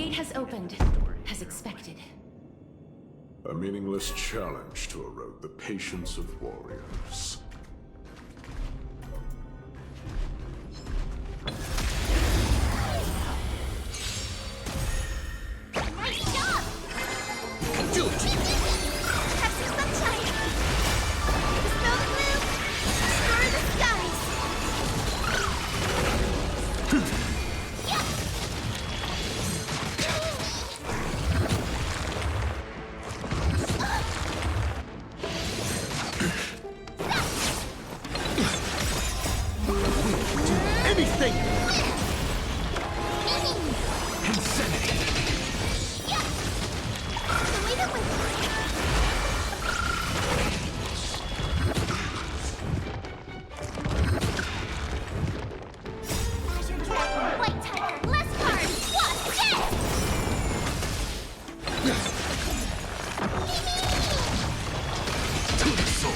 gate has opened, as expected. A meaningless challenge to erode the patience of warriors. Nice job! Do it! Have some sunshine! Dispel the gloom! Restore the skies! Anything! Insanity! The way that went. Azure Dragon, White Tiger, less cards! Wasp, yes! To the soul!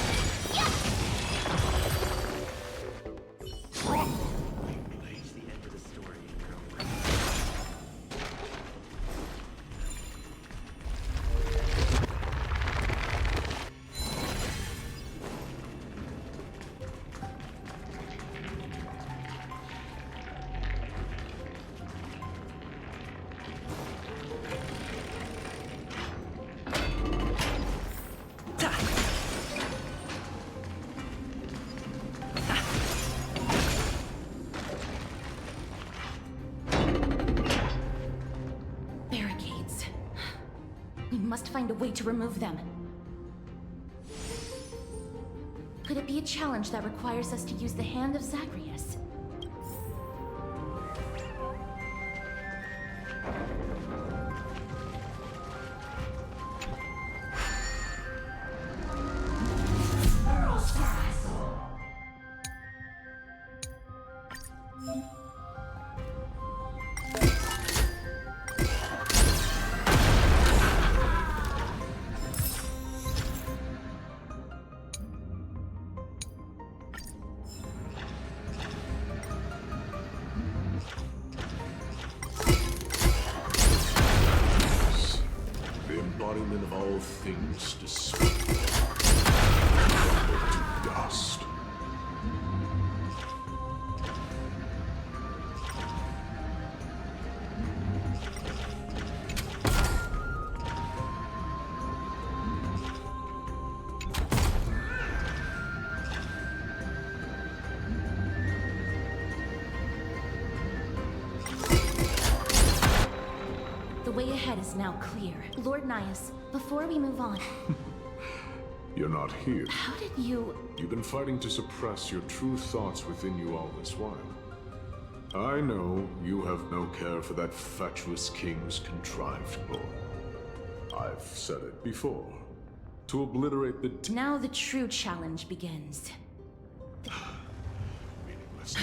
Plays the end of the story. Barricades. We must find a way to remove them. Could it be a challenge that requires us to use the hand of Zagreus? The embodiment of all things despicable. Crumbled to dust. The way ahead is now clear. Lord Nias, before we move on, You're not here. how did you... You've been fighting to suppress your true thoughts within you all this while. I know you have no care for that fatuous king's contrived goal. I've said it before. To obliterate the Now the true challenge begins. meaningless.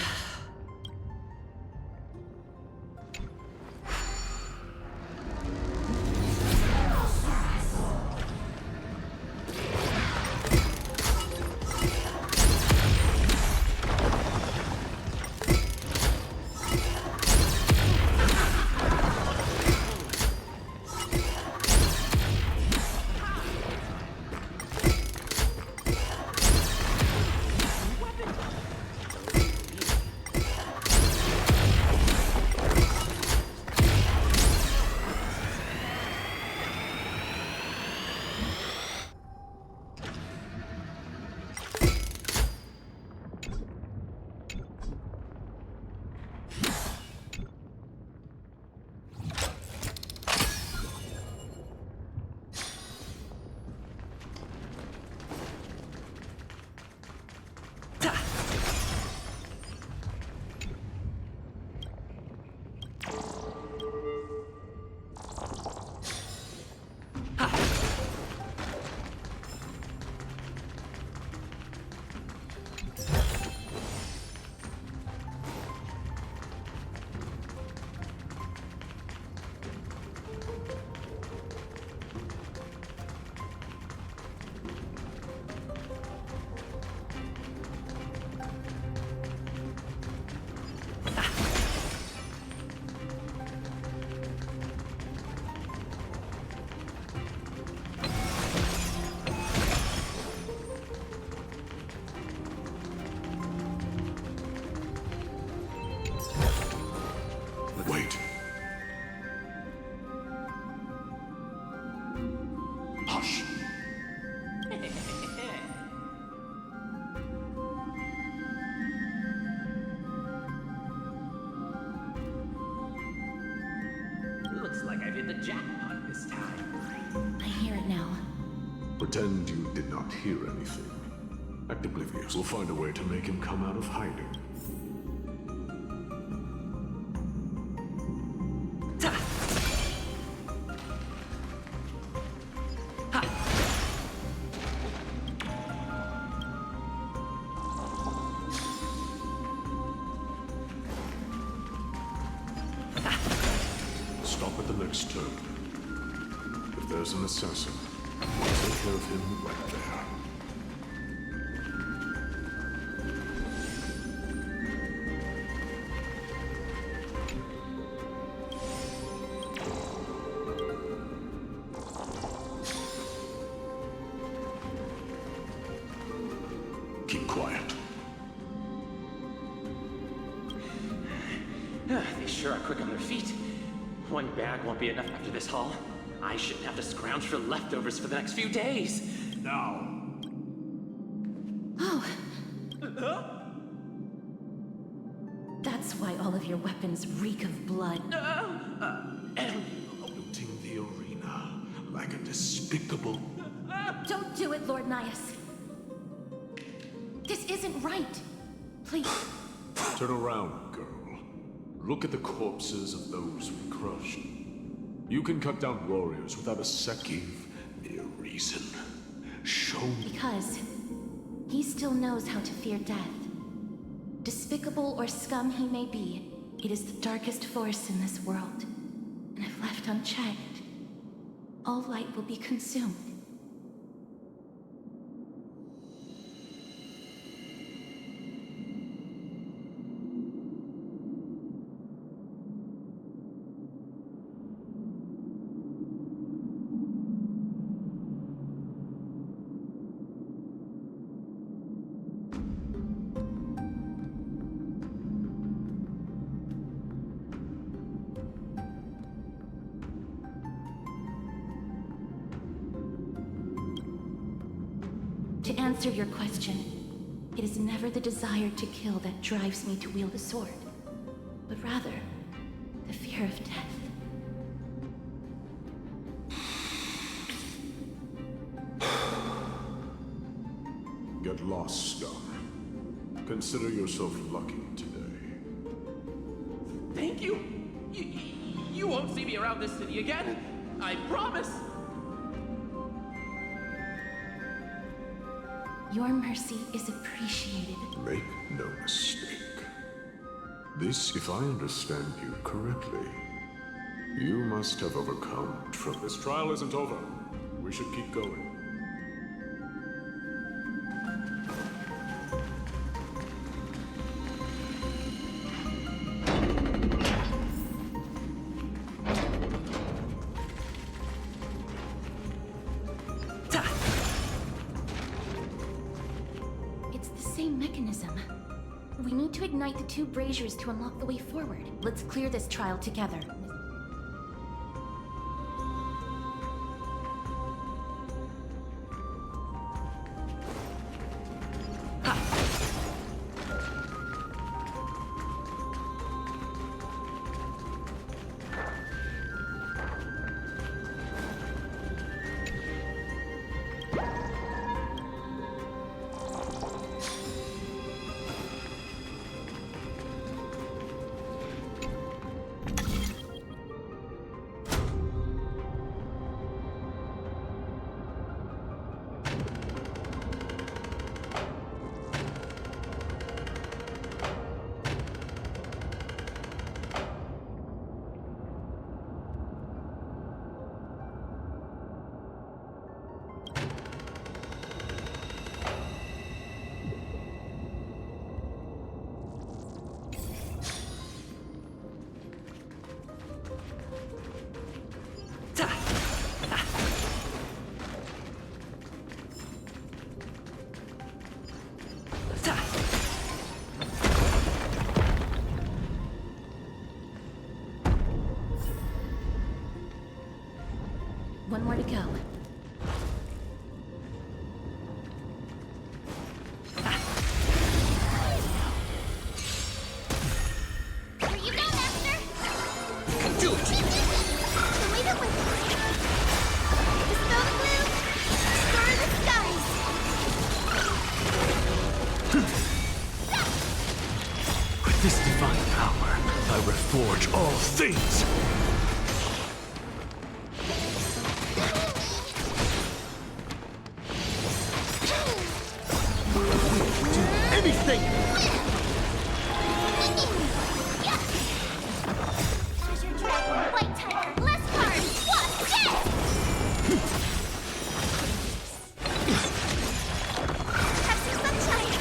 hit the jackpot this time. I hear it now. Pretend you did not hear anything. Act oblivious. We'll find a way to make him come out of hiding. Stop at the next turn. If there's an assassin, take care of him right there. Keep quiet. They sure are quick on their feet. One bag won't be enough after this haul. I shouldn't have to scrounge for leftovers for the next few days. Now! Oh. That's why all of your weapons reek of blood. Looting the arena like a despicable... Don't do it, Lord Nias. This isn't right. Please. Turn around, girl. Look at the corpses of those we crushed. You can cut down warriors without a second. Give me a reason. Show me. Because he still knows how to fear death. Despicable or scum he may be, it is the darkest force in this world. And if left unchecked, all light will be consumed. To answer your question, it is never the desire to kill that drives me to wield a sword, but rather the fear of death. Get lost, scum. Consider yourself lucky today. Thank you. You won't see me around this city again. I promise. Your mercy is appreciated. Make no mistake. This, if I understand you correctly, you must have overcome trouble. This trial isn't over. We should keep going. It's the same mechanism. We need to ignite the two braziers to unlock the way forward. Let's clear this trial together. One more to go. Here you go, Master! Do it! The way to this divine power, I reforge all things! Do anything! Azure Dragon, White Tiger, less cards! Wasp, dead! Have some sunshine!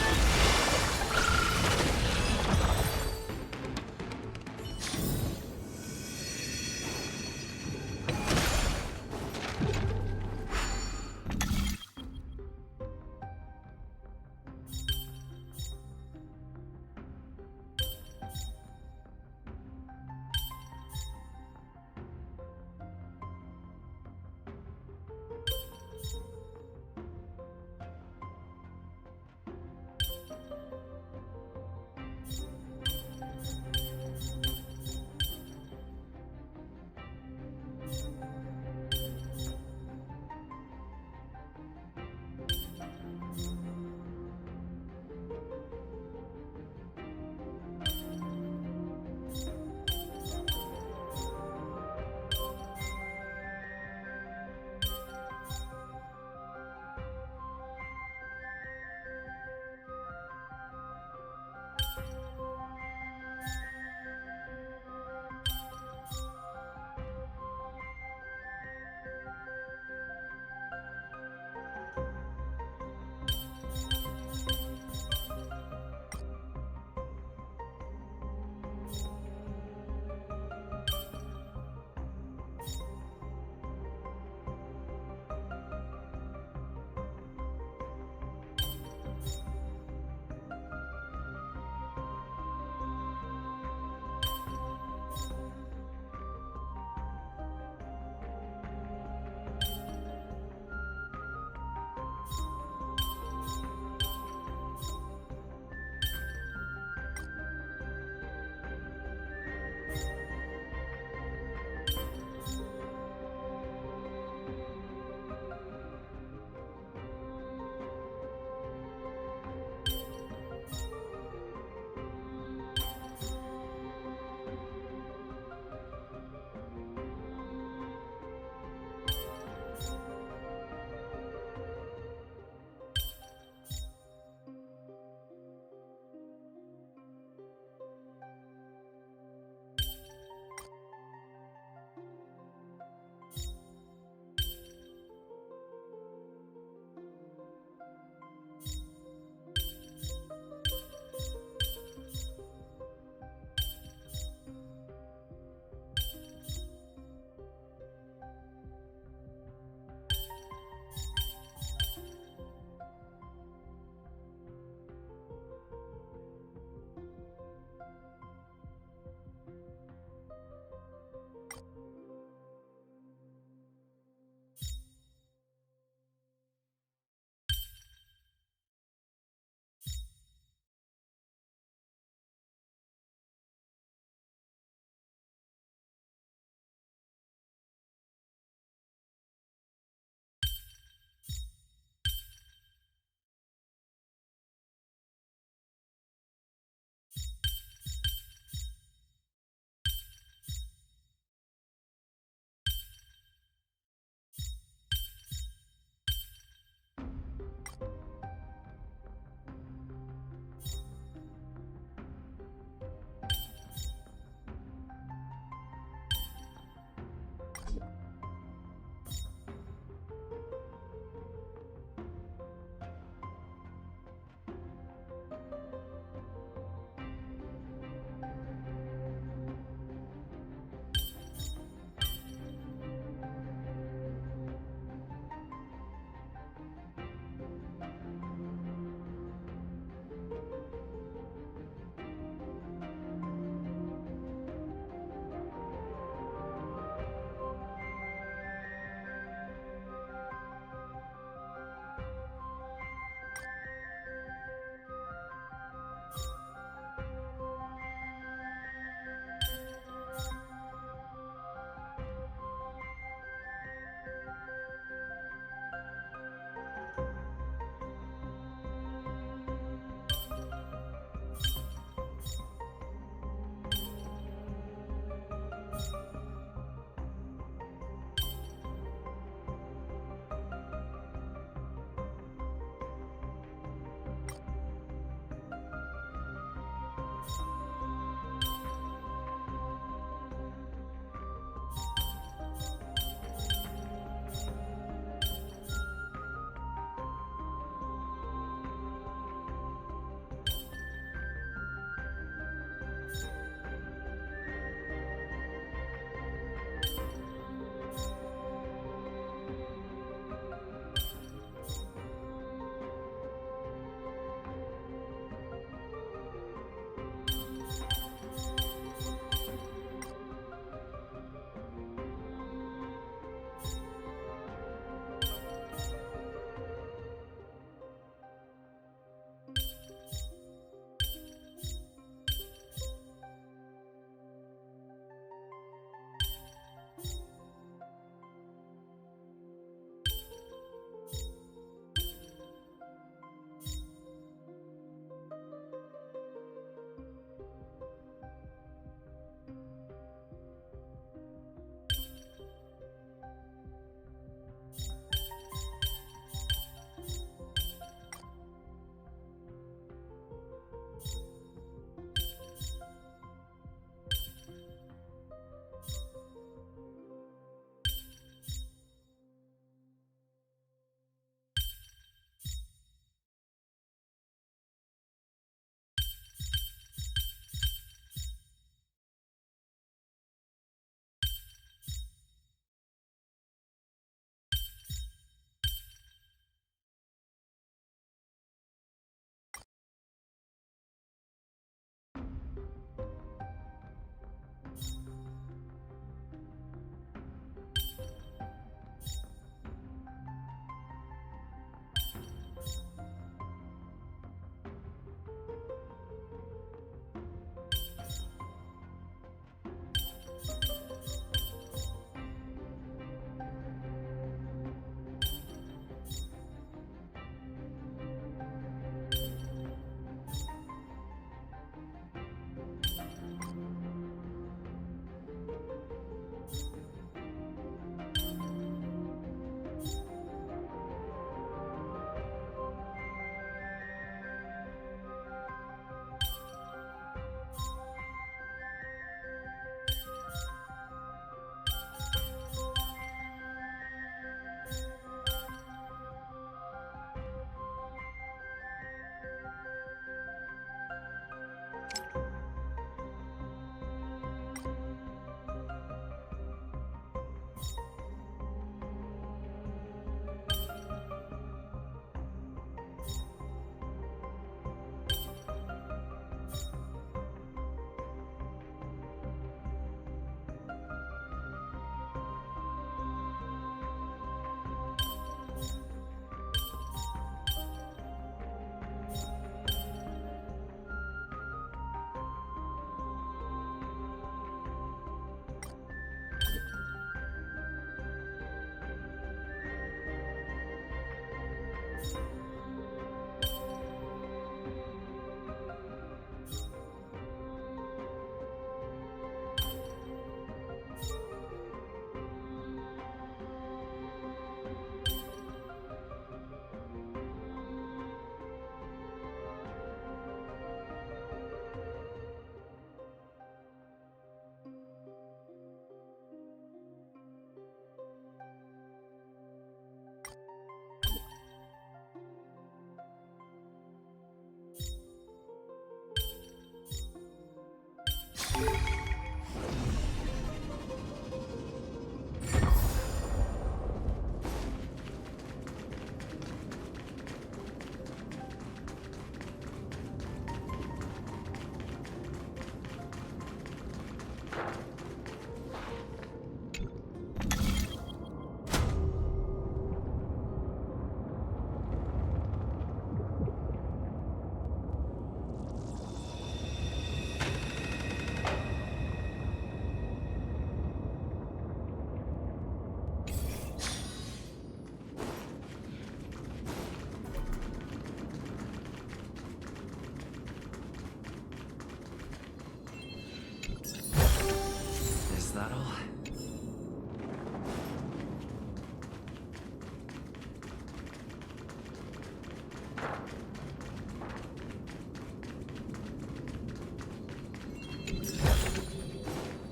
Is that all?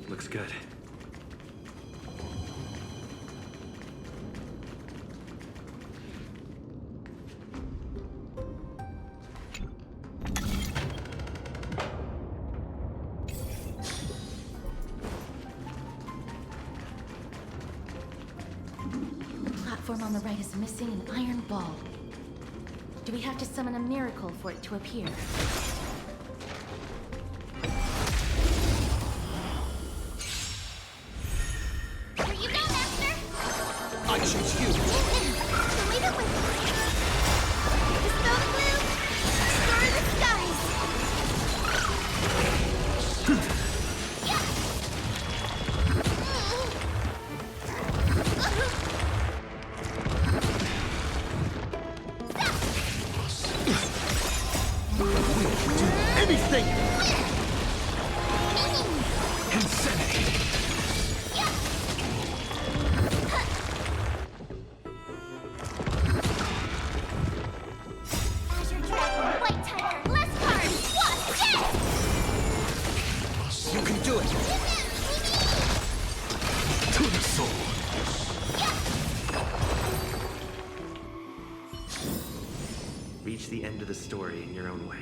Looks good. The platform on the right is missing an iron ball. Do we have to summon a miracle for it to appear? Here you go, Master! I choose you. So leave it with me. Dispel the blue, restore the skies! Anything! Insanity! Azure Dragon, White Tiger, less cards! Watch this! You can do it! To the soul! Reach the end of the story in your own way.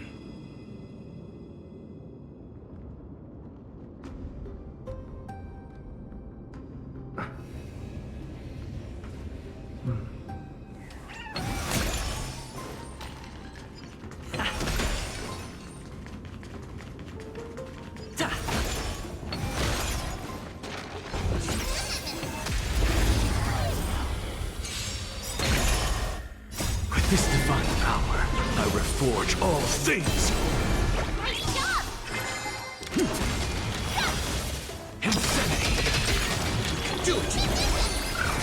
With this divine power, I reforge all things! Nice job! Insanity! Do it!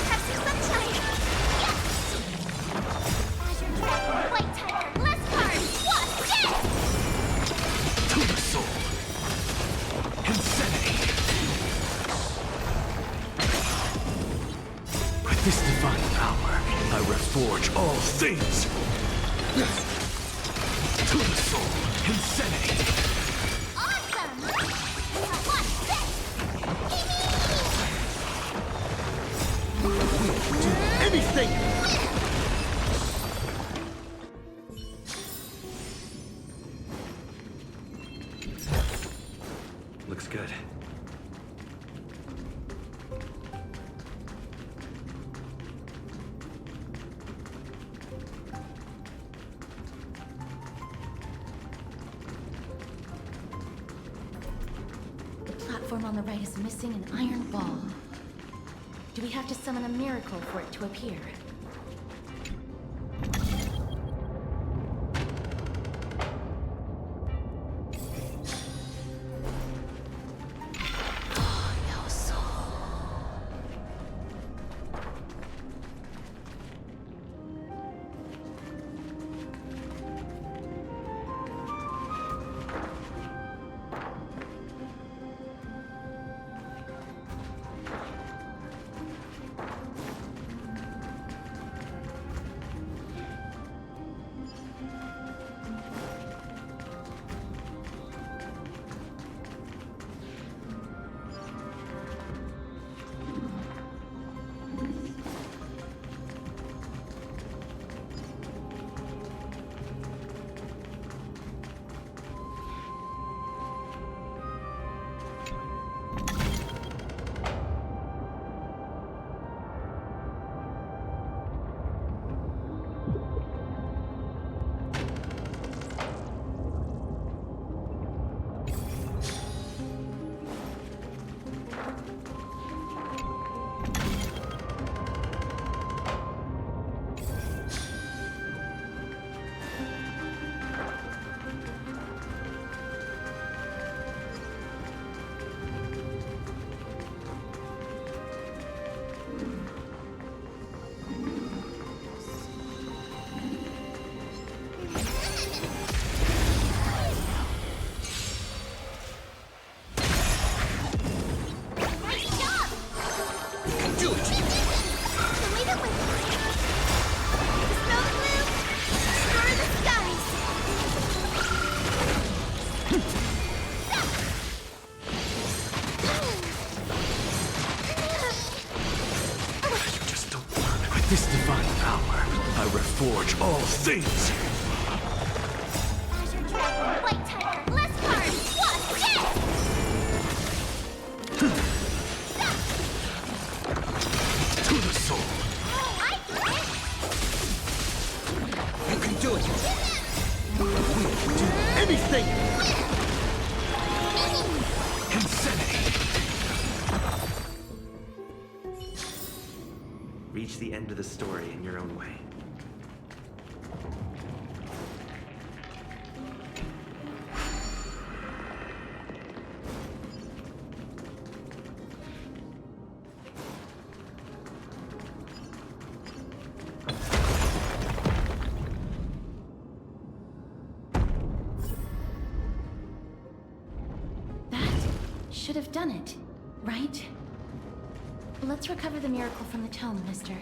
Have some sunshine! Azure Dragon, White Tiger, less cards! Watch this! To the soul! Insanity! With this divine power, I reforge all things! To the soul! Insanity! Awesome! Now watch this! Anything! Looks good. The platform on the right is missing an iron ball. Do we have to summon a miracle for it to appear? this divine power, I reforge all things. Azure Dragon, White Tiger, less cards, wasp, death! To the soul. Oh, I get it! You can do it! We do anything! Insanity. Reach the end of the story in your own way. Should have done it, right? Let's recover the miracle from the tome, mister.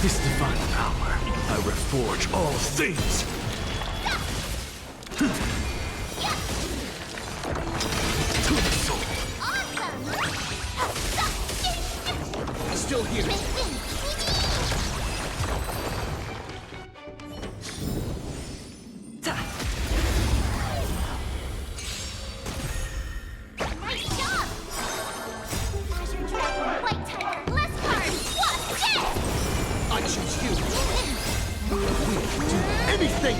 This divine power, I reforge all things! To the soul! Still here! Nice job! Azure Dragon, White Tiger, less cards, wasp, death! I choose you! We do anything!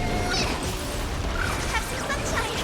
Have some sunshine!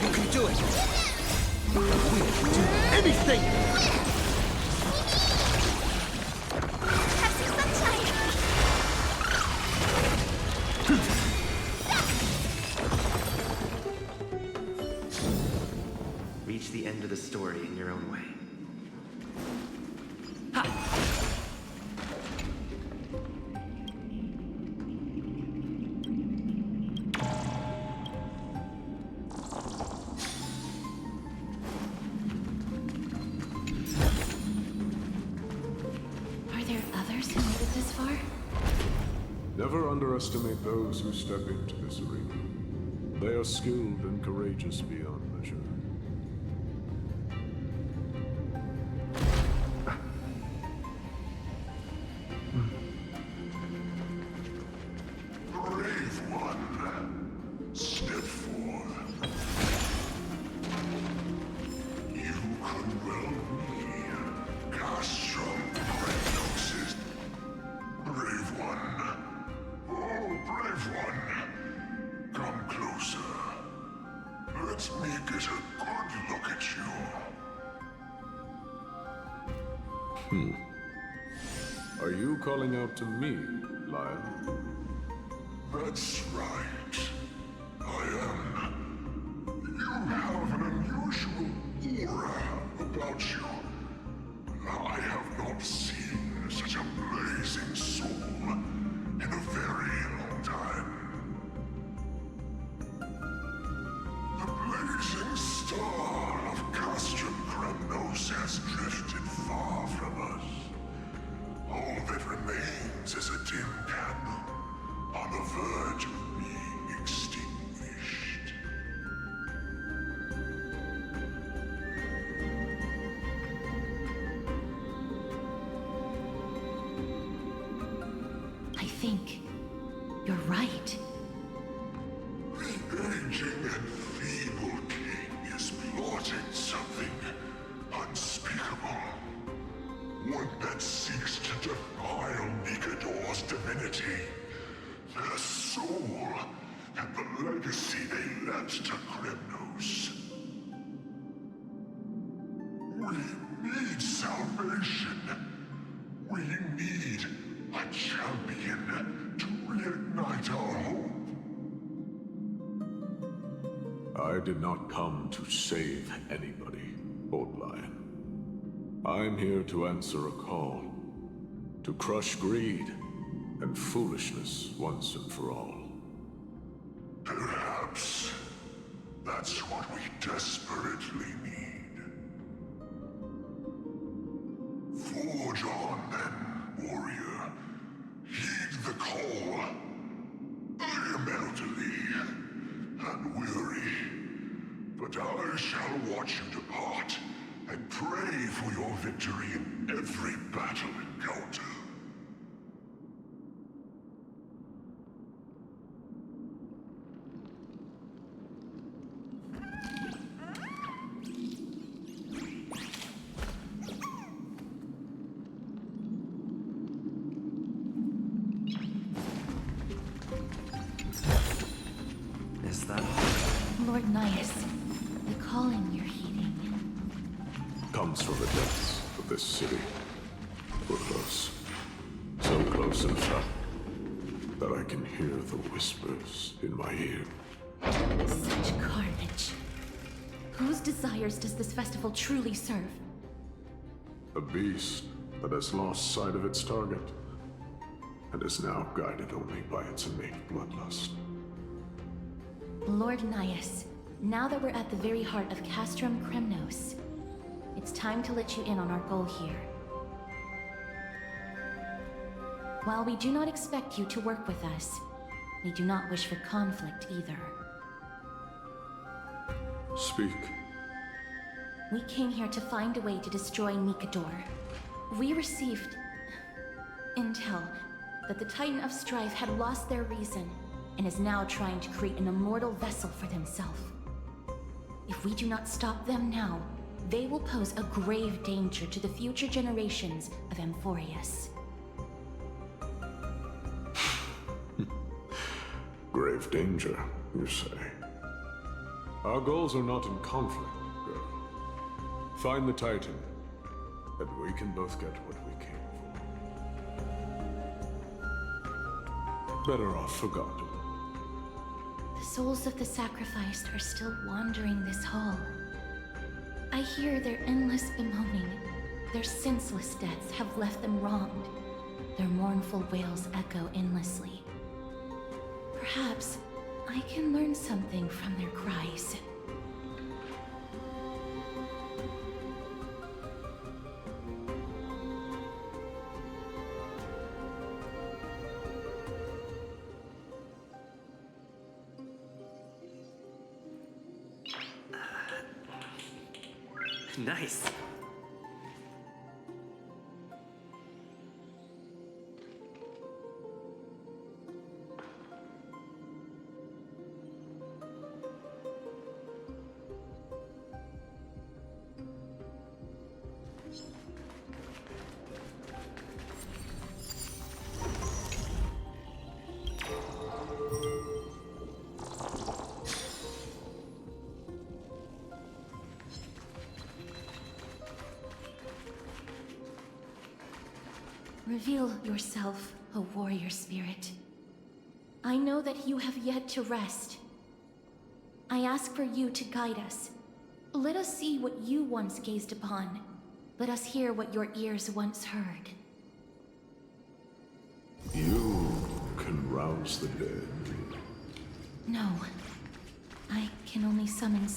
You can do it! We do anything! Have some sunshine! Reach the end of the story in your own way. Are there others who made it this far? Never underestimate those who step into this arena. They are skilled and courageous beyond measure. Brave one, step forth. You could well be Castrum Prognosis. Brave one. Oh, brave one. Come closer. Let me get a good look at you. Are you calling out to me, Lion? That's right. I am. You have an unusual aura about you. I have not seen such a blazing think. You're right. The aging and feeble king is plotting something unspeakable. One that seeks to defile Nikador's divinity, their soul, and the legacy they left to Kremnos. We need salvation. We need a champion to reignite our hope. I did not come to save anybody, Old Lion. I'm here to answer a call. To crush greed and foolishness once and for all. Perhaps that's what we desperately need. Forge on then, warrior. Heed the call. I am elderly and weary, but I shall watch you depart and pray for your victory in every battle encounter. Is that all? Lord Nyas, the calling you're heeding. Comes from the depths of this city. We're close. So close, in fact, that I can hear the whispers in my ear. Such carnage. Whose desires does this festival truly serve? A beast that has lost sight of its target, and is now guided only by its innate bloodlust. Lord Nyas, now that we're at the very heart of Castrum Kremnos, it's time to let you in on our goal here. While we do not expect you to work with us, we do not wish for conflict either. Speak. We came here to find a way to destroy Nikador. We received intel that the Titan of Strife had lost their reason and is now trying to create an immortal vessel for themselves. If we do not stop them now, they will pose a grave danger to the future generations of Amphorius. Grave danger, you say? Our goals are not in conflict, girl. Find the Titan, and we can both get what we came for. Better off forgotten. The souls of the sacrificed are still wandering this hall. I hear their endless bemoaning. Their senseless deaths have left them wronged. Their mournful wails echo endlessly. Perhaps I can learn something from their cries. Nice. Reveal yourself, O warrior spirit. I know that you have yet to rest. I ask for you to guide us. Let us see what you once gazed upon. Let us hear what your ears once heard. You can rouse the dead. No. I can only summon...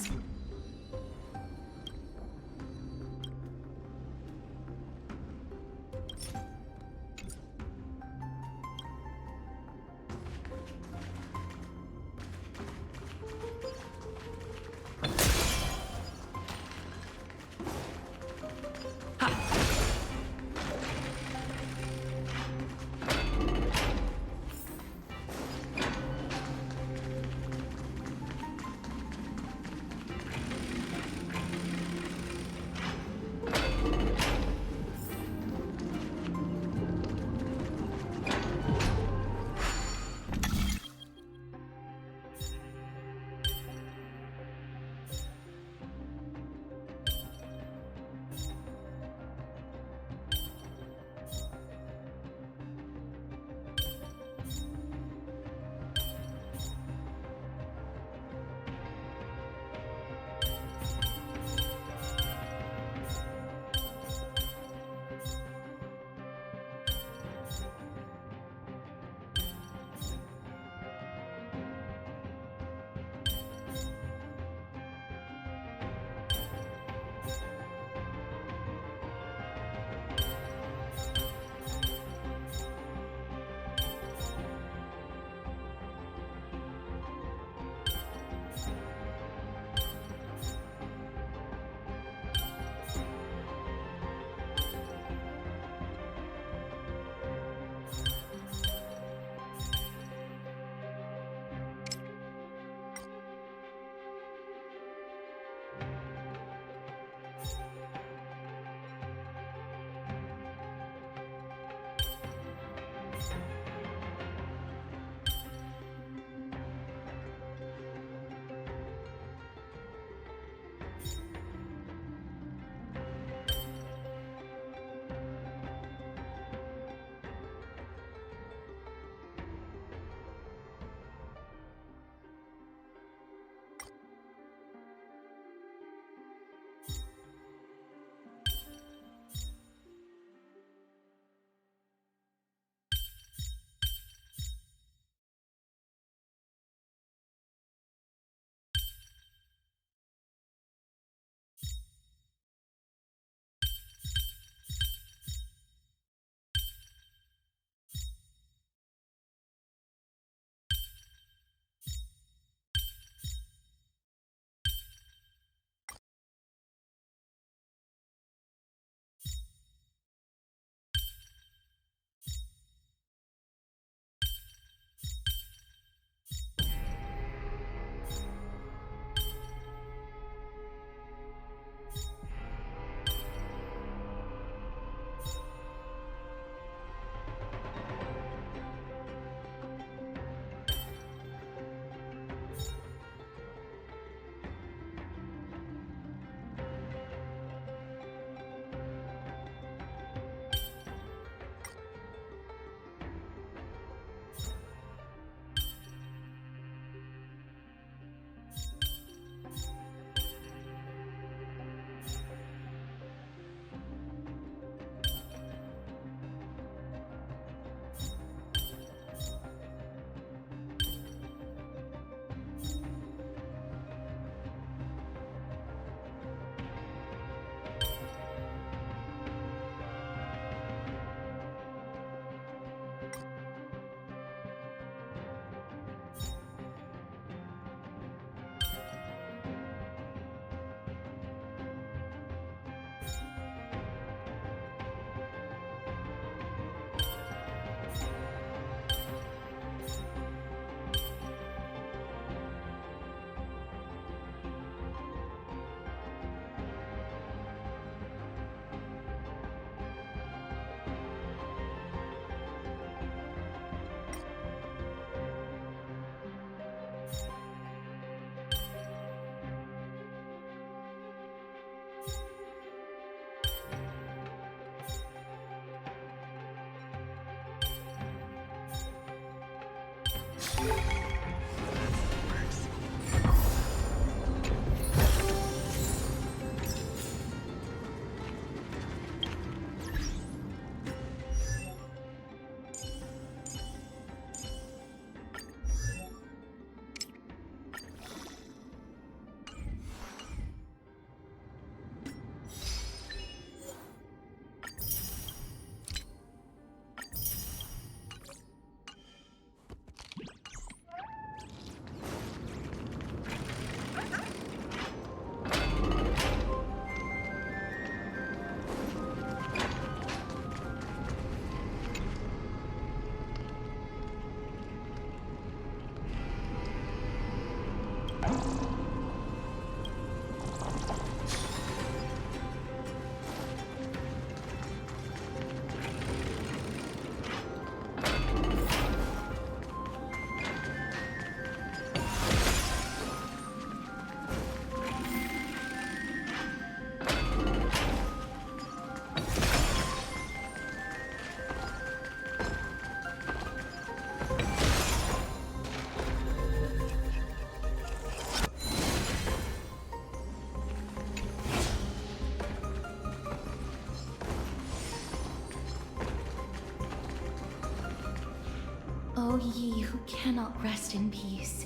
O ye who cannot rest in peace,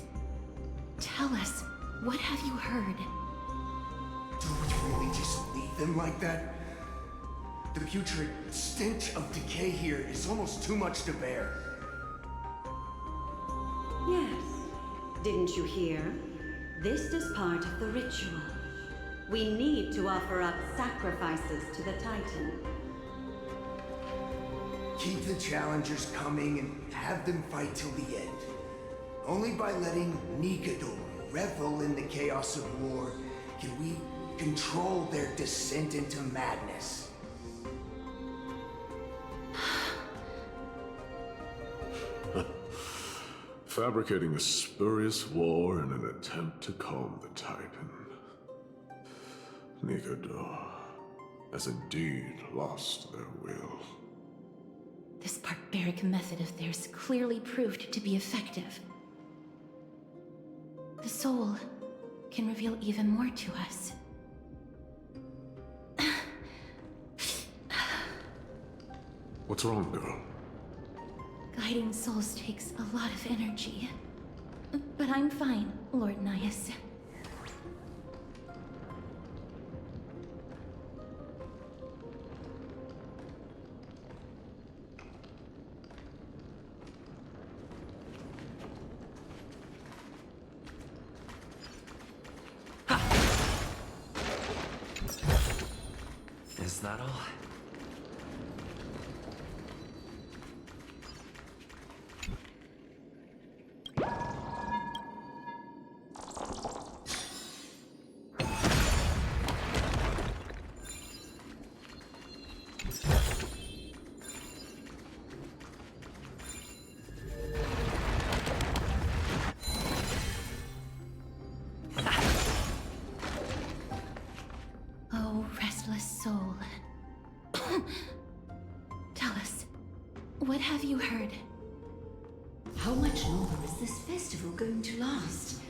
tell us, what have you heard? Do we really just leave them like that? The putrid stench of decay here is almost too much to bear. Yes. Didn't you hear? This is part of the ritual. We need to offer up sacrifices to the Titan. Keep the challengers coming and have them fight till the end. Only by letting Nigador revel in the chaos of war can we control their descent into madness. Fabricating a spurious war in an attempt to calm the Titan. Nigador has indeed lost their will. This barbaric method of theirs clearly proved to be effective. The soul can reveal even more to us. What's wrong, girl? Guiding souls takes a lot of energy. But I'm fine, Lord Nias. Is that all? Oh, restless soul. Tell us, what have you heard? How much longer is this festival going to last?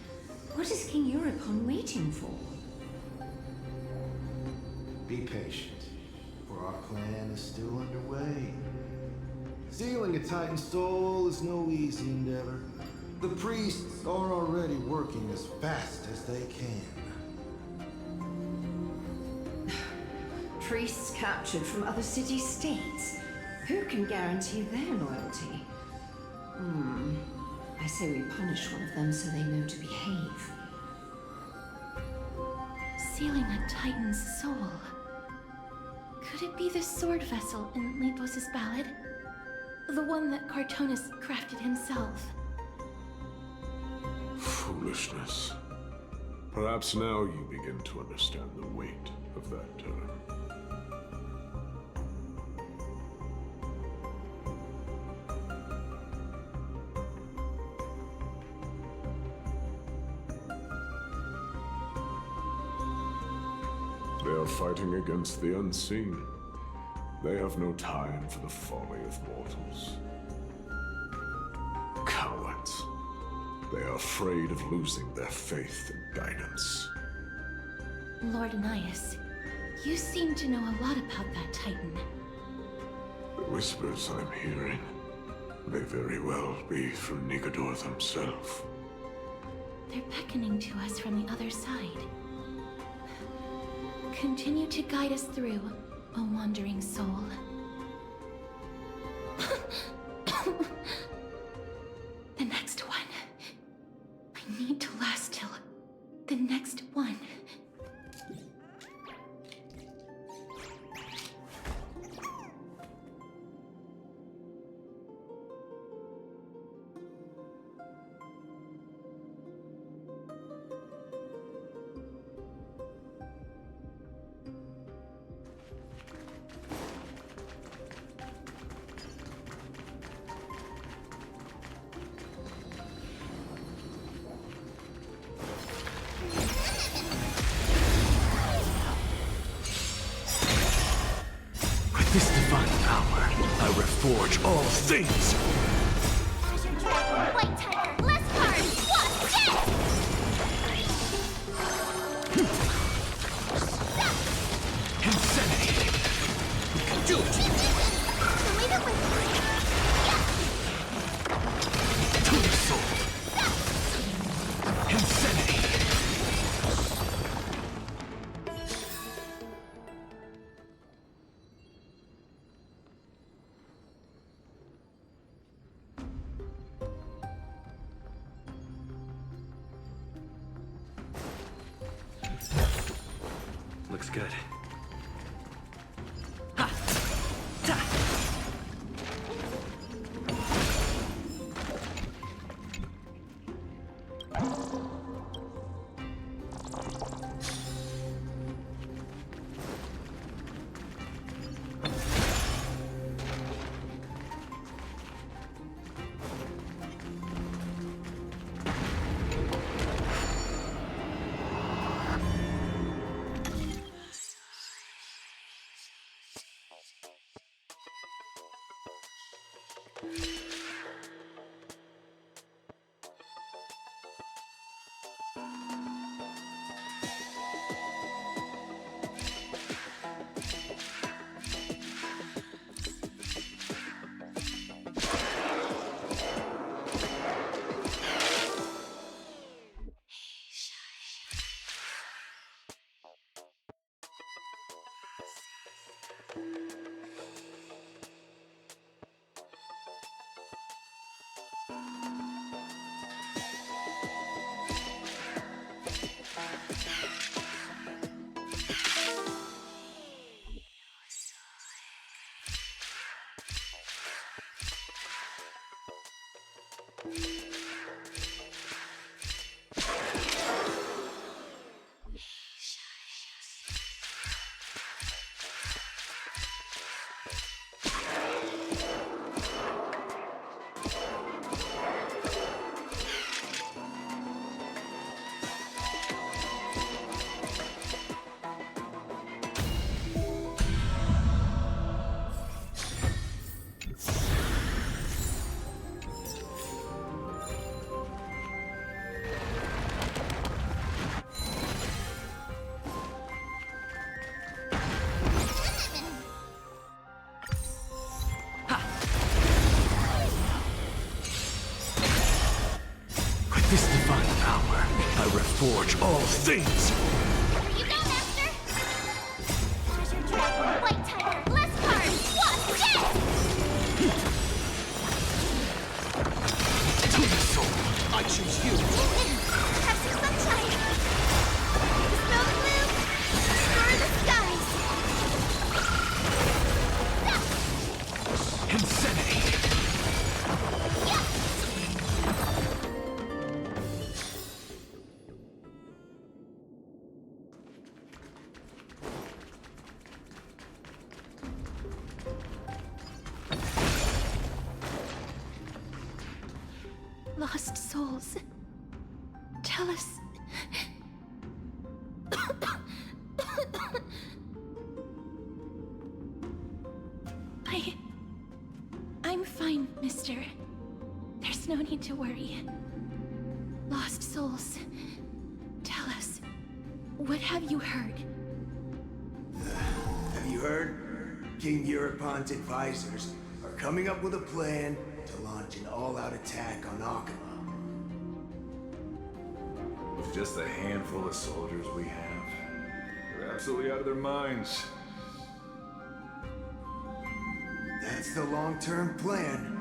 What is King Euripon waiting for? Be patient, for our plan is still underway. Stealing a Titan soul is no easy endeavor. The priests are already working as fast as they can. Priests captured from other city-states. Who can guarantee their loyalty? I say we punish one of them so they know to behave. Sealing a Titan's soul. Could it be the sword vessel in Lepos' ballad? The one that Cartonus crafted himself? Foolishness. Perhaps now you begin to understand the weight of that term. They are fighting against the unseen. They have no time for the folly of mortals. Cowards. They are afraid of losing their faith and guidance. Lord Anais, you seem to know a lot about that Titan. The whispers I'm hearing may very well be from Nigador himself. They're beckoning to us from the other side. Continue to guide us through, O wandering soul. The next one. I need to last till the next one. This divine power, I reforge all things! Treasure Dragon, White Tiger, Less Card, Wasp, Death! Insanity! Do it! So leave it with me! To the soul! Insanity! Looks good. Ha! Ta! This divine power, I reforge all things! You go, Master! Treasure Dragon, White Tiger, Less Card, Wasp, Death! To the soul, I choose you! Have some sunshine! Smell the blue! Explore the skies! Insanity! Lost souls. Tell us. I'm fine, mister. There's no need to worry. souls. Tell us, what have you heard? Have you heard? King Europon's advisors are coming up with a plan to launch an all-out attack on Akama. With just a handful of soldiers we have, they're absolutely out of their minds. That's the long-term plan.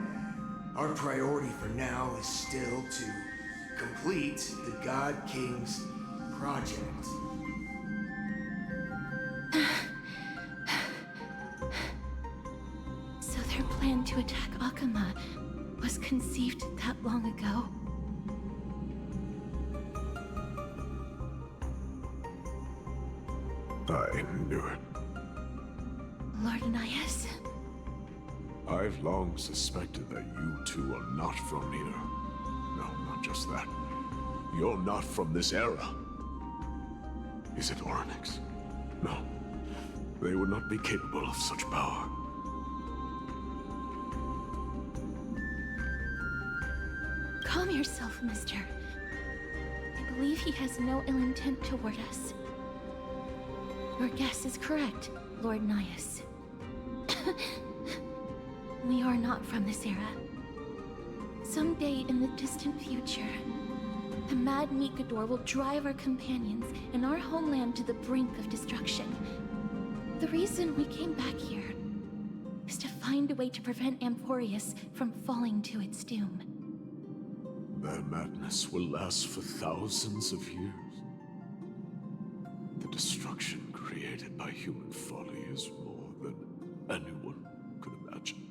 Our priority for now is still to complete the God King's project. So their plan to attack Akama was conceived that long ago? I knew it. Lord Anais? I've long suspected that you two are not from here. No, not just that. You're not from this era. Is it Oryx? No. They would not be capable of such power. Calm yourself, mister. I believe he has no ill intent toward us. Your guess is correct, Lord Nias. We are not from this era. Someday in the distant future, the mad Nikador will drive our companions and our homeland to the brink of destruction. The reason we came back here is to find a way to prevent Amphorius from falling to its doom. Their madness will last for thousands of years. The destruction created by human folly is more than anyone could imagine.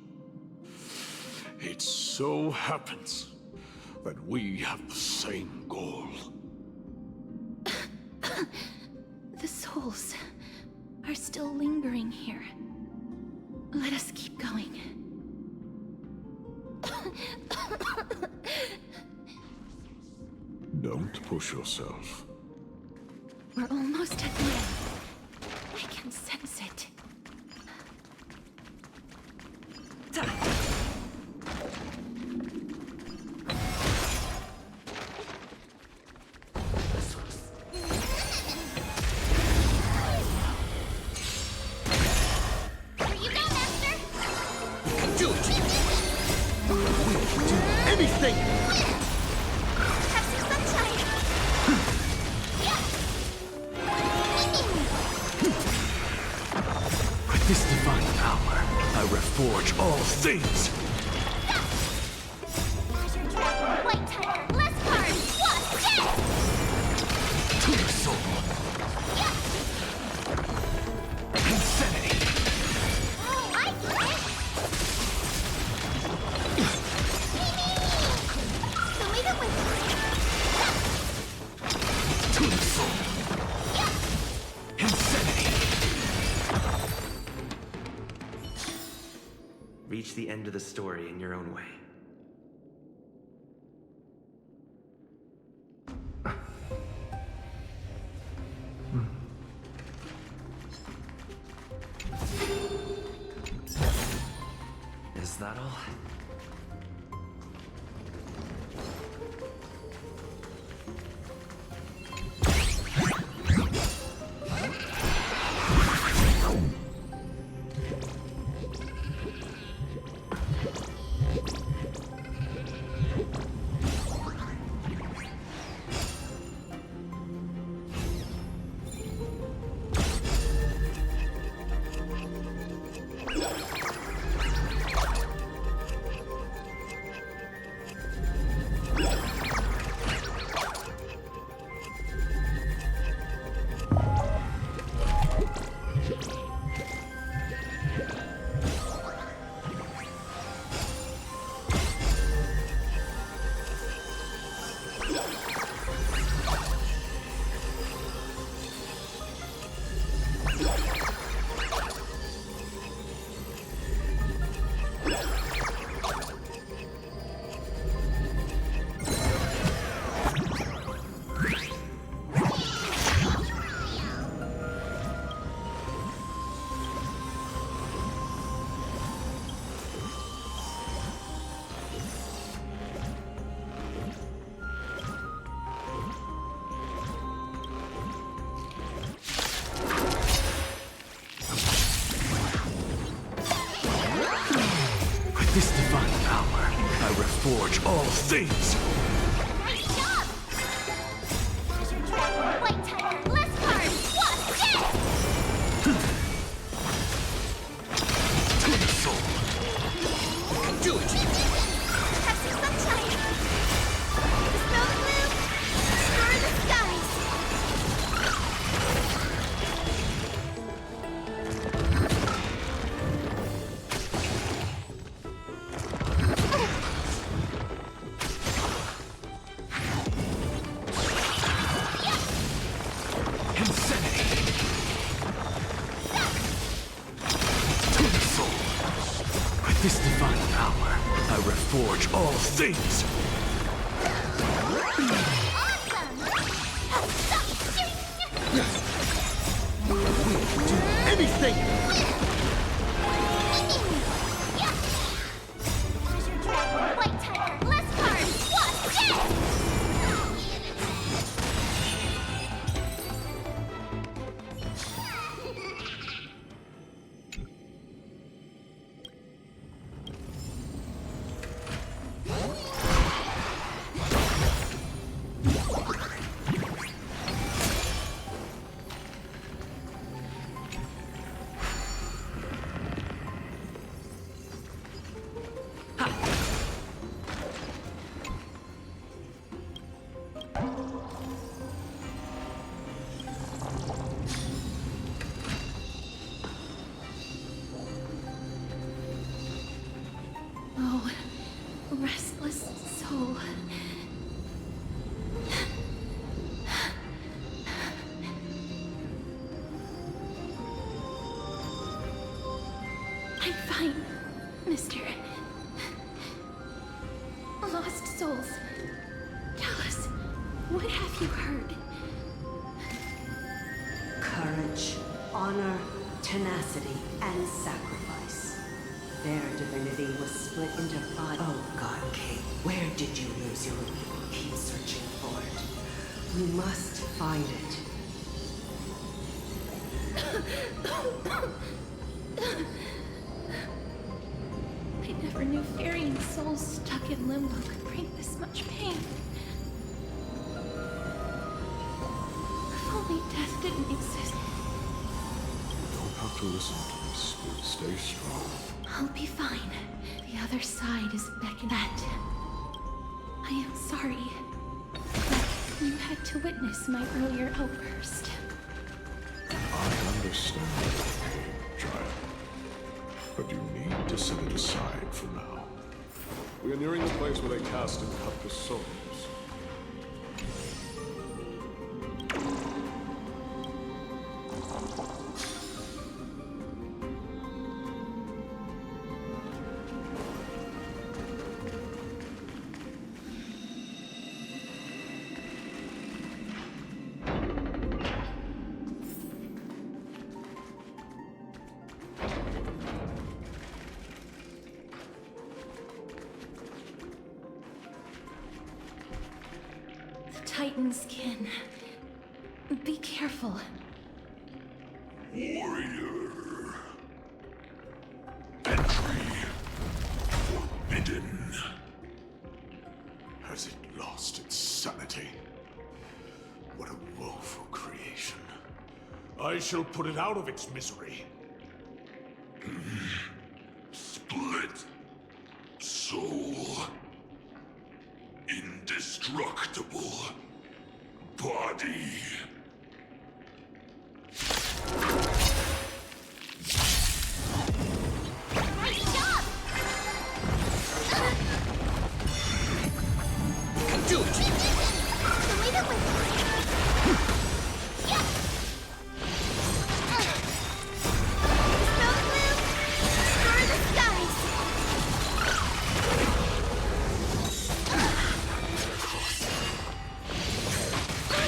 It so happens that we have the same goal. The souls are still lingering here. Let us keep going. Don't push yourself. We're almost at the end. I can sense it. Here you go, Master! Do it! We can do anything! Have some sunshine! With this divine power, I reforge all things! Azure Dragon, White Tiger, less cards! What? Yes! To the soul! Insanity! Oh, I get it! So leave it with me! To the soul! Insanity! Reach the end of the story in your own way. Is that all? this divine power, I reforge all things! Nice job! White Tiger, less cards! What? Dead! Twin Soul! Do it! Have some sunshine! The snow blue! Destroy the skies! Insanity! Twin Soul! With this divine power, I reforge all things! Anything! White Tiger, less cards! What? Dead! Oh, restless soul. I'm fine, mister. Lost souls. Tell us, what have you heard? Courage, honor, tenacity, and sacrifice. Their divinity was split into 5. Oh God, Kate, where did you lose your will? Keep searching for it. We must find it. I never knew ferrying souls stuck in limbo could bring this much pain. If only death didn't exist. You don't have to listen to this, but stay strong. I'll be fine. The other side is beckoning at. I am sorry that you had to witness my earlier outburst. I understand your pain, child. But you need to set it aside for now. We are nearing the place where they cast and cut the souls. Titan's kin. Be careful. Warrior. Entry forbidden. Has it lost its sanity? What a woeful creation. I shall put it out of its misery. Split soul. Indestructible body. Nice job! Do it! So leave it with me. Yeah! Snow blue, destroy the skies!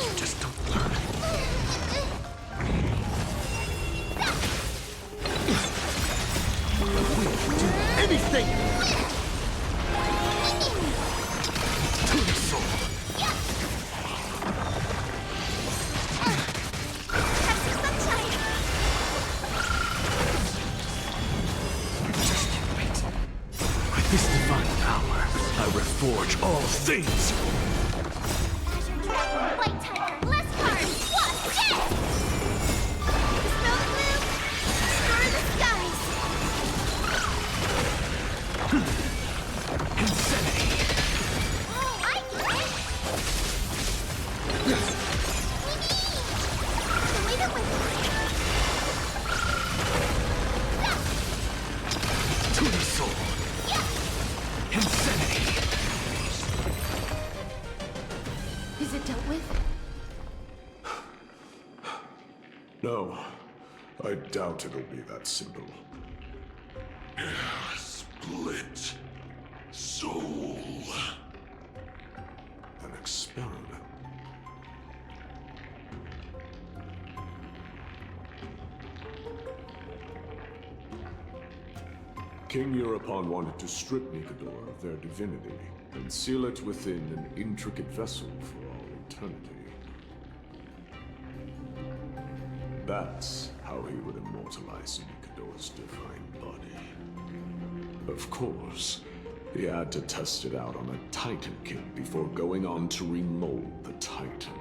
You just don't learn. Anything! Twin Soul! Have some sunshine! Just you wait. With I reforge all things! Azure Dragon, White Tiger, Less Card, Wasp, dead! Smoke Blue, Destroy the Skies! Insanity! I get it! The way that went... Tuning Soul! Insanity! Is it dealt with? No, I doubt it'll be that simple. Split soul. An experiment. King Europon wanted to strip Nikador of their divinity and seal it within an intricate vessel for all eternity. That's how he would immortalize Nikador's divine body. Of course, he had to test it out on a Titan King before going on to remold the Titan.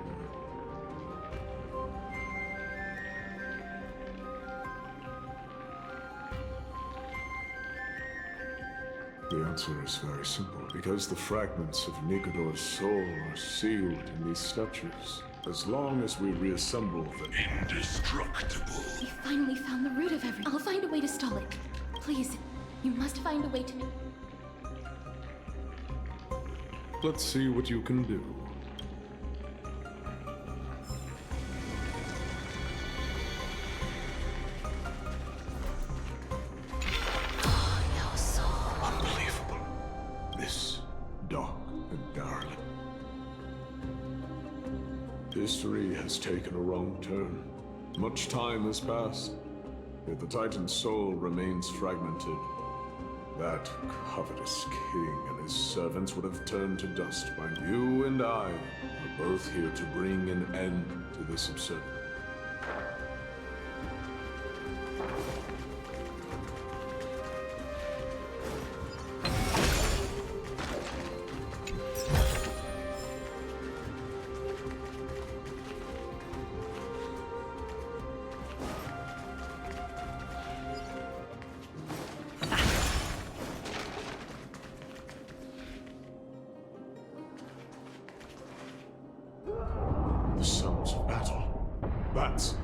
The answer is very simple. Because the fragments of Nikador's soul are sealed in these statues. As long as we reassemble them... Indestructible. We finally found the root of everything. I'll find a way to stall it. Please, you must find a way to... Let's see what you can do. Unbelievable. This dark and darling. History has taken a wrong turn. Much time has passed. Yet the Titan's soul remains fragmented. That covetous king and his servants would have turned to dust by now. You and I are both here to bring an end to this absurdity. The sounds of battle. Bats.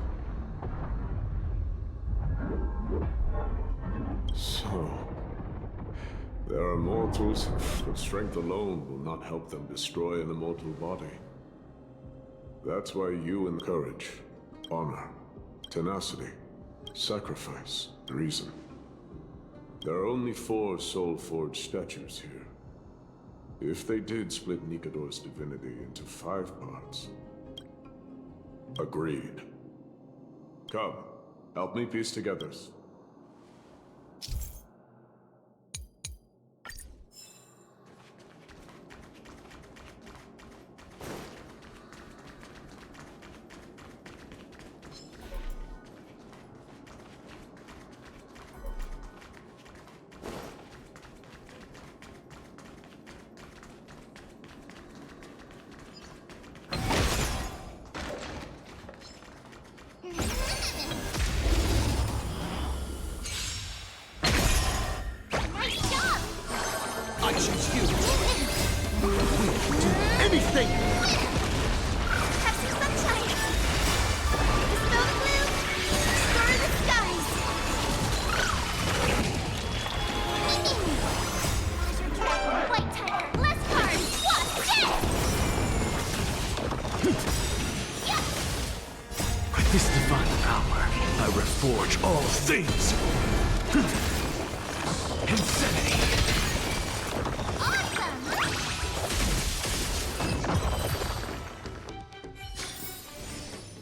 So, there are mortals, but strength alone will not help them destroy an immortal body. That's why you encourage honor, tenacity, sacrifice, reason. There are only 4 soul-forged statues here. If they did split Nikador's divinity into 5 parts... Agreed. Come, help me piece together. I choose you! We'll do anything! Have some sunshine! The smoke blue, destroy the skies! Azure Dragon, White Tiger, Less Card, Wasp, dead! With this divine power, I reforge all things! Insanity!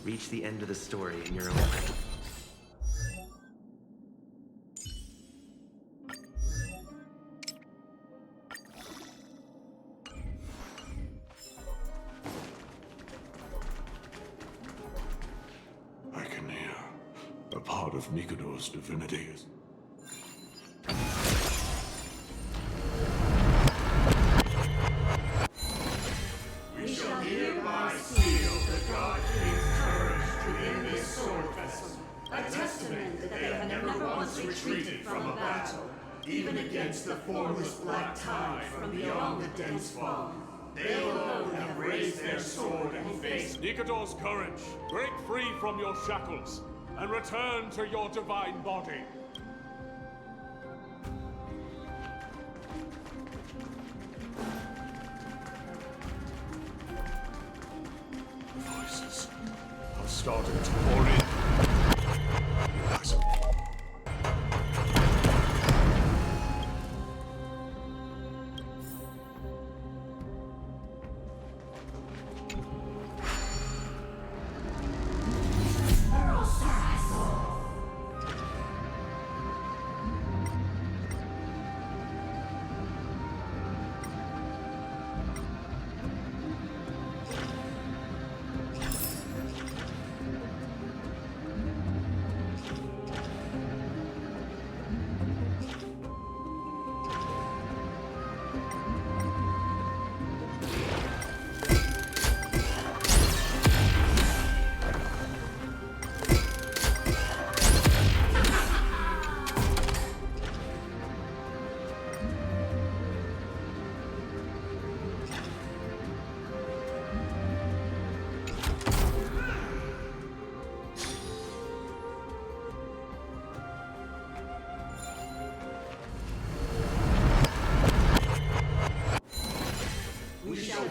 Reach the end of the story in your own way. I can hear a part of Nikador's divinity is... testament that they have never once retreated from a battle, even against the formless black tide from beyond the dense fog. They alone have raised their sword and faced Nikador's courage, break free from your shackles, and return to your divine body. Voices are starting to pour in.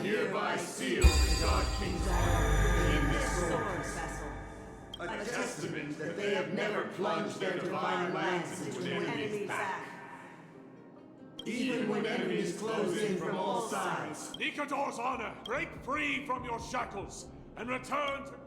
hereby seal the Dark King's honor in this sword vessel. A testament that they have never plunged their divine lance into an enemy's back. Even when enemies close in from all sides. Nikador's honor, break free from your shackles and return to...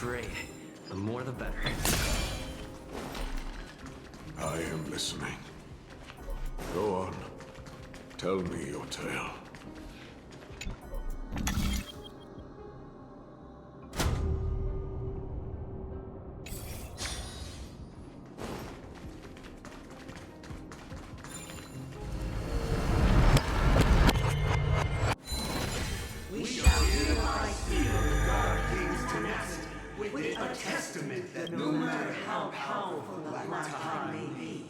Great. The more the better. I am listening. Go on. Tell me your tale. We shall hereby seal the Dark King's tenacity with a testament that no matter how powerful the Black Tide may be,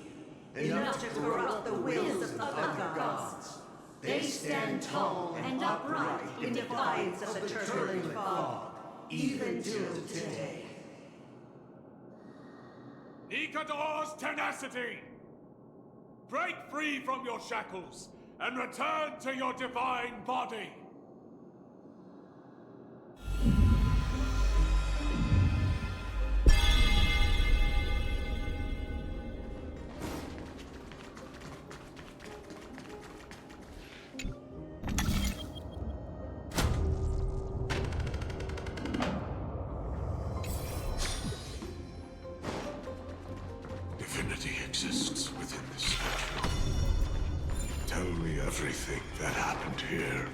enough to corrupt the wills of other gods, they stand tall and upright in defiance of the turbulent fog, even till today. Nikador's tenacity! Break free from your shackles and return to your divine body! Divinity exists within this statue. Tell me everything that happened here.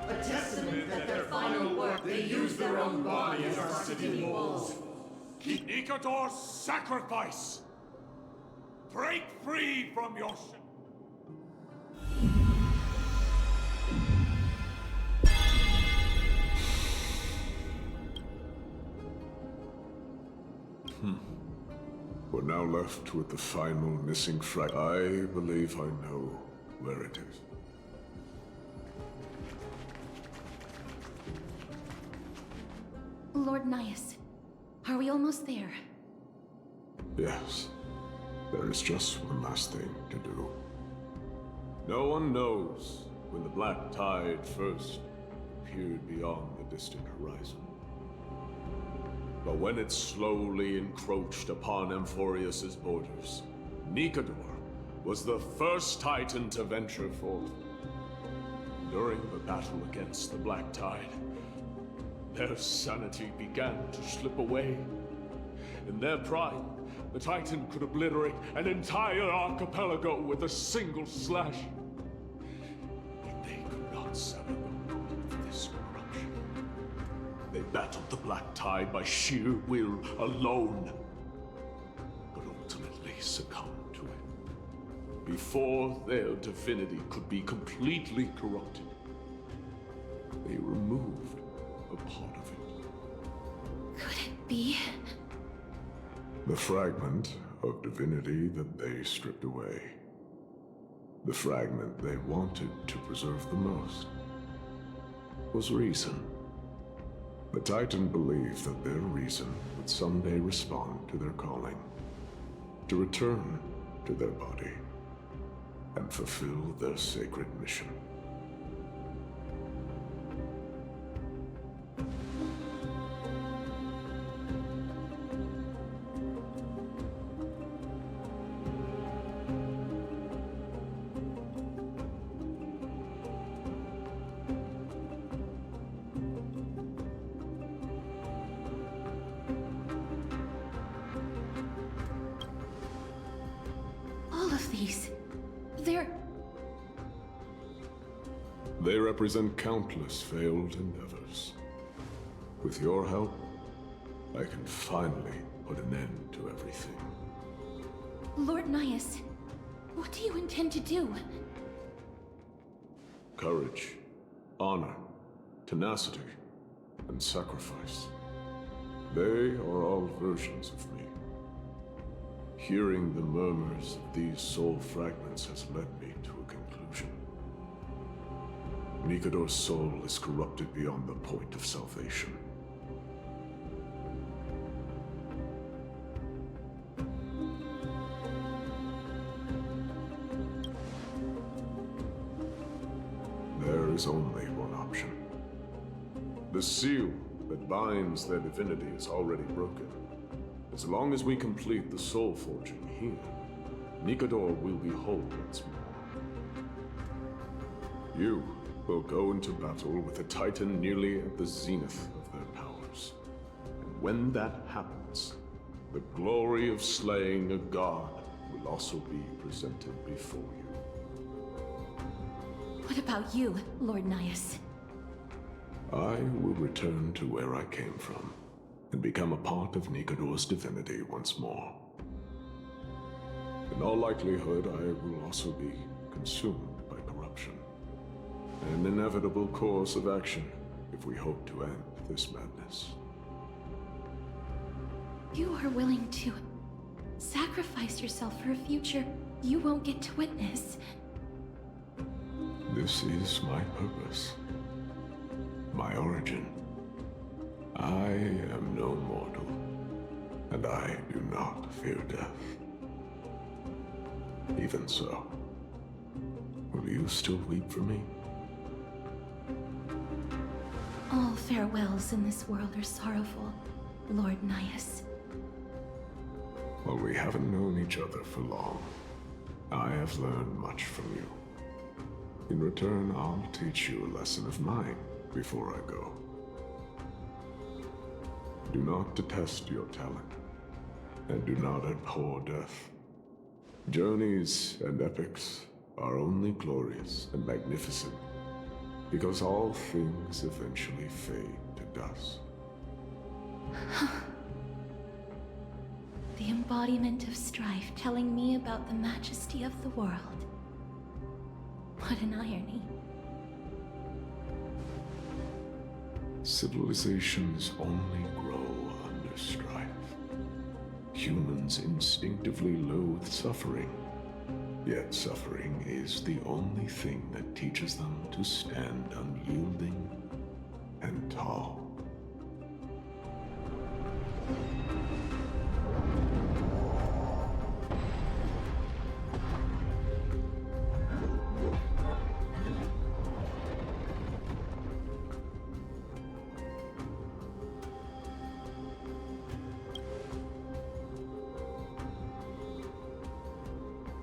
A testament that their final work, they use their own body as our city walls. Nikador's sacrifice! Break free from your We're now left with the final missing fragment. I believe I know where it is. Lord Nias, are we almost there? Yes. There is just one last thing to do. No one knows when the black tide first appeared beyond the distant horizon. But when it slowly encroached upon Amphorius's borders, Nikador was the first Titan to venture forth. During the battle against the black tide, their sanity began to slip away. In their pride, the Titan could obliterate an entire archipelago with a single slash. But they could not settle the root of this corruption. They battled the black tide by sheer will alone, but ultimately succumbed to it. Before their divinity could be completely corrupted, they removed a part of it. Could it be? The fragment of divinity that they stripped away. The fragment they wanted to preserve the most was reason. The Titan believed that their reason would someday respond to their calling, to return to their body, and fulfill their sacred mission. They represent countless failed endeavors. With your help, I can finally put an end to everything. Lord Nias, what do you intend to do? Courage, honor, tenacity, and sacrifice. They are all versions of me. Hearing the murmurs of these soul fragments has led me to a conclusion. Nikador's soul is corrupted beyond the point of salvation. There is only one option. The seal that binds their divinity is already broken. As long as we complete the soul forging here, Nikador will be whole once more. You will go into battle with a Titan nearly at the zenith of their powers. And when that happens, the glory of slaying a god will also be presented before you. What about you, Lord Nias? I will return to where I came from, and become a part of Nikador's divinity once more. In all likelihood, I will also be consumed by corruption. An inevitable course of action if we hope to end this madness. You are willing to sacrifice yourself for a future you won't get to witness. This is my purpose. My origin. I am no mortal, and I do not fear death. Even so, will you still weep for me? All farewells in this world are sorrowful, Lord Nias. Well, we haven't known each other for long. I have learned much from you. In return, I'll teach you a lesson of mine before I go. Do not detest your talent, and do not abhor death. Journeys and epics are only glorious and magnificent, because all things eventually fade to dust. The embodiment of strife telling me about the majesty of the world. What an irony. Civilizations only grow under strife. Humans instinctively loathe suffering, yet suffering is the only thing that teaches them to stand unyielding and tall.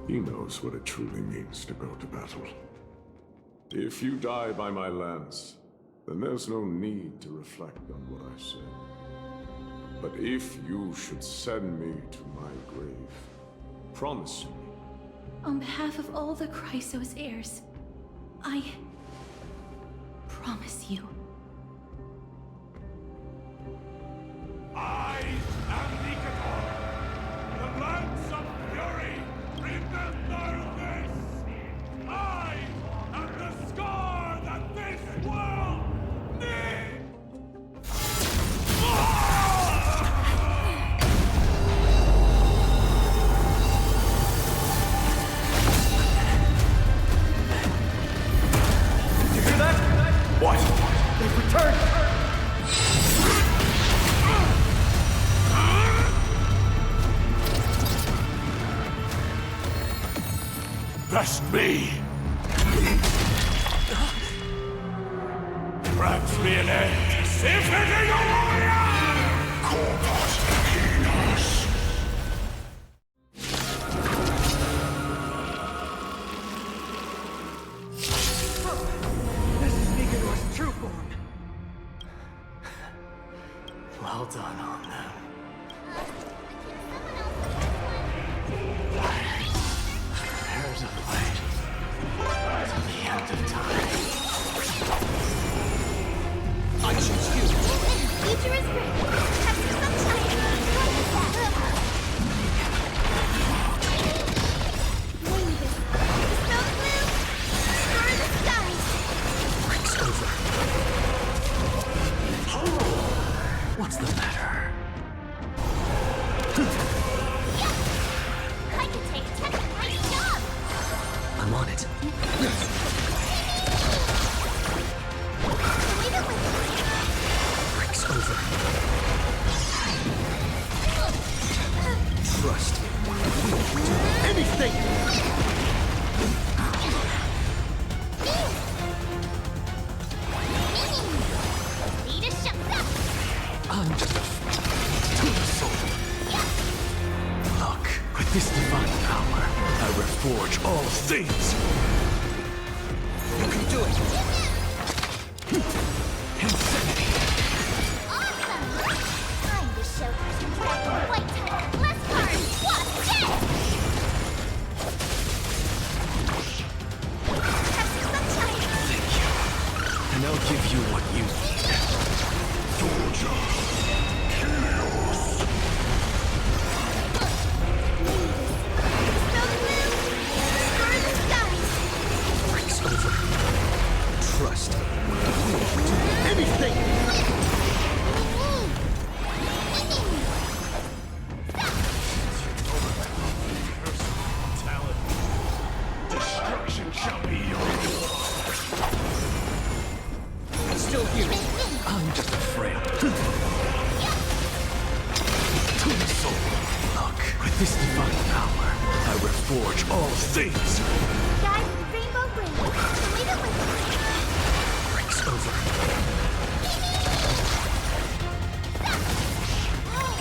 He knows what it truly means to go to battle. If you die by my lance, then there's no need to reflect on what I said. But if you should send me to my grave, promise me. On behalf of all the Chrysos heirs, I promise you. I am Nikador, the lance of fury. Remember this! I am the scar that this world needs! You hear that? What? They've returned! Best me! Grant me an end! Symphony warrior! Corpus Penis! This is Nikador's true form. Well done on them. Prepare to fight to the end of time. things! You can do it! Insanity! Awesome! Time to show Dragon White Tiger. Less cards! Watch this! Have some sunshine! Thank you. And I'll give you what you need. Georgia. Chaos. Breaks over. Trust me. We'll do anything! Destruction shall be yours. Still here. I'm just a frail. Twin soul. Look, with this divine power, I reforge all things. Guide with Rainbow Ring. Leave it with me. Breaks over.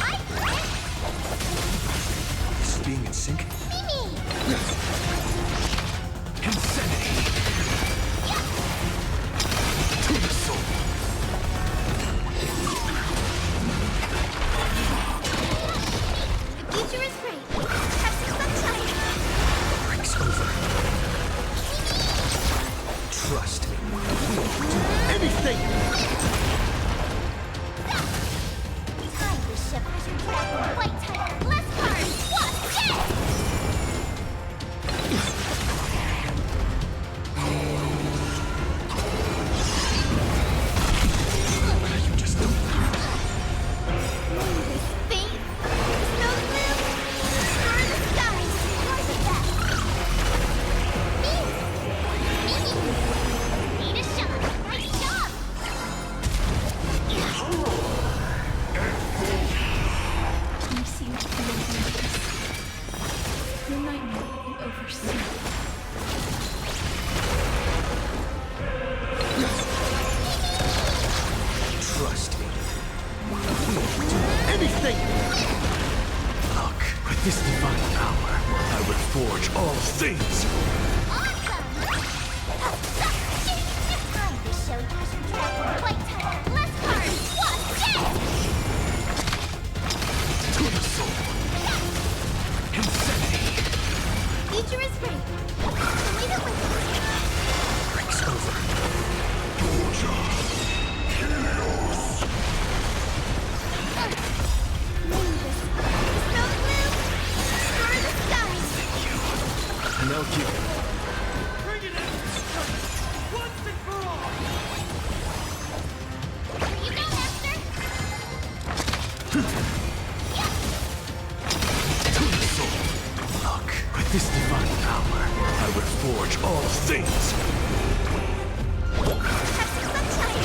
I quit. This is being in sync. Mimi! Insanity. Twin soul. The future is great. Have some sunshine. Breaks over. Trust me. We'll do anything! Time to shift Vision Dragon White Tiger. Less cards. Watch this! You just don't. This fate. Snow blue. Star the skies. You're the best. Me. Need a shot. Great job. I see you feeling like this. Your nightmare will be over soon. Trust me. We'll do anything! Look, with this divine power, I reforge all things! Awesome. Time to show Vision Dragon White Tiger. Less cards. Watch this! Twin soul. Insanity. Future is great. Leave it with me. Breaks over. Georgia. Chaos. Snow blue. Star the skies. And I'll give you. Bring it in! Once and for all! You go, Master. Twin soul. Look, with this divine power, I reforge all things! Have some sunshine.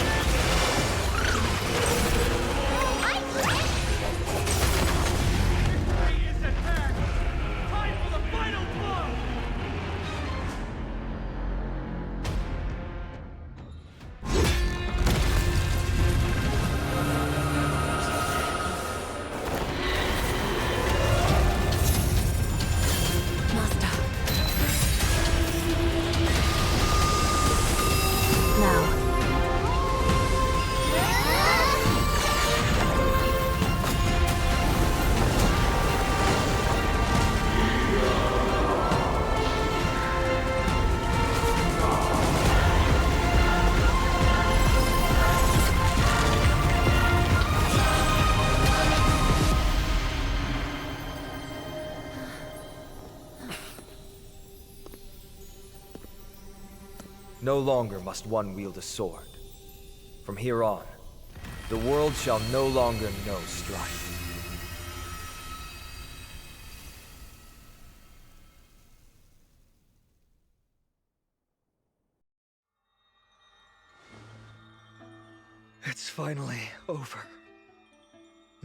I quit. Victory is at hand! Time for the final blow! Master. Now, No longer must one wield a sword. From here on, the world shall no longer know strife. It's finally over.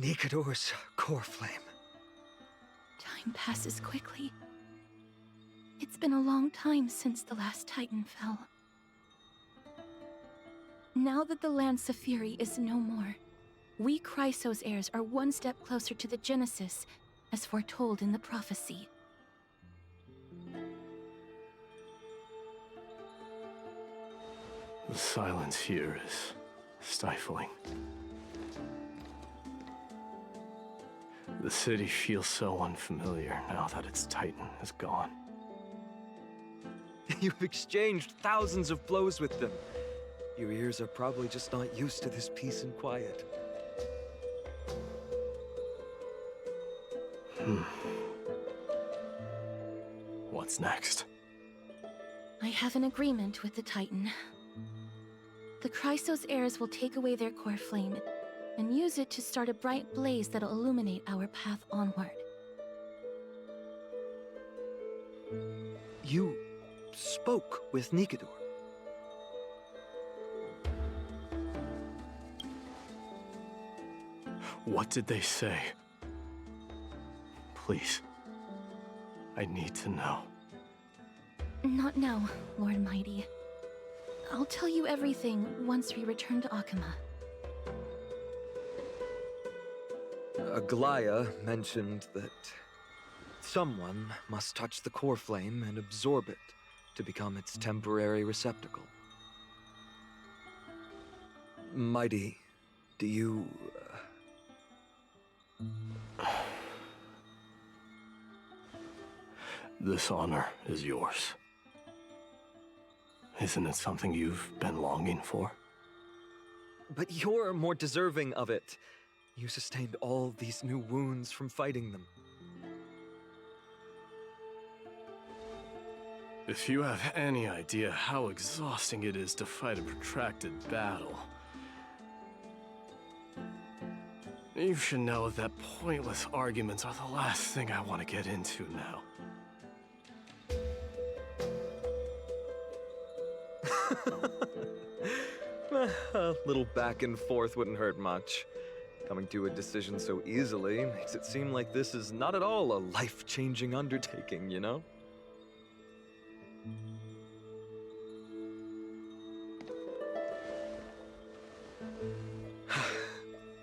Nikador's core flame. Time passes quickly. It's been a long time since the last Titan fell. Now that the Lance of Fury is no more, we Chrysos heirs are one step closer to the Genesis, as foretold in the prophecy. The silence here is stifling. The city feels so unfamiliar now that its Titan is gone. You've exchanged thousands of blows with them. Your ears are probably just not used to this peace and quiet. What's next? I have an agreement with the Titan. The Chrysos heirs will take away their core flame and use it to start a bright blaze that'll illuminate our path onward. You spoke with Nikador. What did they say? Please. I need to know. Not now, Lord Mighty. I'll tell you everything once we return to Akama. Aglaya mentioned that someone must touch the core flame and absorb it to become its temporary receptacle. Mighty, do you... This honor is yours. Isn't it something you've been longing for? But you're more deserving of it. You sustained all these new wounds from fighting them. If you have any idea how exhausting it is to fight a protracted battle, you should know that pointless arguments are the last thing I want to get into now. A little back and forth wouldn't hurt much. Coming to a decision so easily makes it seem like this is not at all a life-changing undertaking, you know?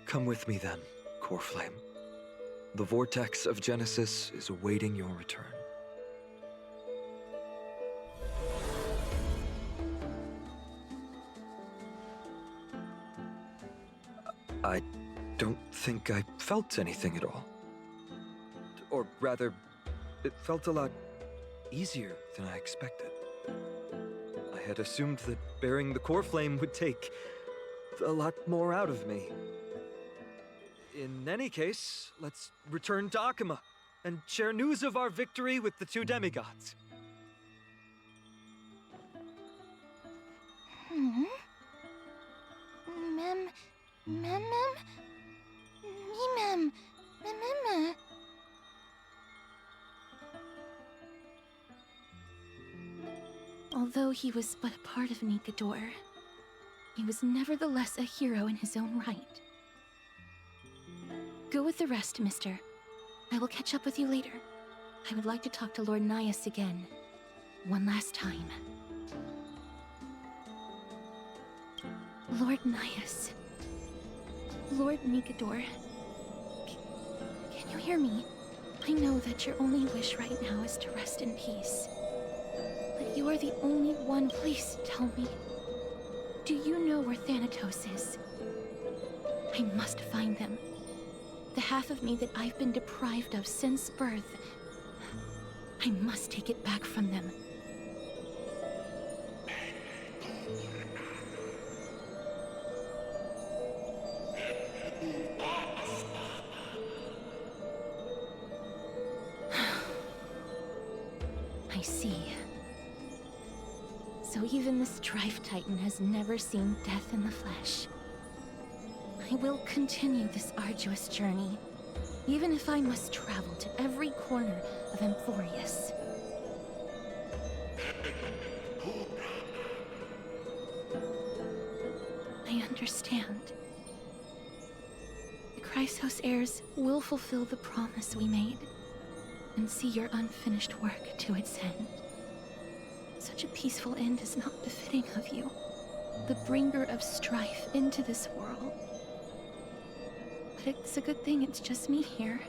Come with me then, Core Flame. The vortex of Genesis is awaiting your return. I don't think I felt anything at all. Or rather, it felt a lot easier than I expected. I had assumed that bearing the core flame would take a lot more out of me. In any case, let's return to Akama and share news of our victory with the two demigods. Although he was but a part of Nikador, he was nevertheless a hero in his own right. Go with the rest, mister. I will catch up with you later. I would like to talk to Lord Nias again. One last time. Lord Nias. Lord Nikador. Can you hear me? I know that your only wish right now is to rest in peace. But you are the only one. Please tell me. Do you know where Thanatos is? I must find them. The half of me that I've been deprived of since birth. I must take it back from them. I see. So even the Strife Titan has never seen death in the flesh. I will continue this arduous journey, even if I must travel to every corner of Amphorius. I understand. The Chrysos heirs will fulfill the promise we made, and see your unfinished work to its end. Such a peaceful end is not befitting of you, the bringer of strife into this world. But it's a good thing it's just me here.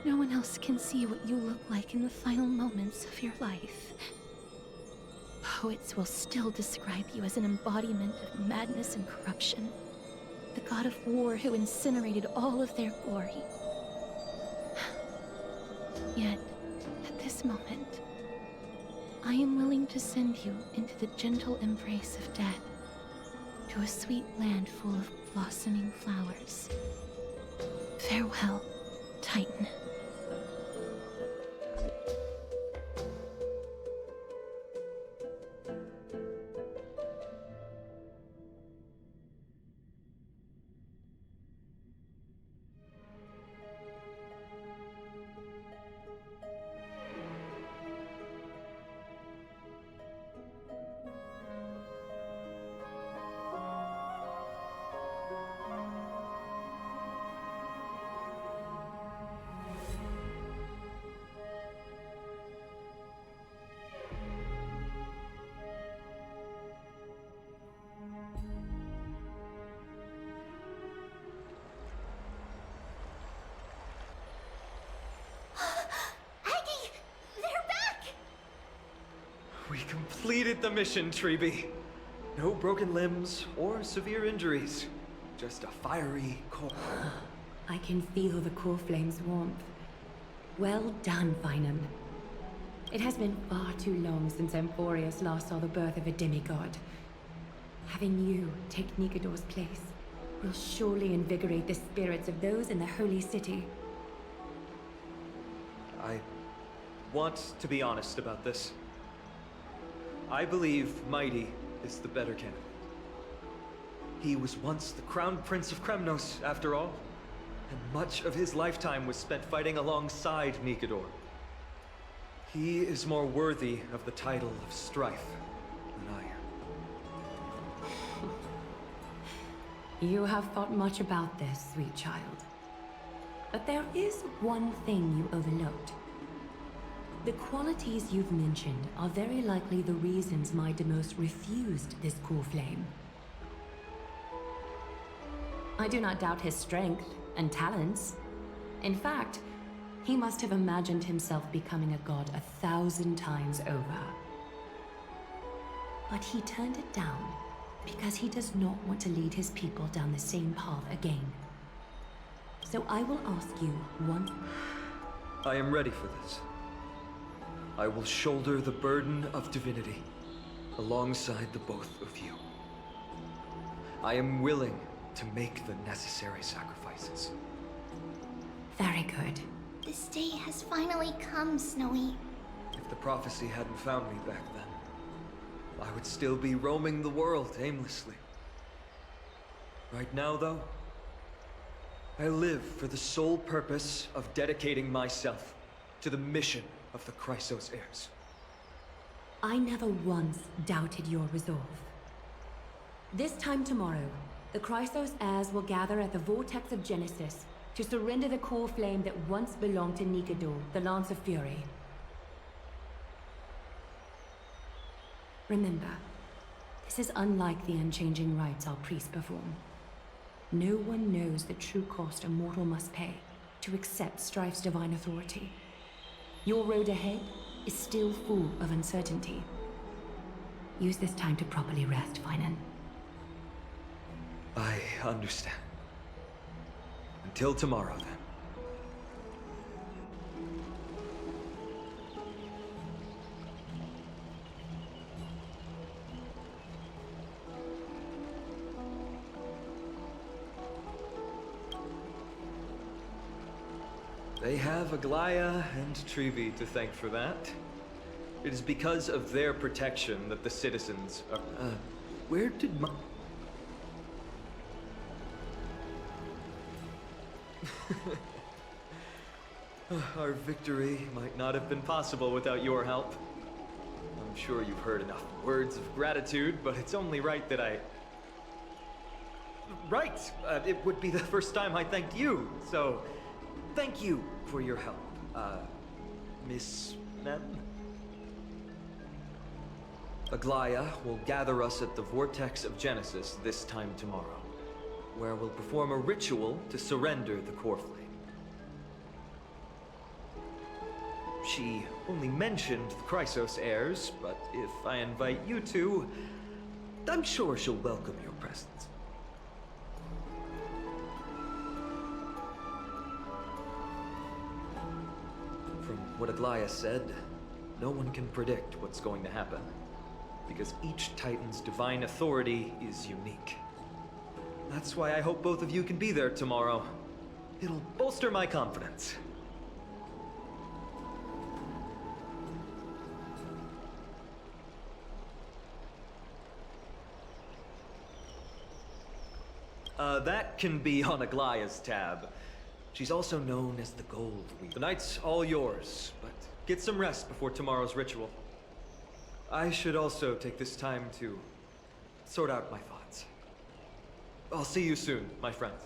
No one else can see what you look like in the final moments of your life. poets will still describe you as an embodiment of madness and corruption. The god of war who incinerated all of their glory. Yet, at this moment, I am willing to send you into the gentle embrace of death, to a sweet land full of blossoming flowers. Farewell, Titan. We completed the mission, Treeby. No broken limbs or severe injuries. Just a fiery core. I can feel the core flame's warmth. Well done, Vinum. It has been far too long since Emphorius last saw the birth of a demigod. Having you take Nikador's place will surely invigorate the spirits of those in the Holy City. I want to be honest about this. I believe Mighty is the better candidate. He was once the Crown Prince of Kremnos, after all, and much of his lifetime was spent fighting alongside Nikador. He is more worthy of the title of Strife than I am. You have thought much about this, sweet child. But there is one thing you overlooked. The qualities you've mentioned are very likely the reasons my Demos refused this core flame. I do not doubt his strength and talents. In fact, he must have imagined himself becoming a god 1,000 times over. But he turned it down because he does not want to lead his people down the same path again. So I will ask you once. I am ready for this. I will shoulder the burden of divinity alongside the both of you. I am willing to make the necessary sacrifices. Very good. This day has finally come, Snowy. If the prophecy hadn't found me back then, I would still be roaming the world aimlessly. Right now, though, I live for the sole purpose of dedicating myself to the mission of the Chrysos heirs. I never once doubted your resolve. This time tomorrow, the Chrysos heirs will gather at the Vortex of Genesis to surrender the core flame that once belonged to Nikador, the Lance of Fury. Remember, this is unlike the unchanging rites our priests perform. No one knows the true cost a mortal must pay to accept Strife's divine authority. Your road ahead is still full of uncertainty. Use this time to properly rest, Finan. I understand. Until tomorrow, then. They have Aglaya and Treeby to thank for that. It is because of their protection that the citizens are... where did my... Our victory might not have been possible without your help. I'm sure you've heard enough words of gratitude, but it's only right that I... Right! It would be the first time I thanked you, so... Thank you for your help, Miss Nen. Aglaya will gather us at the Vortex of Genesis this time tomorrow, where we'll perform a ritual to surrender the core flame. She only mentioned the Chrysos heirs, but if I invite you two, I'm sure she'll welcome your presence. From what Aglaia said, no one can predict what's going to happen, because each Titan's divine authority is unique. That's why I hope both of you can be there tomorrow. It'll bolster my confidence. That can be on Aglaia's tab. She's also known as the Gold Weaver. The night's all yours, but get some rest before tomorrow's ritual. I should also take this time to sort out my thoughts. I'll see you soon, my friends.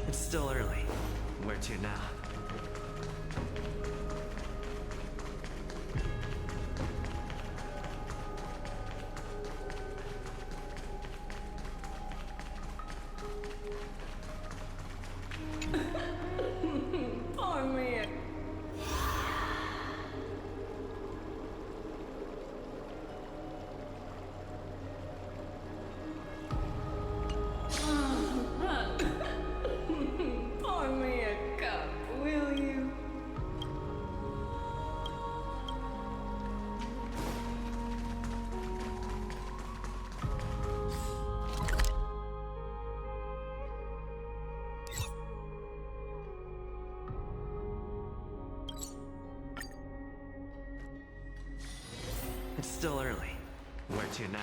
It's still early. Where to now? Poor me. Pour me a cup, will you? It's still early. Where to now?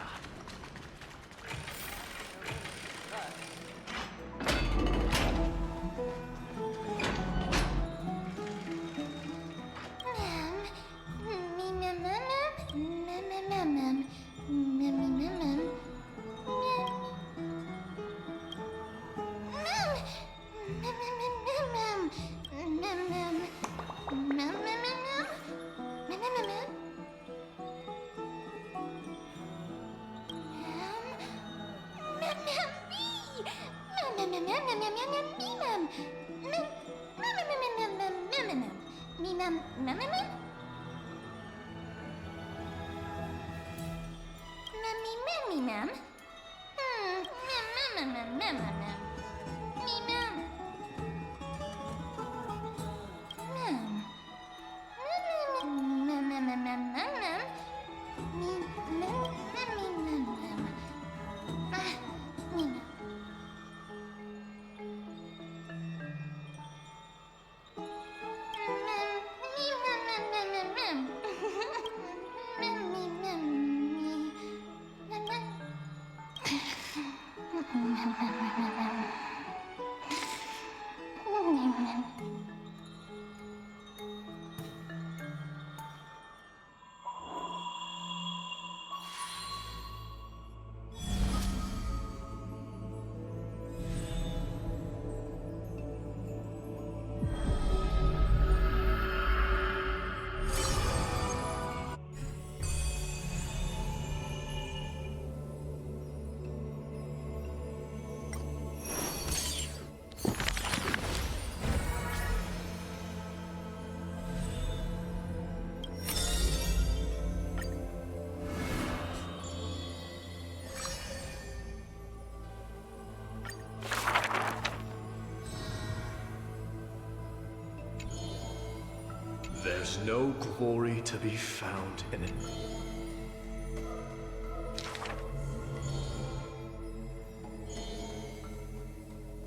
There's no glory to be found in it.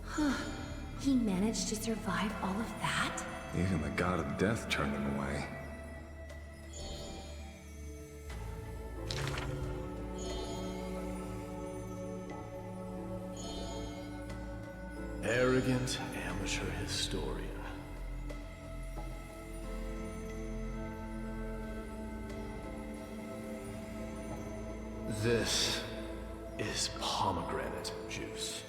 Huh. He managed to survive all of that? Even the god of death turned him away. Arrogant amateur historian. This is pomegranate juice.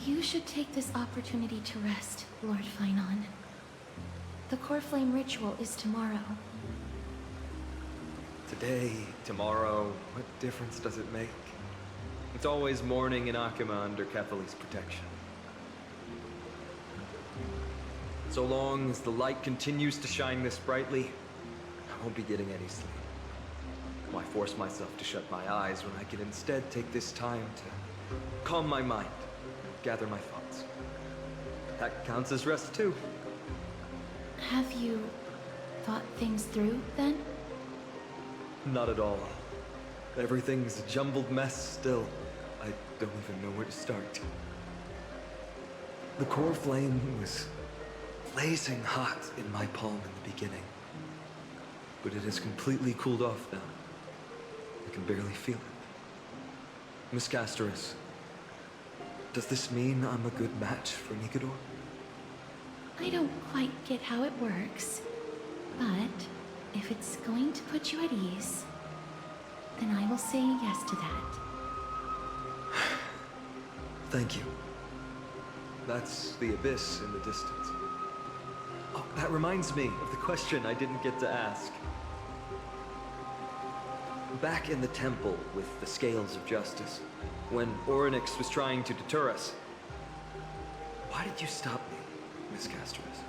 You should take this opportunity to rest, Lord Finon. The Core Flame ritual is tomorrow. Today, tomorrow, what difference does it make? It's always morning in Akima under Catholi's protection. So long as the light continues to shine this brightly, I won't be getting any sleep. Why force myself to shut my eyes when I can instead take this time to calm my mind, gather my thoughts? That counts as rest too. Have you thought things through, then? Not at all. Everything's a jumbled mess still. I don't even know where to start. The core flame was blazing hot in my palm in the beginning. But it has completely cooled off now. I can barely feel it. Miss Casterus, does this mean I'm a good match for Nikador? I don't quite get how it works, but if it's going to put you at ease, then I will say yes to that. Thank you. That's the abyss in the distance. Oh, that reminds me of the question I didn't get to ask. Back in the temple with the scales of justice, when Orynyx was trying to deter us, why did you stop me, Miss Casterus?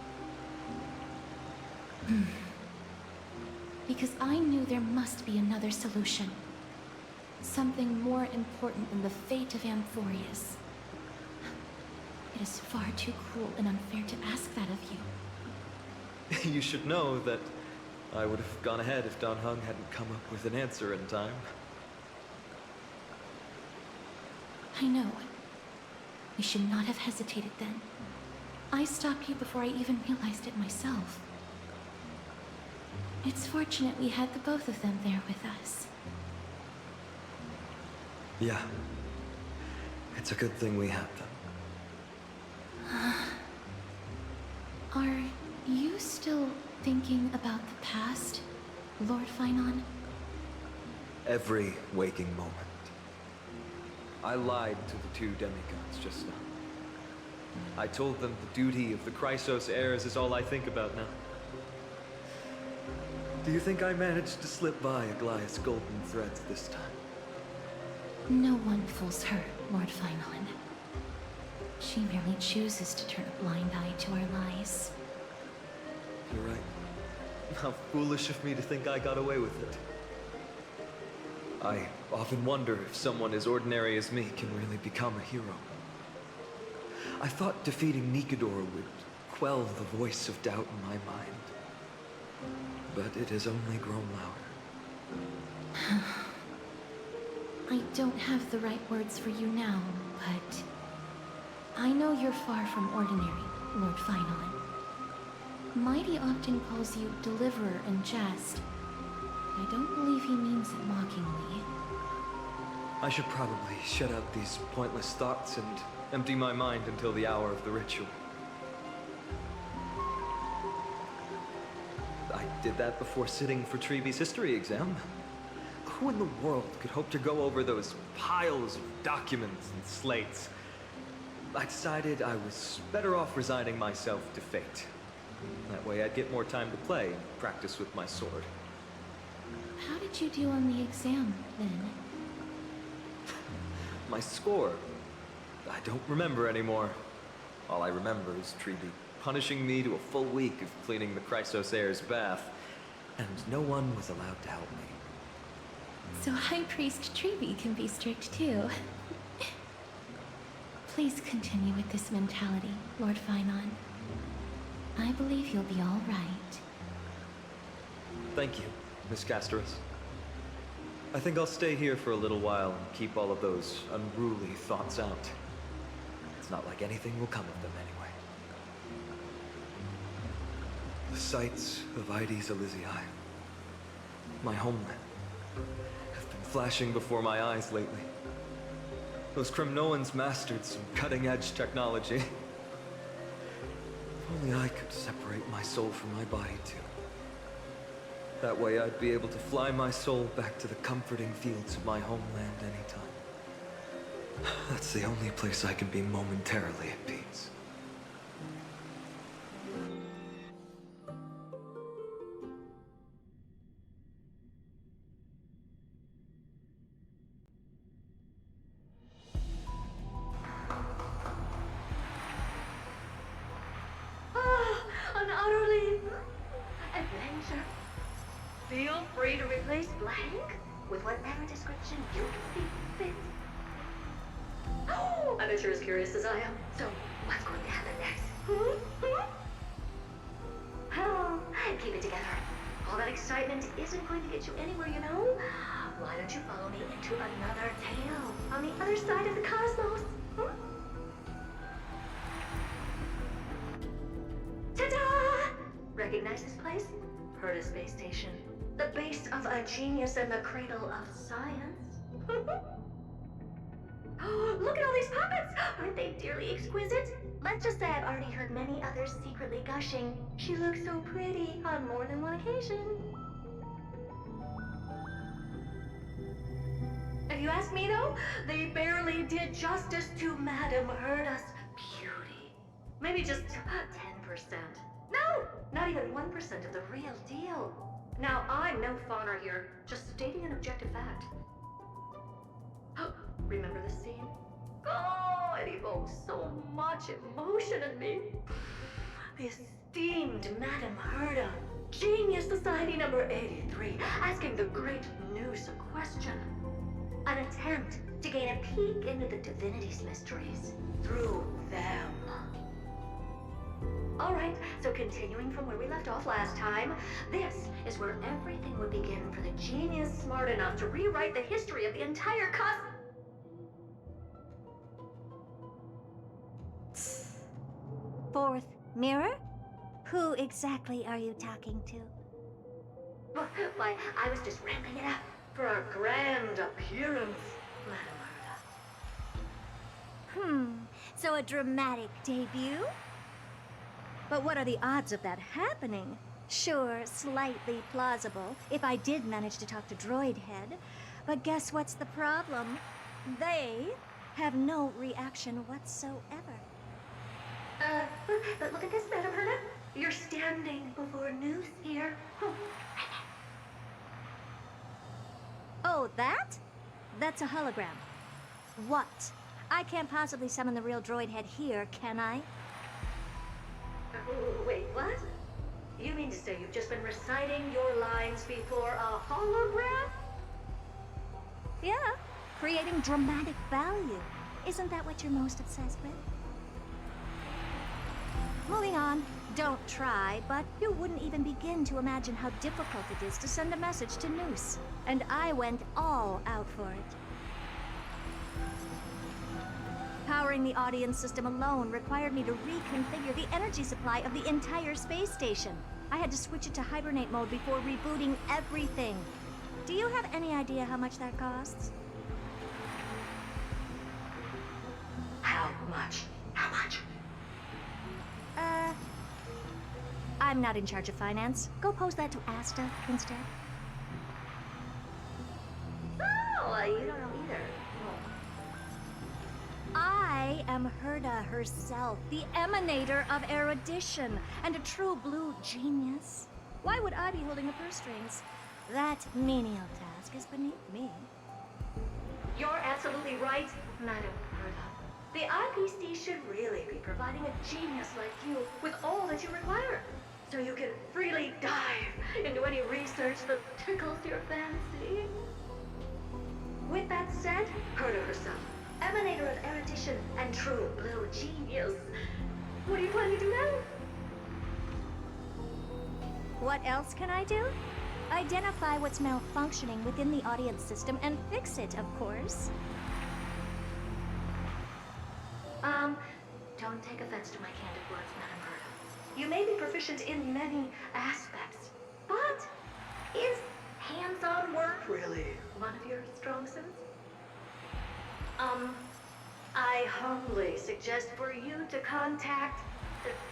Because I knew there must be another solution. Something more important than the fate of Amphorius. It is far too cruel and unfair to ask that of you. You should know that I would have gone ahead if Don Hung hadn't come up with an answer in time. I know. We should not have hesitated then. I stopped you before I even realized it myself. It's fortunate we had the both of them there with us. Yeah. It's a good thing we had them. Are you still thinking about the past, Lord Finon? Every waking moment. I lied to the two demigods just now. I told them the duty of the Chrysos heirs is all I think about now. Do you think I managed to slip by Aglaya's golden threads this time? No one fools her, Lord Finon. She merely chooses to turn a blind eye to our lies. You're right. How foolish of me to think I got away with it. I often wonder if someone as ordinary as me can really become a hero. I thought defeating Nikador would quell the voice of doubt in my mind. But it has only grown louder. I don't have the right words for you now, but I know you're far from ordinary, Lord Finon. Mighty often calls you Deliverer in jest. I don't believe he means it mockingly. I should probably shut out these pointless thoughts and empty my mind until the hour of the ritual. I did that before sitting for Treeby's history exam. Who in the world could hope to go over those piles of documents and slates? I decided I was better off resigning myself to fate. That way I'd get more time to play and practice with my sword. How did you do on the exam, then? My score? I don't remember anymore. All I remember is Treeby punishing me to a full week of cleaning the Chrysos heir's bath, and no one was allowed to help me. So High Priest Treeby can be strict too. Please continue with this mentality, Lord Finon. I believe you'll be all right. Thank you, Miss Casterus. I think I'll stay here for a little while and keep all of those unruly thoughts out. It's not like anything will come of them anyway. The sights of Ides Elysiae, my homeland, have been flashing before my eyes lately. Those Kremnoans mastered some cutting-edge technology. If only I could separate my soul from my body too. That way I'd be able to fly my soul back to the comforting fields of my homeland anytime. That's the only place I can be momentarily at peace. pleasure. Feel free to replace blank with whatever description you see fit. Oh, I'm sure as curious as I am. So, what's going to happen next? Oh, keep it together. All that excitement isn't going to get you anywhere, you know? Why don't you follow me into another tale on the other side of the cosmos? Ta-da! Recognize this place? Herta Space Station. The base of a genius and the cradle of science. Oh, look at all these puppets! Aren't they dearly exquisite? Let's just say I've already heard many others secretly gushing. She looks so pretty on more than one occasion. If you ask me though, they barely did justice to Madame Herta's beauty. Maybe just 10%. No, not even 1% of the real deal. Now, I'm no fawner here, just stating an objective fact. Remember this scene? Oh, it evokes so much emotion in me. The esteemed Madame Herta, Genius Society number 83, asking the great Noose a question. An attempt to gain a peek into the divinity's mysteries through them. Alright, so continuing from where we left off last time, this is where everything would begin for the genius smart enough to rewrite the history of the entire Fourth mirror? Who exactly are you talking to? Why, I was just ramping it up for our grand appearance, Madame Herta. So a dramatic debut? But what are the odds of that happening? Sure, slightly plausible, if I did manage to talk to Droid Head. But guess what's the problem? They have no reaction whatsoever. But look at this, Madame Herta. You're standing before Noose here. Oh, that? That's a hologram. What? I can't possibly summon the real Droid Head here, can I? Wait, what? You mean to say you've just been reciting your lines before a hologram? Yeah, creating dramatic value. Isn't that what you're most obsessed with? Moving on. Don't try, but you wouldn't even begin to imagine how difficult it is to send a message to Noose. And I went all out for it. Powering the audience system alone required me to reconfigure the energy supply of the entire space station. I had to switch it to hibernate mode before rebooting everything. Do you have any idea how much that costs? How much? How much? I'm not in charge of finance. Go pose that to Asta instead. Oh, you don't know either. I am Herta herself, the emanator of erudition, and a true blue genius. Why would I be holding the purse strings? That menial task is beneath me. You're absolutely right, Madame Herta. The IPC should really be providing a genius like you with all that you require, so you can freely dive into any research that tickles your fancy. With that said, Herta herself, emanator of erudition and true blue genius. What are you planning to do now? What else can I do? Identify what's malfunctioning within the audience system and fix it, of course. Don't take offense to my candid words, Madame Herta. You may be proficient in many aspects, but is hands-on work really one of your strong suits? I humbly suggest for you to contact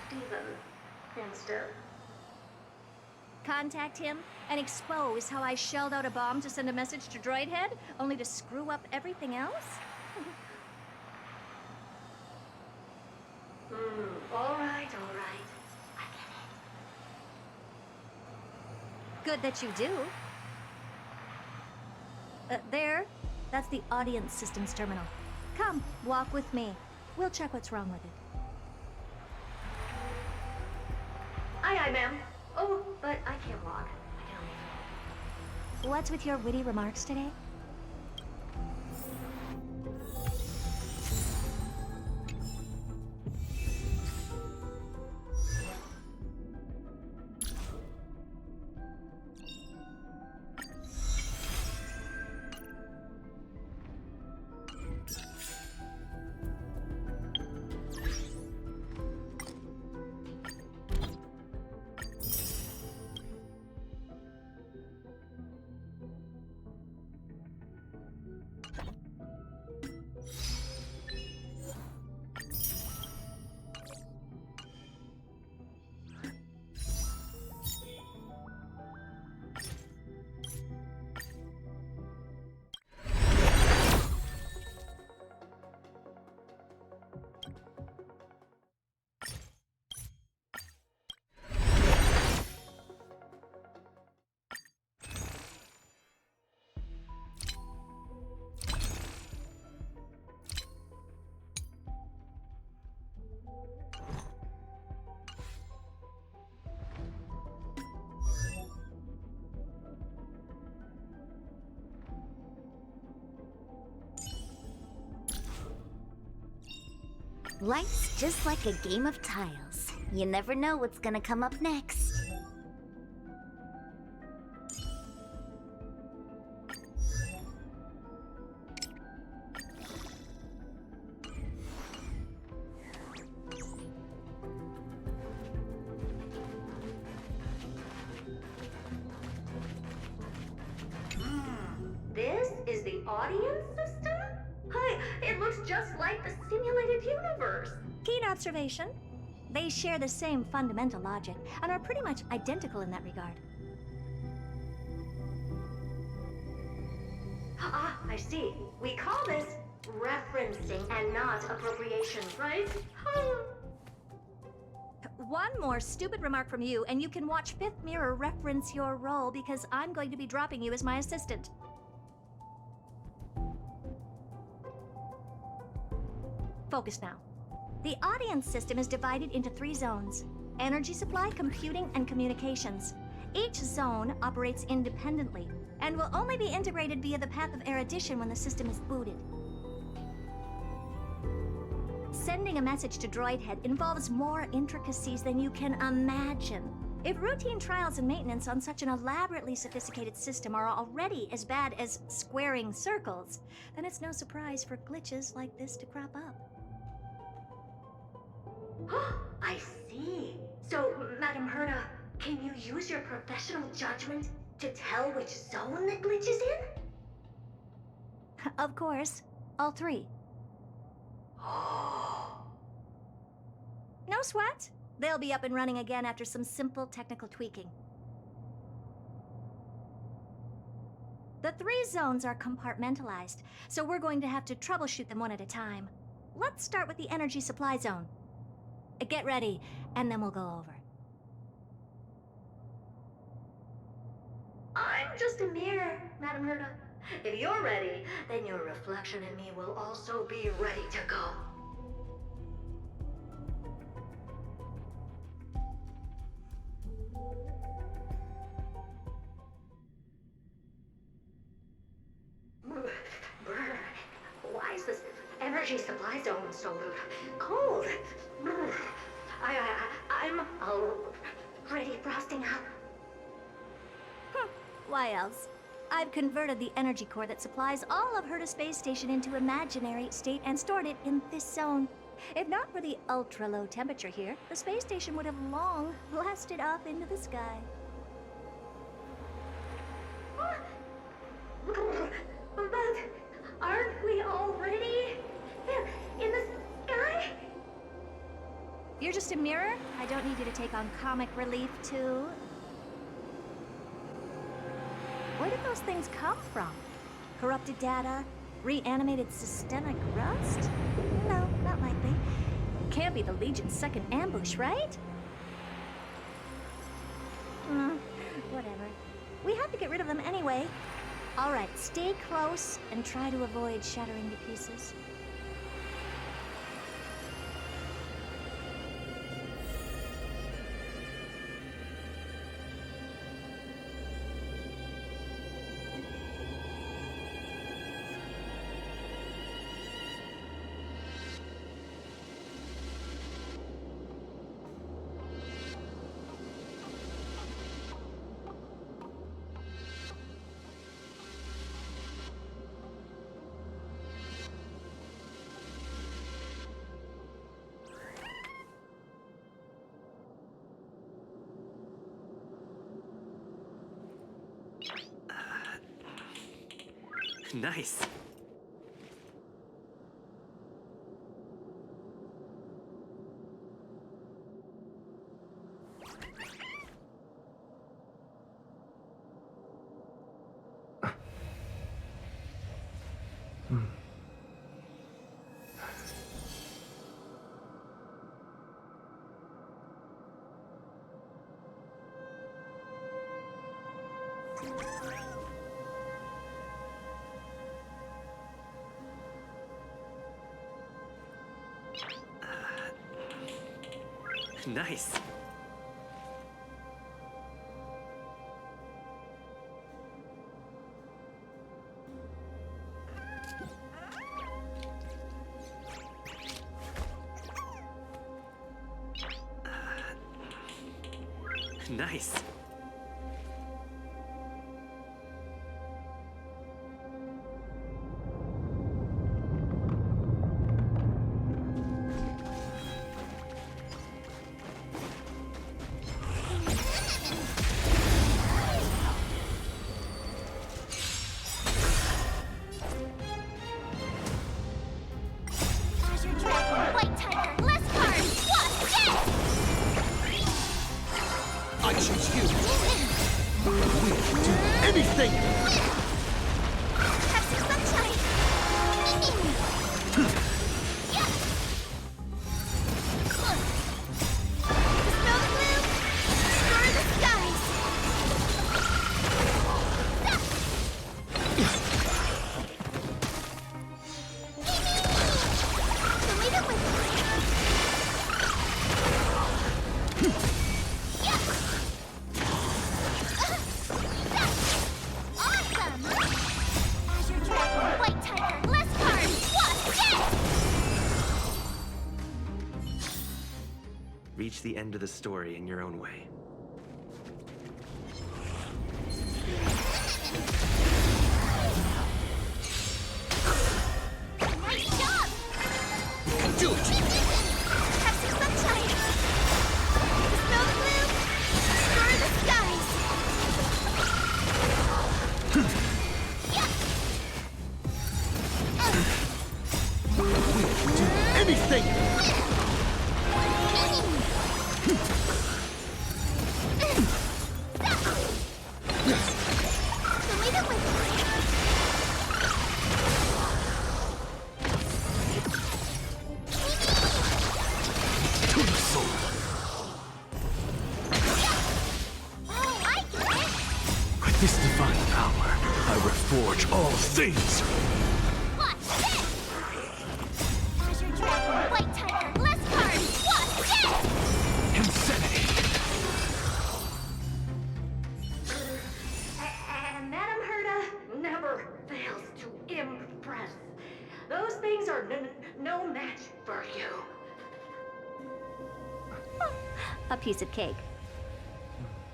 Steven instead. Contact him and expose how I shelled out a bomb to send a message to Droid Head, only to screw up everything else? All right. I get it. Good that you do. There. That's the audience systems terminal. Come, walk with me. We'll check what's wrong with it. Aye, ma'am. Oh, but I can't walk. What's with your witty remarks today? Life's just like a game of tiles. You never know what's gonna come up next. This is the audience system? Hi, it looks just like the simulated universe. Keen observation. They share the same fundamental logic and are pretty much identical in that regard. Ah, I see. We call this referencing and not appropriation, right? One more stupid remark from you, and you can watch Fifth Mirror reference your role because I'm going to be dropping you as my assistant. Focus now. The audience system is divided into 3 zones: energy supply, computing, and communications. Each zone operates independently and will only be integrated via the path of erudition when the system is booted. Sending a message to Droid Head involves more intricacies than you can imagine. If routine trials and maintenance on such an elaborately sophisticated system are already as bad as squaring circles, then it's no surprise for glitches like this to crop up. I see. So, Madam Herda, can you use your professional judgment to tell which zone the glitch is in? Of course. All 3. No sweat. They'll be up and running again after some simple technical tweaking. The 3 zones are compartmentalized, so we're going to have to troubleshoot them one at a time. Let's start with the energy supply zone. Get ready, and then we'll go over. I'm just a mirror, Madam Herda. If you're ready, then your reflection in me will also be ready to go. Brr, why is this energy supply zone so cold? Brr, I'm already frosting up. Why else? I've converted the energy core that supplies all of Herda Space Station into imaginary state and stored it in this zone. If not for the ultra-low temperature here, the space station would have long blasted up into the sky. But aren't we already in the sky? You're just a mirror? I don't need you to take on comic relief, too. Where did those things come from? Corrupted data? Reanimated systemic rust? No, not likely. Can't be the Legion's second ambush, right? Whatever. We have to get rid of them anyway. All right, stay close and try to avoid shattering to pieces. Nice. Nice. Nice. I choose you. We'll do anything. Have some sunshine. Snow blue, destroy the skies. Show me the way. Awesome! Azure Dragon, White Tiger, less cards! What? Yes! Reach the end of the story in your own way. Nice job! Do it! Have some sunshine! Snow blue, destroy the skies! We'll do anything. Show me the way. To the soul. Oh, I get it! With this divine power, I reforge all things. Watch this! Azure Dragon, White Tiger, less cards! Watch this! Insanity. And Madame Herta never fails to impress. Those things are no match for you. A piece of cake.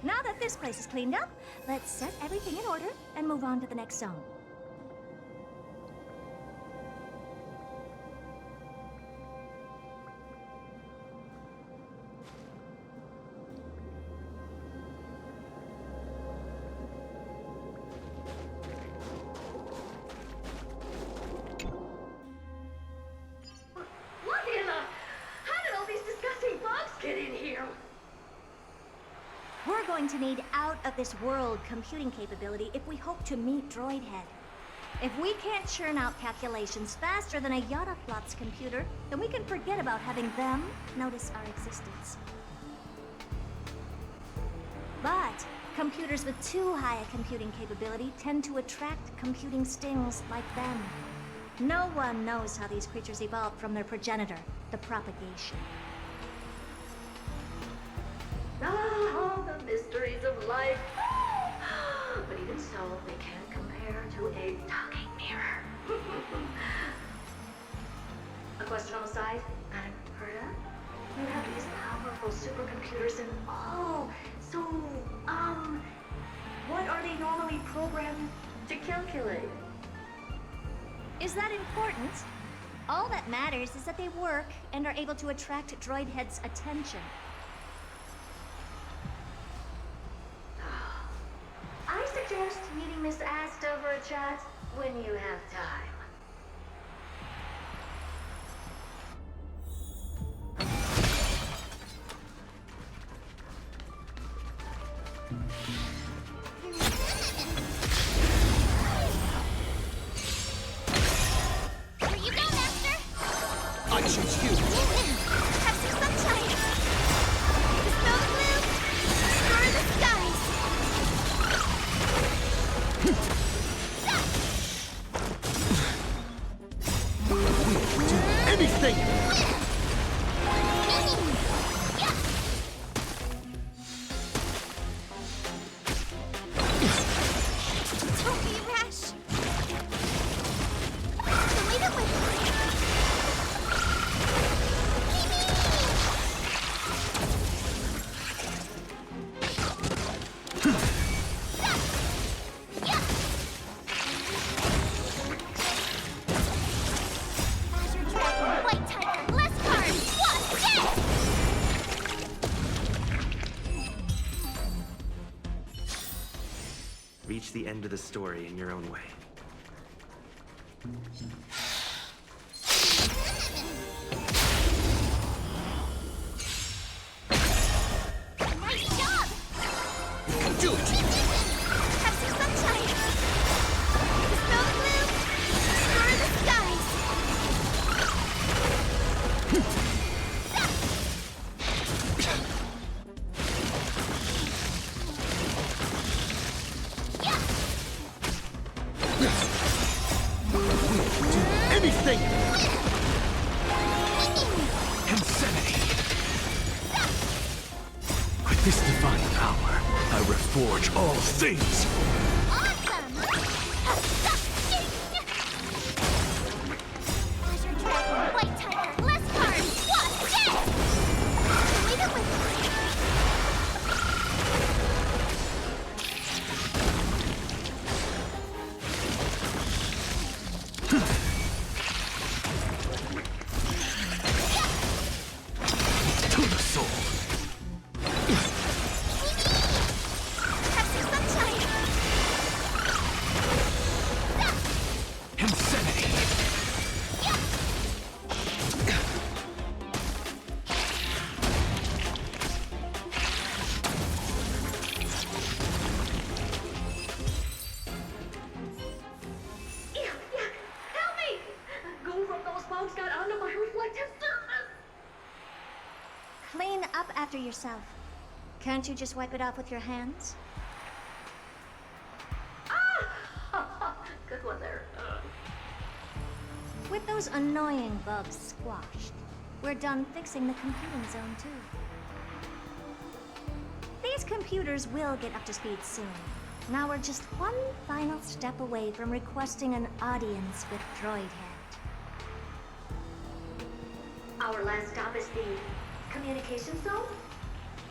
Now that this place is cleaned up, let's set everything in order and move on to the next zone. What in the... How did all these disgusting bugs get in here? We're going to need out-of-this-world computing capability if we hope to meet Droidhead. If we can't churn out calculations faster than a Yataflot's computer, then we can forget about having them notice our existence. But computers with too high a computing capability tend to attract computing stings like them. No one knows how these creatures evolved from their progenitor, the propagation. Oh, the mysteries of life. But even so, they can't compare to a talking mirror. A question on the side, Madame Herta? You have these powerful supercomputers and so, what are they normally programmed to calculate? Is that important? All that matters is that they work and are able to attract Droidhead's attention. I suggest meeting Miss Asta for a chat. when you have time. Here you go, Master! I choose you. Have some sunshine! Dispel the blue! Destroy the skies! Anything! Don't be rash! Don't leave it with me! Azure Dragon, White Tiger, Bless Card! What? Yes! Reach the end of the story in your own way. Nice job! Do it! Have some sunshine! Dispel the blue! Destroy the skies! Anything! Insanity! With this divine power, I reforge all things! Awesome! Azure Dragon, White Tiger, Bless Card! What? Yes! Leave it with me! To the soul! Have some sunshine! Insanity! Help me! Goon from those bugs got onto my reflective surface! Clean up after yourself. Can't you just wipe it off with your hands? Ah! Good one there. With those annoying bugs squashed, we're done fixing the computing zone too. These computers will get up to speed soon. Now we're just one final step away from requesting an audience with Droidhead. Our last stop is the communication zone?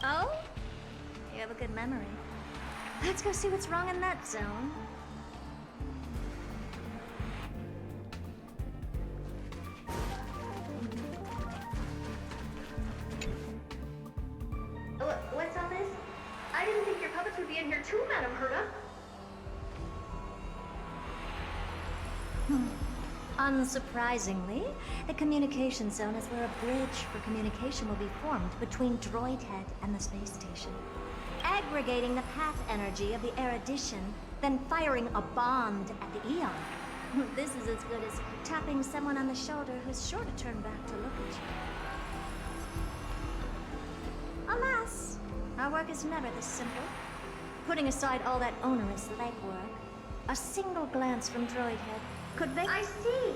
Oh? You have a good memory. Let's go see what's wrong in that zone. What's all this? I didn't think your puppets would be in here too, Madam Herta. Unsurprisingly, the communication zone is where a bridge for communication will be formed between Droidhead and the space station. Aggregating the path energy of the erudition, then firing a bond at the Eon. This is as good as tapping someone on the shoulder who's sure to turn back to look at you. Alas, our work is never this simple. Putting aside all that onerous legwork, a single glance from Droidhead could make— I see!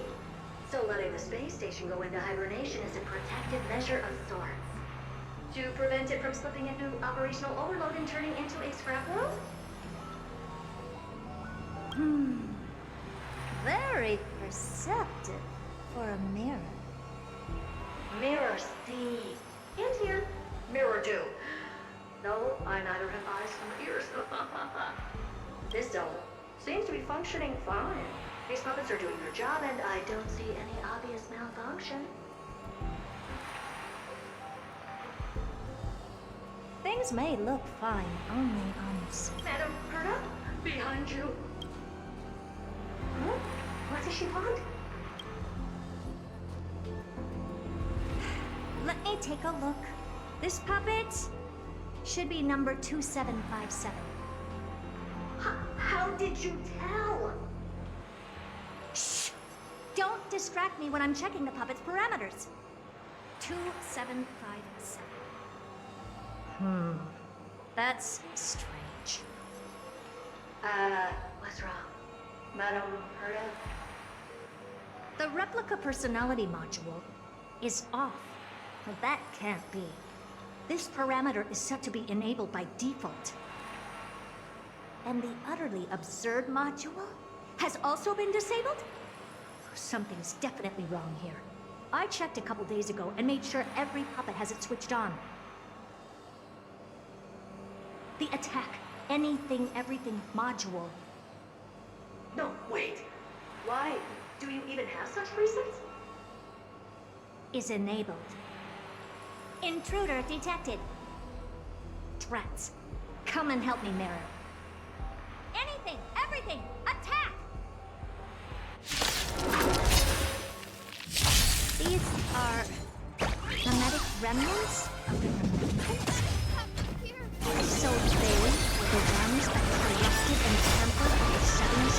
So letting the space station go into hibernation is a protective measure of sorts. To prevent it from slipping into operational overload and turning into a scrap world? Very perceptive for a mirror. Mirror see. And here, mirror do. No, I neither have eyes nor ears. This zone seems to be functioning fine. These puppets are doing their job, and I don't see any obvious malfunction. Things may look fine only on the surface. Madam Herta, behind you. Huh? What does she want? Let me take a look. This puppet should be number 2757. How did you tell? Shh! Don't distract me when I'm checking the puppet's parameters. 2757. That's strange. What's wrong? Madam Herta? The replica personality module is off. Well, that can't be. This parameter is set to be enabled by default. And the utterly absurd module has also been disabled? Something's definitely wrong here. I checked a couple days ago and made sure every puppet has it switched on. The attack, anything, everything module. No, wait. Why do you even have such presets? Is enabled. Intruder detected. Drats. Come and help me, Mirror. Anything, everything, attack! These are mimetic remnants of the remembrance? So they were the ones that corrupted and tampered with Seven's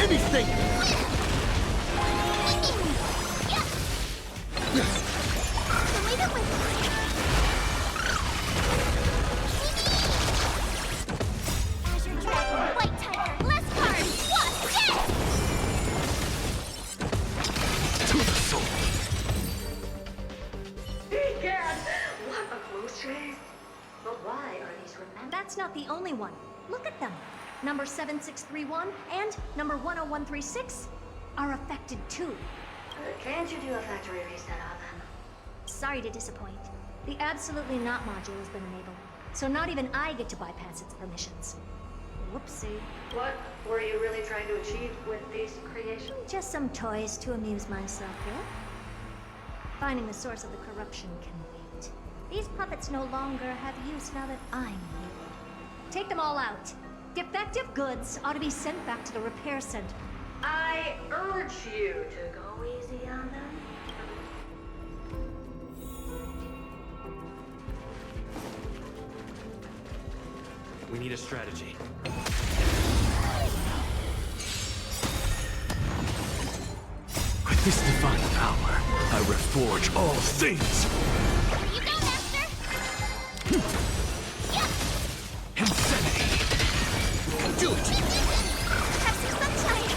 Anything! Azure Dragon, White Tiger, less cards, what? Yes! To the soul! Egad! What a close shave! But why are these remembered? That's not the only one. Look at them. Number 7631 and number 10136 are affected too. Can't you do a factory reset on them? Sorry to disappoint. The Absolutely Not module has been enabled, so not even I get to bypass its permissions. Whoopsie. What were you really trying to achieve with these creations? Just some toys to amuse myself with. Finding the source of the corruption can wait. These puppets no longer have use now that I'm here. Take them all out. Defective goods ought to be sent back to the repair center. I urge you to go easy on them. We need a strategy. With this divine power, I reforge all things! Here you go, Master! Insanity! Do it! Have some sunshine!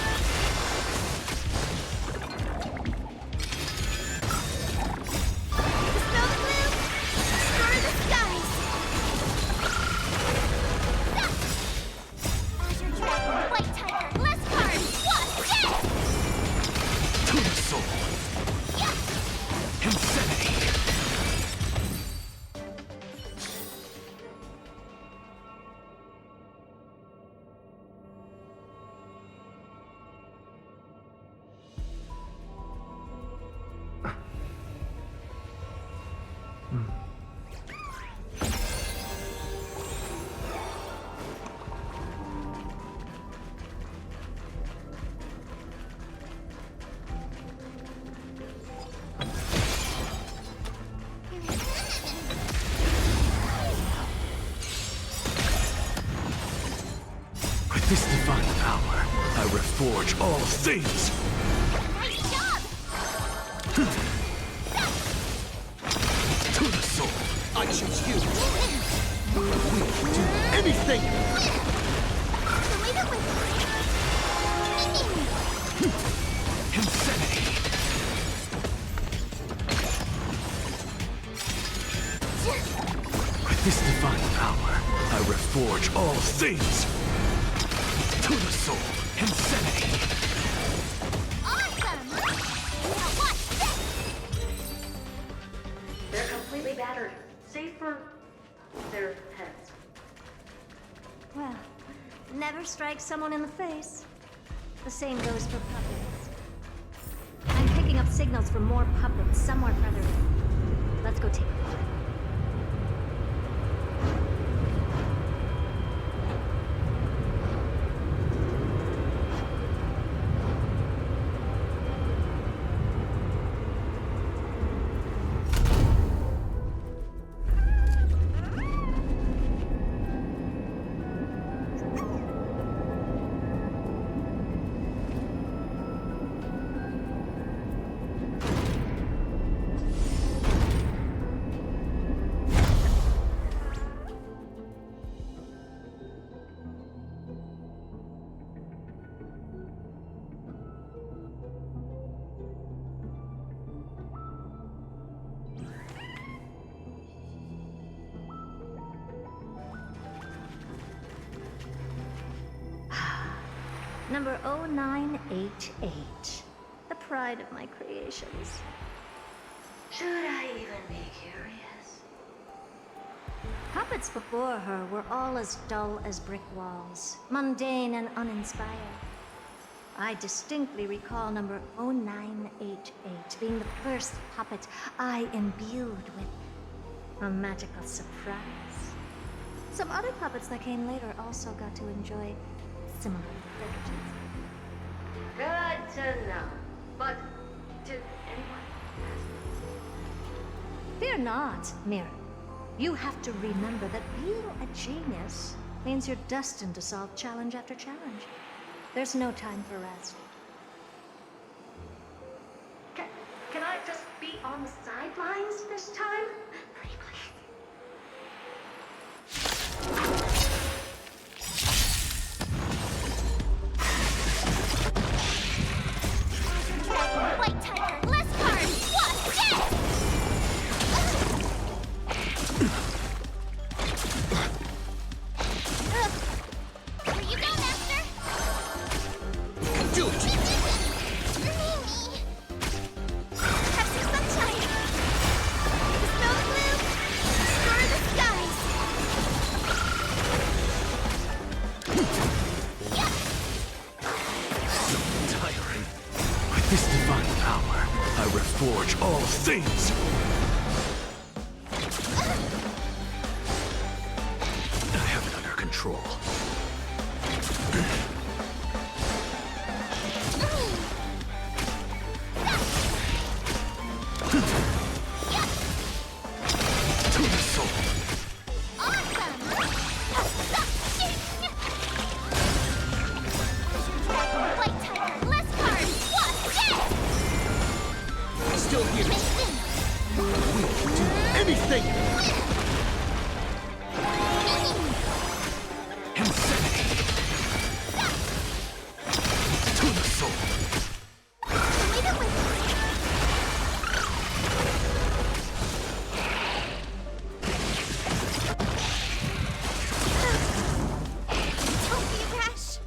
Snow blue! Score the skies! Azure Dragon, White Tiger, less cards, what? Yes! To the soul! Insanity! With this divine power, I reforge all things! Nice job! To the soul! I choose you! We'll do anything! So leave it with Insanity! With this divine power, I reforge all things! To the soul! Insanity! Awesome! Now watch this! They're completely battered, save for their heads. Well, never strike someone in the face. The same goes for puppets. I'm picking up signals for more puppets somewhere further in. Let's go take a look. Number 0988. The pride of my creations. Should I even be curious? Puppets before her were all as dull as brick walls, mundane and uninspired. I distinctly recall number 0988 being the first puppet I imbued with a magical surprise. Some other puppets that came later also got to enjoy similar privileges. Good to know. But did anyone ask? Fear not, Mirror. You have to remember that being a genius means you're destined to solve challenge after challenge. There's no time for rest. Can I just be on the sidelines this time? Pretty please. White tiger, less cards! What? Yes! Here you go, Master! Do it! Have some sunshine! The snow blue, explore the skies! Tiring. With this divine power, I reforge all things! I have it under control. To the soul. White tiger, less cards! What? Yes! Still here. We'll do anything! Insanity. To the soul. Leave it with me. Don't be rash.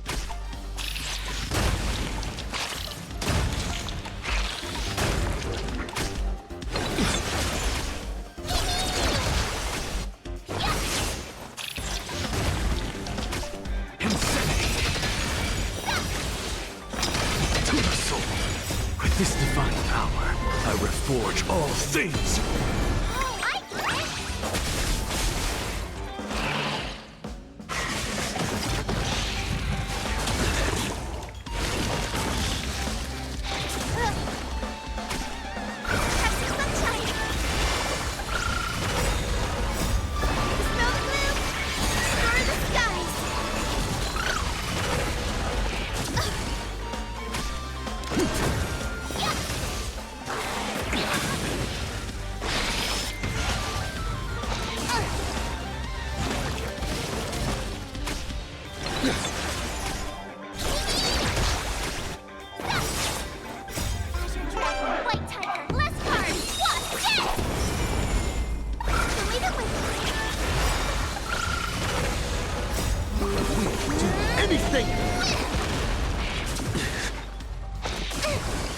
Insanity. To the soul. With this divine power, I reforge all things! Oh, I get it. Have some sunshine. The snow blue, explore the skies. White tiger, less cards. What? Yes! Leave it with We'll do anything! me.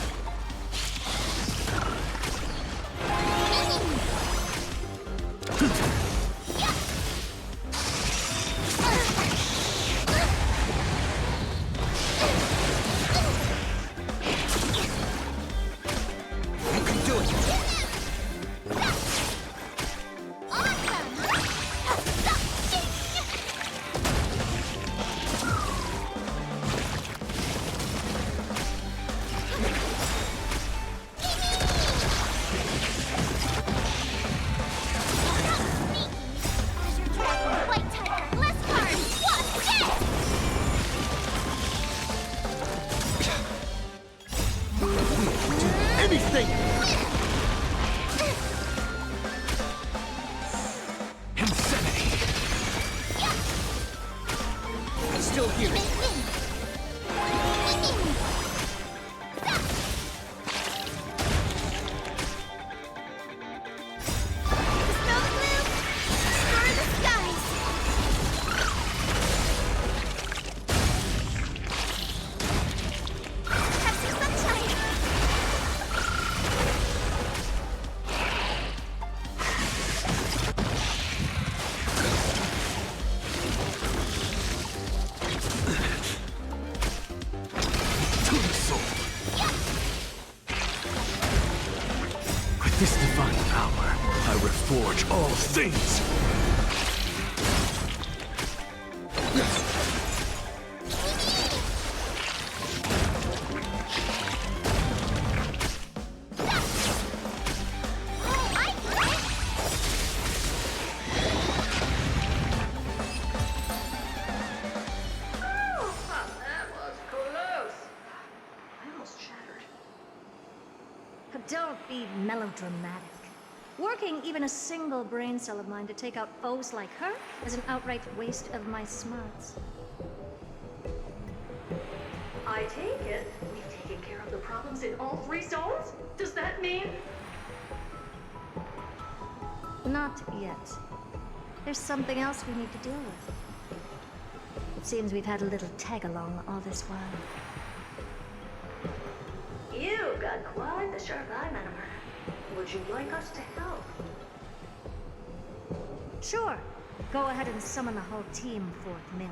anything! Insanity! Still here. This divine power, I reforge all things! That was close. I almost shattered. Don't be melodramatic. Working even a single brain cell of mine to take out foes like her is an outright waste of my smarts. I take it we've taken care of the problems in all 3 zones? Does that mean? Not yet. There's something else we need to deal with. It seems we've had a little tag-along all this while. You've got quite the sharp eye, Madam. Would you like us to help? Sure. Go ahead and summon the whole team, Fourth Mirror.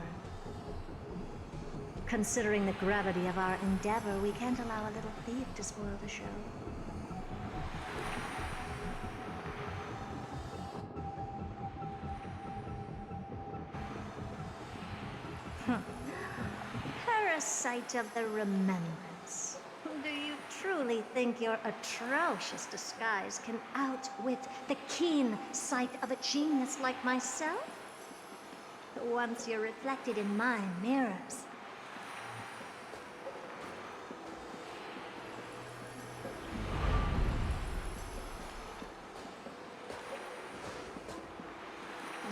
Considering the gravity of our endeavor, we can't allow a little thief to spoil the show. Parasite of the remembrance. Do you truly think your atrocious disguise can outwit the keen sight of a genius like myself? Once you're reflected in my mirrors.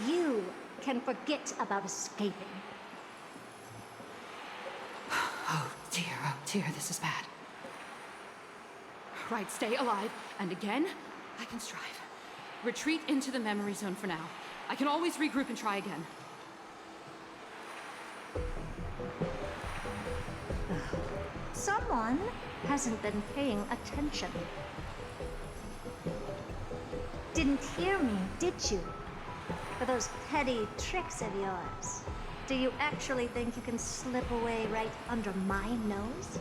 You can forget about escaping. Oh dear, this is bad. Right, stay alive, and again, I can strive. Retreat into the memory zone for now. I can always regroup and try again. Someone hasn't been paying attention. Didn't hear me, did you? For those petty tricks of yours. Do you actually think you can slip away right under my nose?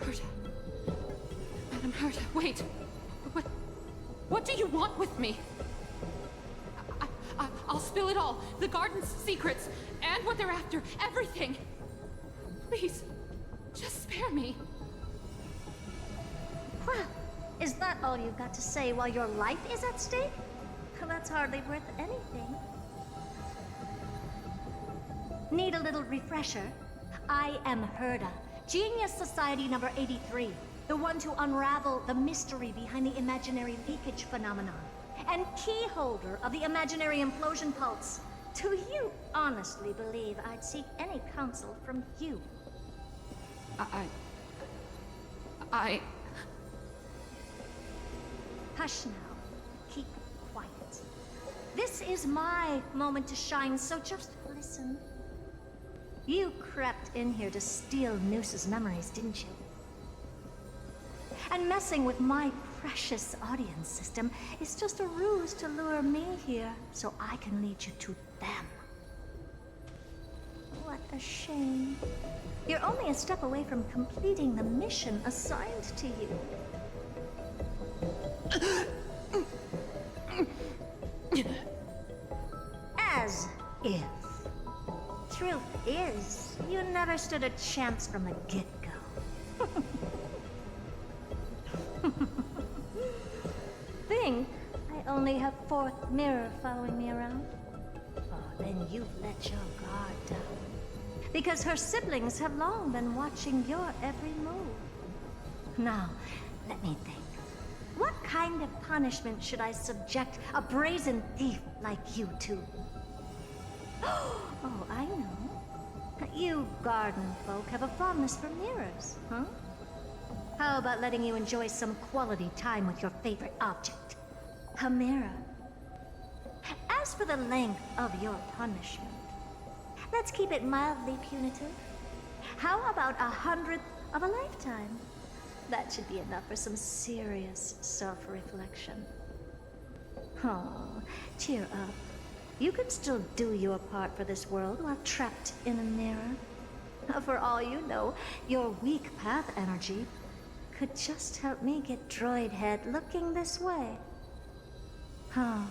Herta. Madam Herta, wait. What do you want with me? I'll spill it all. The garden's secrets, and what they're after. Everything. Please, just spare me. Well, is that all you've got to say while your life is at stake? That's hardly worth anything. Need a little refresher? I am Herta, Genius Society number 83, the one to unravel the mystery behind the imaginary leakage phenomenon, and key holder of the imaginary implosion pulse. Do you honestly believe I'd seek any counsel from you? Hush now. Keep quiet. This is my moment to shine, so just listen. You crept in here to steal Noose's memories, didn't you? And messing with my precious audience system is just a ruse to lure me here so I can lead you to them. What a shame. You're only a step away from completing the mission assigned to you. As if. Truth is, you never stood a chance from the get-go. Think I only have Fourth Mirror following me around? Oh, then you've let your guard down. Because her siblings have long been watching your every move. Now, let me think. What kind of punishment should I subject a brazen thief like you to? Oh, I know. You garden folk have a fondness for mirrors, huh? How about letting you enjoy some quality time with your favorite object? A mirror. As for the length of your punishment, let's keep it mildly punitive. How about 100th of a lifetime? That should be enough for some serious self-reflection. Oh, cheer up. You can still do your part for this world while trapped in a mirror. For all you know, your weak path energy could just help me get Droid Head looking this way. Oh,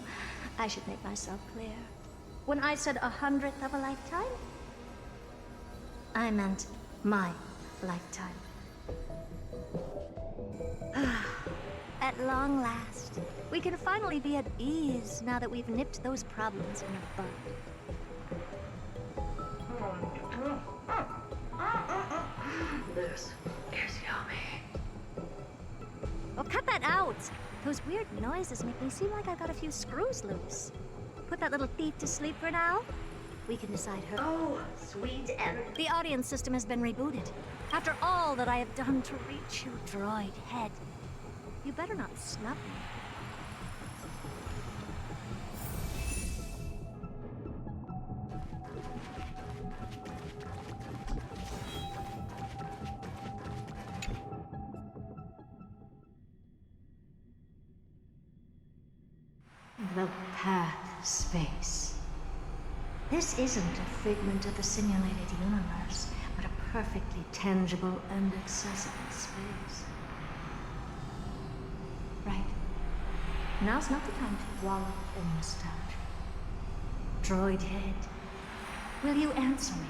I should make myself clear. When I said 100th of a lifetime, I meant my lifetime. At long last, we can finally be at ease now that we've nipped those problems in the bud. This is yummy. Oh, cut that out! Those weird noises make me seem like I've got a few screws loose. Put that little thief to sleep for now. We can decide her. Oh, sweet and... The audience system has been rebooted. After all that I have done to reach you, Droid Head. You better not snub me. The path space. This isn't a figment of the simulated universe, but a perfectly tangible and accessible space. Right. Now's not the time to wallow in nostalgia. Droid Head, will you answer me?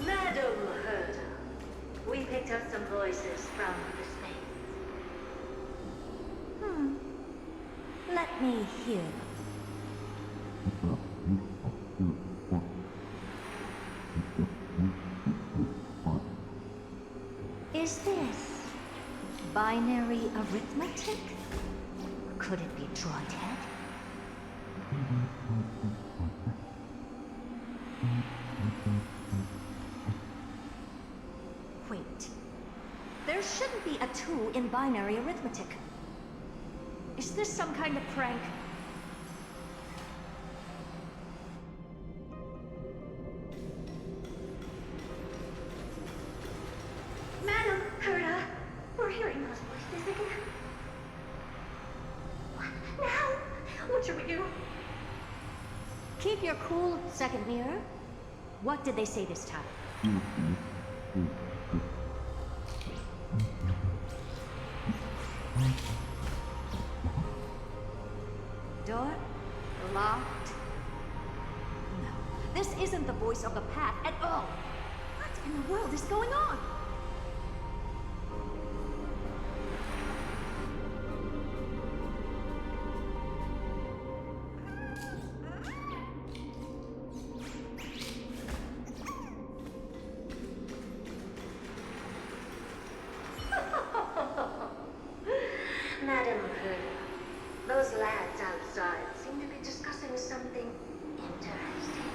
Madam Herda, we picked up some voices from the space. Let me hear them. Is this binary arithmetic? Could it be Droid Head? Wait. There shouldn't be a 2 in binary arithmetic. Is this some kind of prank? Madam Herda, we're hearing those voices again. What now? What should we do? Keep your cool, second mirror. What did they say this time? Door locked. No, this isn't the voice of the path at all. What in the world is going on? Madam Herda, those lads outside seem to be discussing something interesting.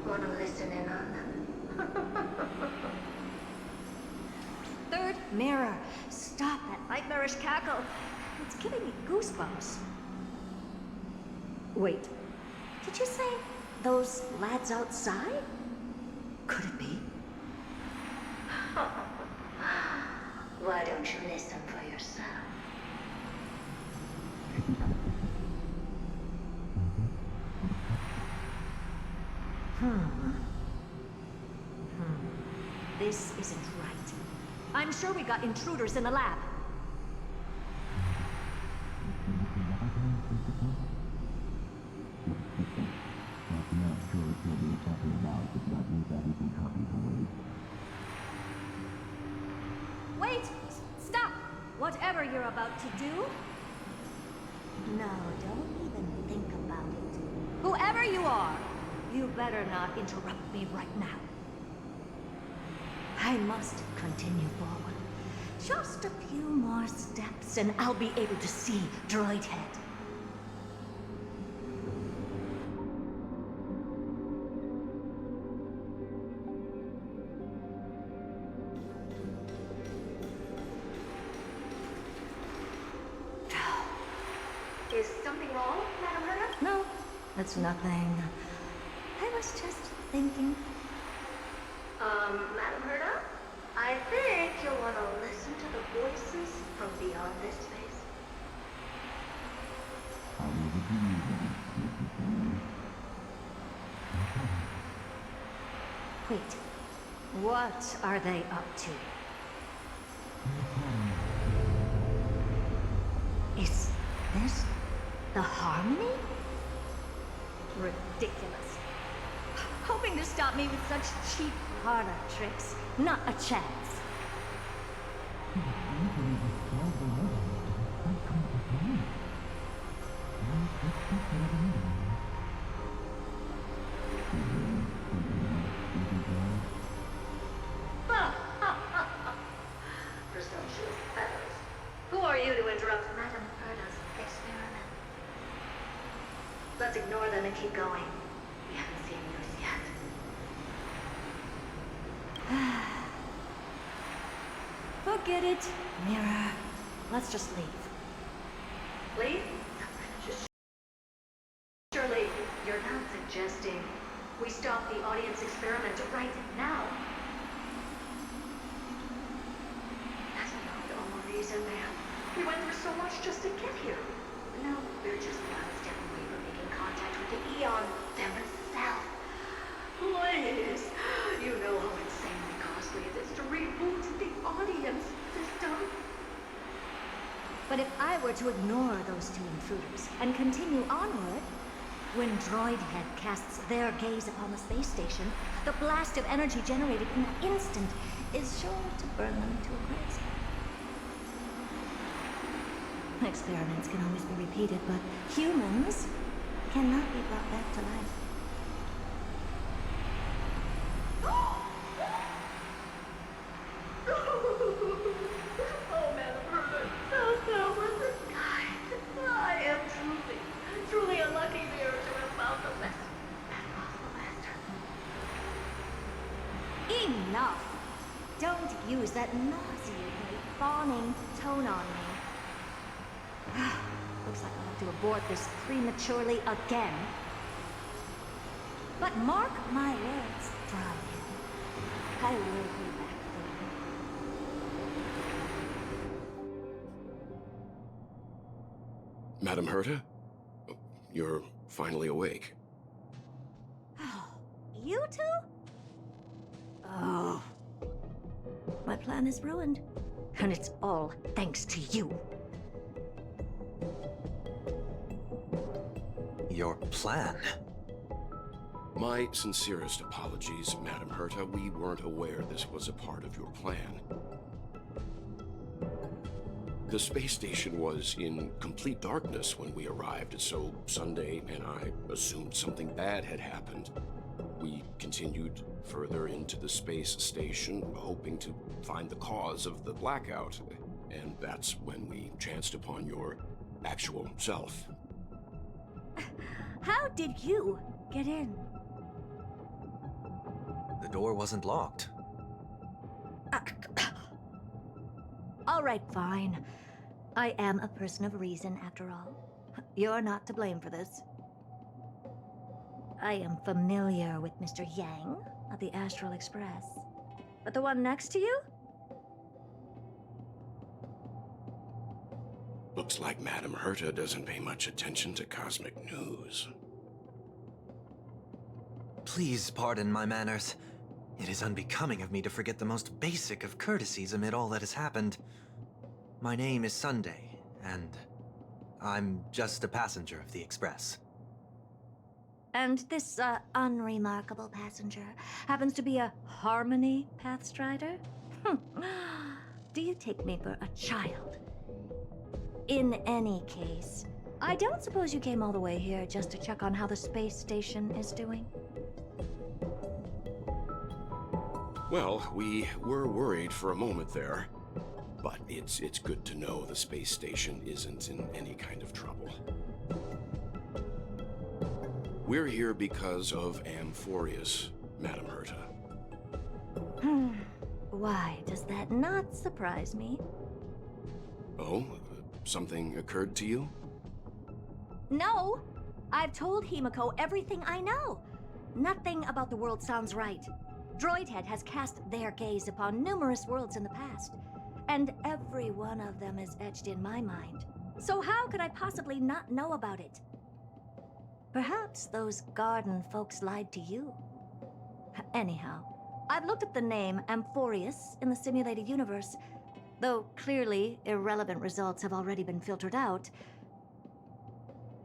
Want to listen in on them? Third mirror. Stop that nightmarish cackle. It's giving me goosebumps. Wait. Did you say those lads outside? Could it be? Why don't you listen for yourself? This isn't right. I'm sure we got intruders in the lab. Wait! Stop! Whatever you're about to do, No, don't even think about it. Whoever you are, you better not interrupt me right now. I must continue forward. Just a few more steps and I'll be able to see Droid Head. Is something wrong, Madam Herta? No, that's nothing. I was just thinking. Madam Herta? I think you'll want to listen to the voices from beyond this space. Wait, what are they up to? Is this the Harmony? Ridiculous. Hoping to stop me with such cheap parlor tricks. Not a chance. Presumptuous fellows. Who are you to interrupt Madam Herta's experiment? Let's ignore them and keep going. We haven't seen yours yet. Forget it, Mirror. Let's just leave. Leave? Surely, you're not suggesting we stop the audience experiment right now? That's beyond all reason, man. We went through so much just to get here. Now, we're just one step away from making contact with the Eon themselves. Please! You know how insanely costly it is to reboot the audience system. But if I were to ignore those two intruders and continue onward, when Droid Head casts their gaze upon the space station, the blast of energy generated in that instant is sure to burn them to a crisp. Experiments can always be repeated, but humans cannot be brought back to life. Oh, Madam Herta, so was it kind. I am truly unlucky there to have found the best and possible answer. Enough! Don't use that nauseatingly fawning tone on me. Looks like I'll have to abort this prematurely again. But mark my words, Droid. I will be back for you. Madam Herta? You're finally awake. You two? Oh. My plan is ruined. And it's all thanks to you. Your plan? My sincerest apologies, Madam Herta. We weren't aware this was a part of your plan. The space station was in complete darkness when we arrived, so Sunday and I assumed something bad had happened. We continued further into the space station, hoping to find the cause of the blackout, and that's when we chanced upon your actual self. How did you get in? The door wasn't locked. All right, fine. I am a person of reason, after all. You're not to blame for this. I am familiar with Mr. Yang of the Astral Express. But the one next to you? Looks like Madam Herta doesn't pay much attention to cosmic news. Please pardon my manners. It is unbecoming of me to forget the most basic of courtesies amid all that has happened. My name is Sunday, and I'm just a passenger of the Express. And this, unremarkable passenger happens to be a Harmony Pathstrider? Do you take me for a child? In any case, I don't suppose you came all the way here just to check on how the space station is doing? Well, we were worried for a moment there. But it's good to know the space station isn't in any kind of trouble. We're here because of Amphorius, Madam Herta. Why does that not surprise me? Oh? Something occurred to you? No! I've told Himiko everything I know. Nothing about the world sounds right. Droidhead has cast their gaze upon numerous worlds in the past, and every one of them is etched in my mind. So how could I possibly not know about it? Perhaps those garden folks lied to you. Anyhow, I've looked up the name Amphorius in the simulated universe. Though clearly irrelevant results have already been filtered out,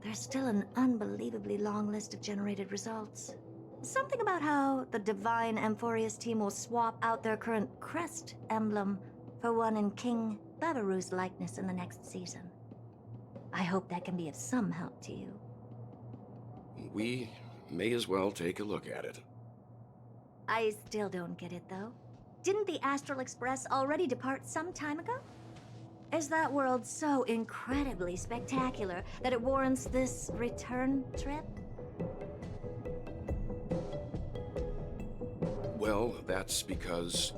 there's still an unbelievably long list of generated results. Something about how the Divine Amphorius team will swap out their current crest emblem for one in King Babaru's likeness in the next season. I hope that can be of some help to you. We may as well take a look at it. I still don't get it, though. Didn't the Astral Express already depart some time ago? Is that world so incredibly spectacular that it warrants this return trip? Well, that's because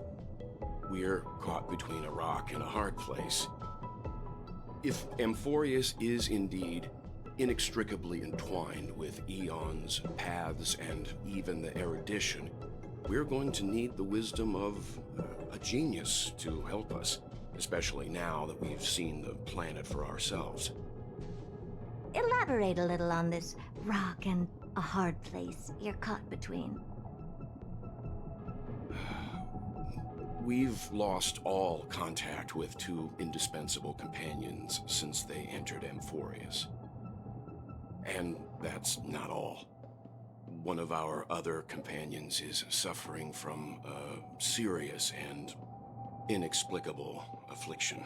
we're caught between a rock and a hard place. If Amphorius is indeed inextricably entwined with eons, paths, and even the erudition, we're going to need the wisdom of a genius to help us, especially now that we've seen the planet for ourselves. Elaborate a little on this rock and a hard place you're caught between. We've lost all contact with two indispensable companions since they entered Amphorius. And that's not all. One of our other companions is suffering from a serious and inexplicable affliction.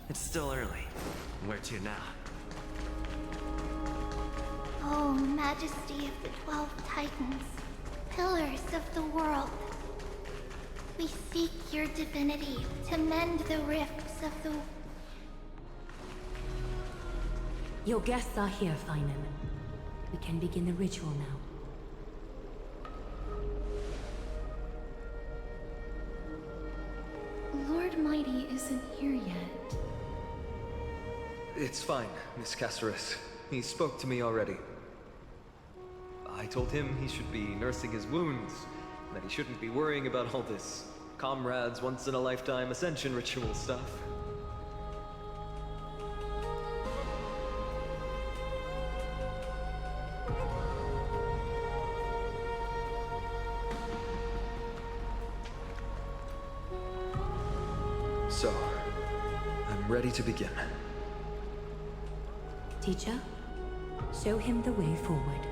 It's still early. Where to now? Oh, Majesty of the 12 Titans, pillars of the world. We seek your divinity to mend the rifts of the... Your guests are here, Finan. We can begin the ritual now. Lord Mighty isn't here yet. It's fine, Miss Caceres. He spoke to me already. I told him he should be nursing his wounds, that he shouldn't be worrying about all this comrades once-in-a-lifetime ascension ritual stuff. So, I'm ready to begin. Teacher, show him the way forward.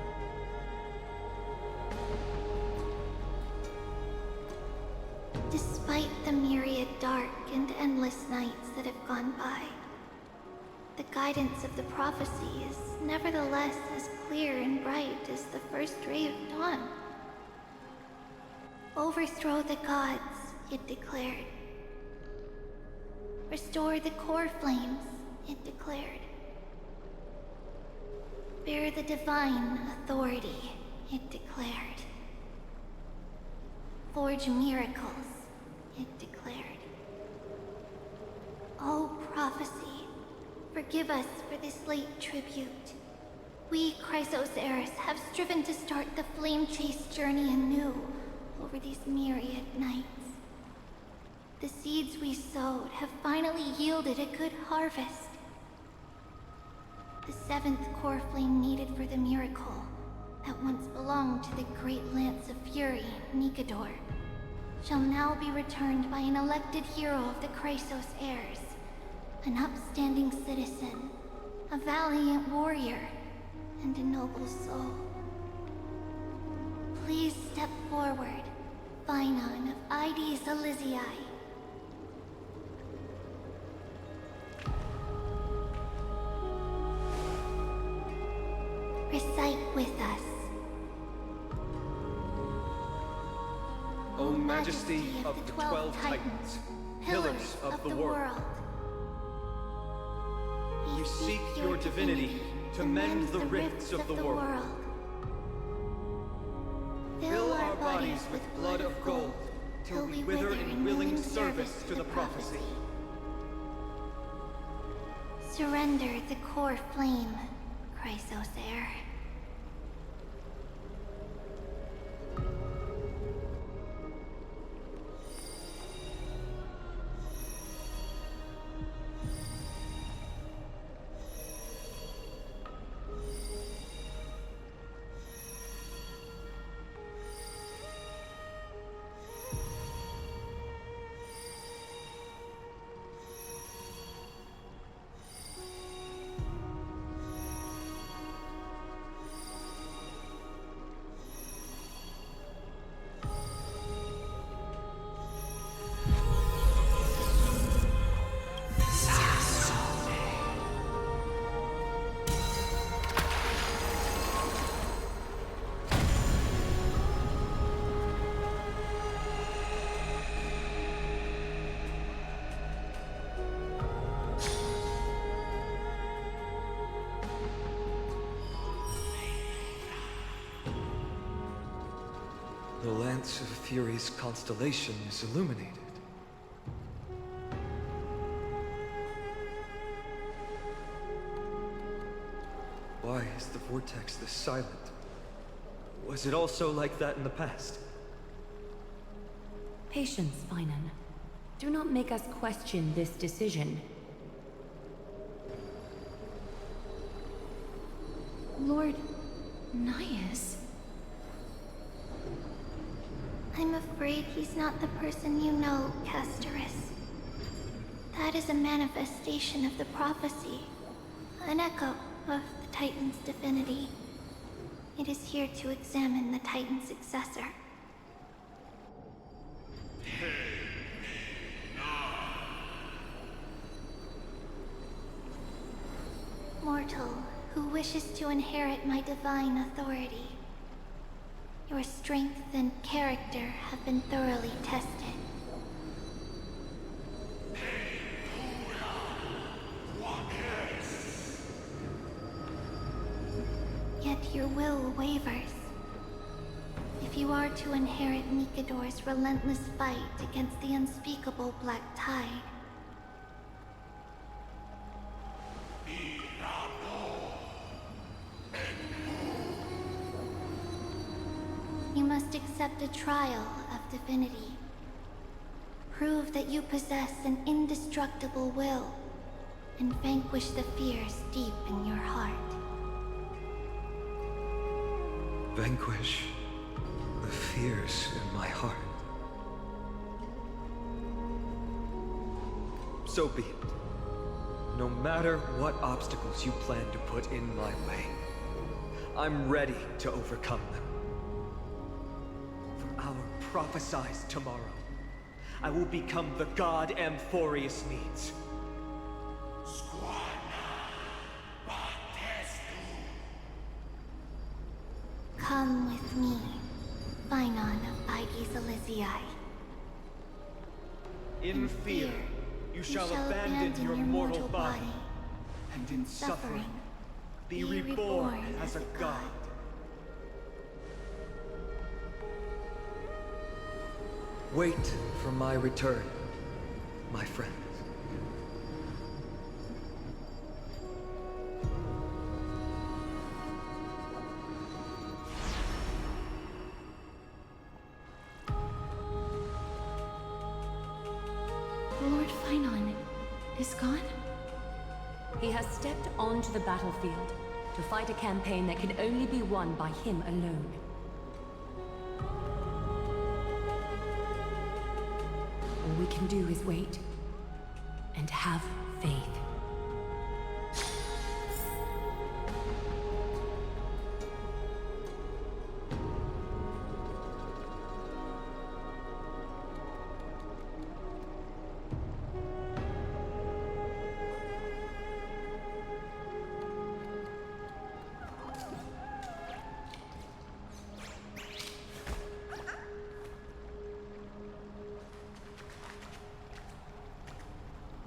nights that have gone by, the guidance of the prophecy is nevertheless as clear and bright as the first ray of dawn. Overthrow the gods, it declared. Restore the core flames, it declared. Bear the divine authority, it declared. Forge miracles, it declared. O prophecy, forgive us for this late tribute. We, Chrysos heirs, have striven to start the flame-chased journey anew over these myriad nights. The seeds we sowed have finally yielded a good harvest. The seventh core flame needed for the miracle that once belonged to the great Lance of Fury, Nikador, shall now be returned by an elected hero of the Chrysos heirs, an upstanding citizen, a valiant warrior, and a noble soul. Please step forward, Phainon of Ides Elysiae. Recite with us. O Majesty of the 12 Titans, pillars of the world, we seek your divinity to mend the rifts of the world. Fill our bodies with blood of gold, till we wither in willing service to the prophecy. Surrender the core flame, Chrysos heir. The Lance of Fury's constellation is illuminated. Why is the vortex this silent? Was it also like that in the past? Patience, Phainon. Do not make us question this decision. Lord Naius? I'm afraid he's not the person you know, Casterus. That is a manifestation of the prophecy, an echo of the Titan's divinity. It is here to examine the Titan's successor. Mortal who wishes to inherit my divine authority. Your strength and character have been thoroughly tested. Yet your will wavers. If you are to inherit Nikador's relentless fight against the unspeakable Black Tide, you must accept a trial of divinity. Prove that you possess an indestructible will, and vanquish the fears deep in your heart. Vanquish the fears in my heart. So be it. No matter what obstacles you plan to put in my way, I'm ready to overcome them. For our prophesied tomorrow, I will become the god Amphorius needs. Come with me, Phainon of Aegis Elysiae. In fear, you shall abandon your mortal body, and in suffering, be reborn as a god. Wait for my return, my friends. Lord Phainon is gone? He has stepped onto the battlefield to fight a campaign that can only be won by him alone. All we can do is wait and have faith.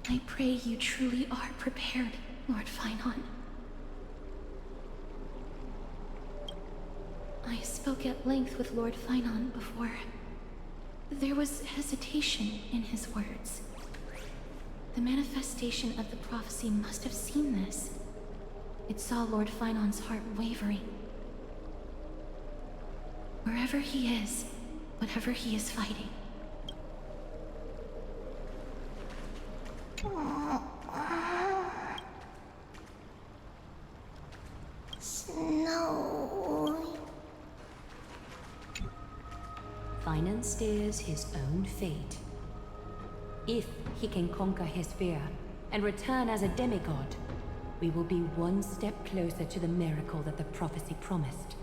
I pray you truly are prepared, Lord Phainon. I spoke at length with Lord Phainon before. There was hesitation in his words. The manifestation of the prophecy must have seen this. It saw Lord Phainon's heart wavering. Wherever he is, whatever he is fighting, Snow. Phainon steers his own fate. If he can conquer his fear and return as a demigod, we will be one step closer to the miracle that the prophecy promised.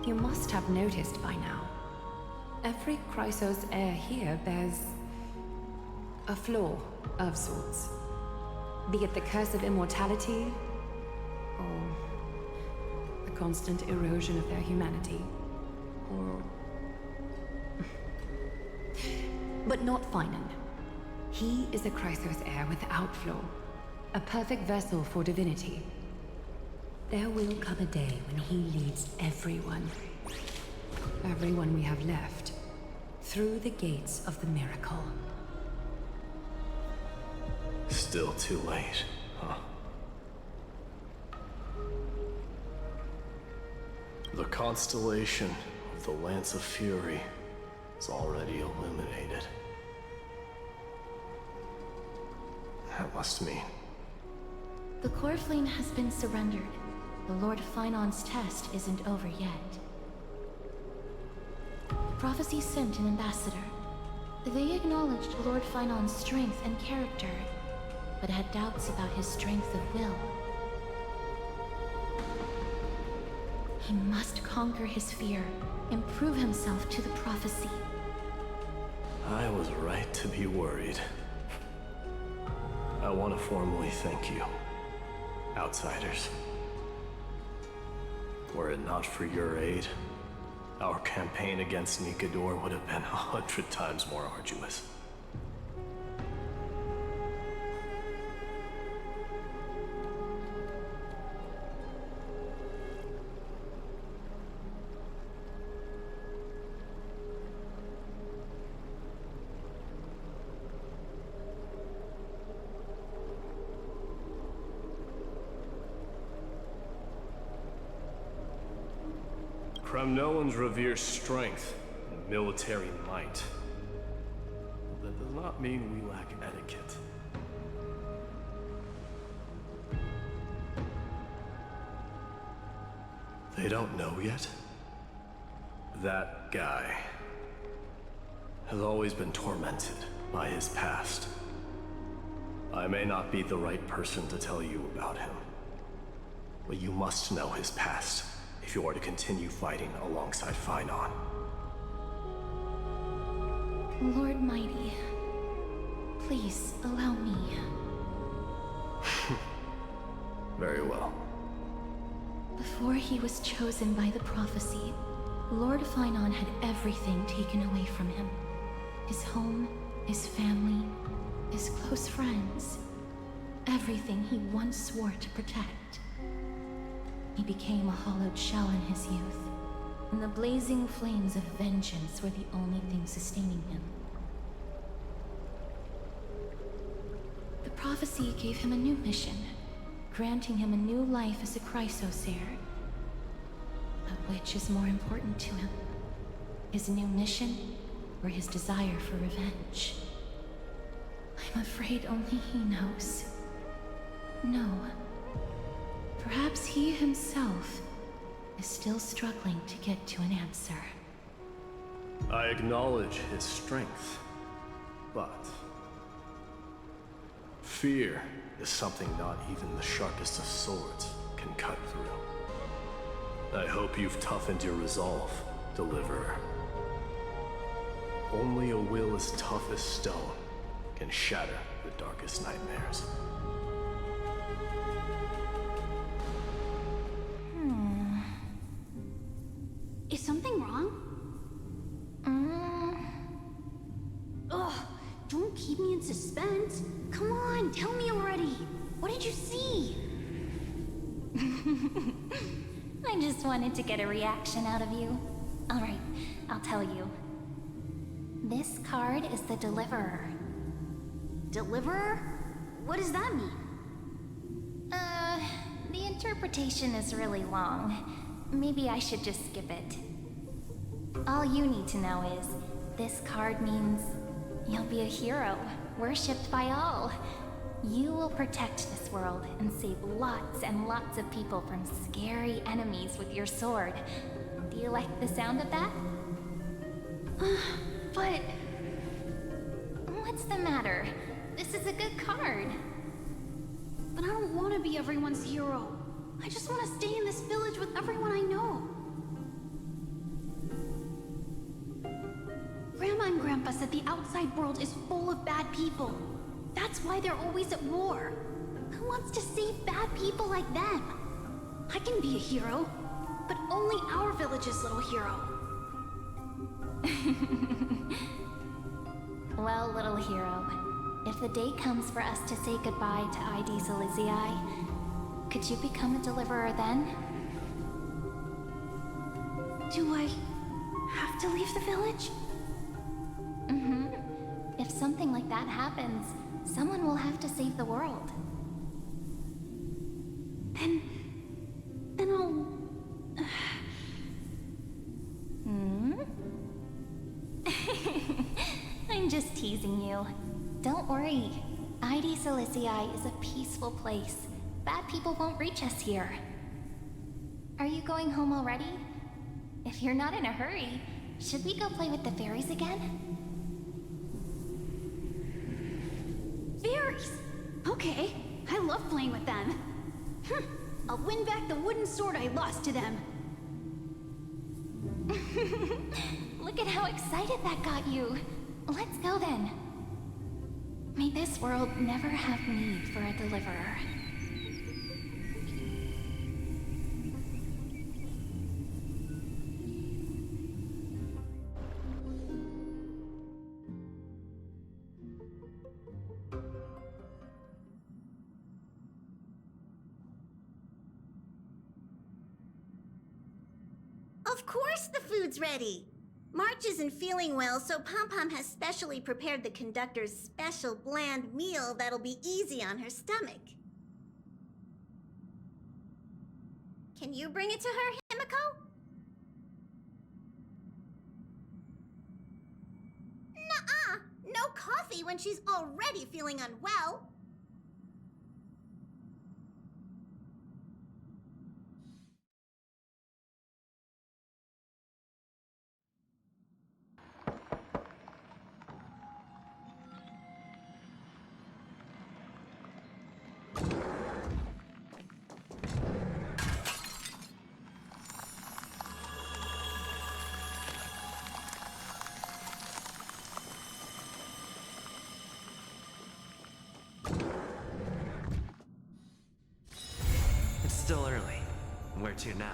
You must have noticed by now. Every Chrysos heir here bears a flaw of sorts. Be it the curse of immortality, or the constant erosion of their humanity, or... But not Phainon. He is a Chrysos heir without flaw, a perfect vessel for divinity. There will come a day when he leads everyone we have left, through the gates of the miracle. Still too late, huh? The constellation of the Lance of Fury is already illuminated. That must mean... the core flame has been surrendered. The Lord Phainon's test isn't over yet. Prophecy sent an ambassador. They acknowledged Lord Phainon's strength and character, but had doubts about his strength of will. He must conquer his fear and prove himself to the prophecy. I was right to be worried. I want to formally thank you, outsiders. Were it not for your aid, our campaign against Nikador would have been 100 times more arduous. Kremnoans revere strength and military might. That does not mean we lack etiquette. They don't know yet? That guy has always been tormented by his past. I may not be the right person to tell you about him, but you must know his past if you are to continue fighting alongside Phainon. Lord Mighty, please allow me. Very well. Before he was chosen by the prophecy, Lord Phainon had everything taken away from him. His home, his family, his close friends. Everything he once swore to protect. He became a hollowed shell in his youth, and the blazing flames of vengeance were the only thing sustaining him. The prophecy gave him a new mission, granting him a new life as a Chrysosair. But which is more important to him? His new mission, or his desire for revenge? I'm afraid only he knows. No. Perhaps he himself is still struggling to get to an answer. I acknowledge his strength, but fear is something not even the sharpest of swords can cut through. I hope you've toughened your resolve, Deliverer. Only a will as tough as stone can shatter the darkest nightmares. Is something wrong? Ugh, don't keep me in suspense. Come on, tell me already. What did you see? I just wanted to get a reaction out of you. Alright, I'll tell you. This card is the Deliverer. Deliverer? What does that mean? The interpretation is really long. Maybe I should just skip it. All you need to know is, this card means you'll be a hero, worshipped by all. You will protect this world and save lots and lots of people from scary enemies with your sword. Do you like the sound of that? But... What's the matter? This is a good card. But I don't want to be everyone's hero. I just want to stay in this village with everyone I know. Grandma and Grandpa said the outside world is full of bad people. That's why they're always at war. Who wants to save bad people like them? I can be a hero, but only our village's little hero. Well, little hero, if the day comes for us to say goodbye to ID Silizii, could you become a deliverer then? Do I have to leave the village? Mm-hmm. If something like that happens, someone will have to save the world. Then I'll... I'm just teasing you. Don't worry. ID Silizii is a peaceful place. Bad people won't reach us here. Are you going home already? If you're not in a hurry, should we go play with the fairies again? Fairies! Okay, I love playing with them. I'll win back the wooden sword I lost to them. Look at how excited that got you. Let's go then. May this world never have need for a deliverer. Of course the food's ready! March isn't feeling well, so Pom Pom has specially prepared the conductor's special bland meal that'll be easy on her stomach. Can you bring it to her, Himiko? Nuh-uh! No coffee when she's already feeling unwell! Where to now?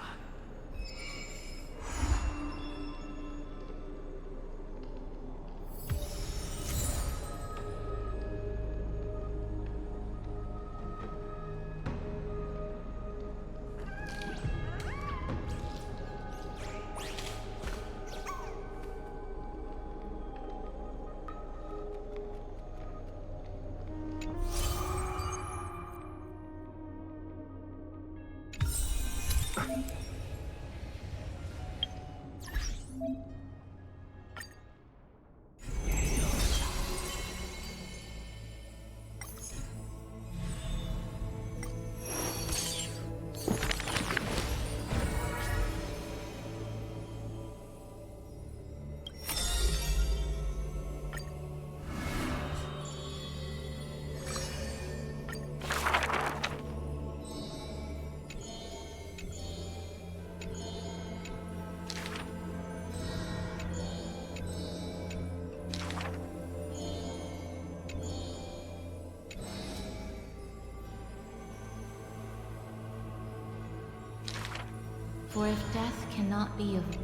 For if death cannot be avoided,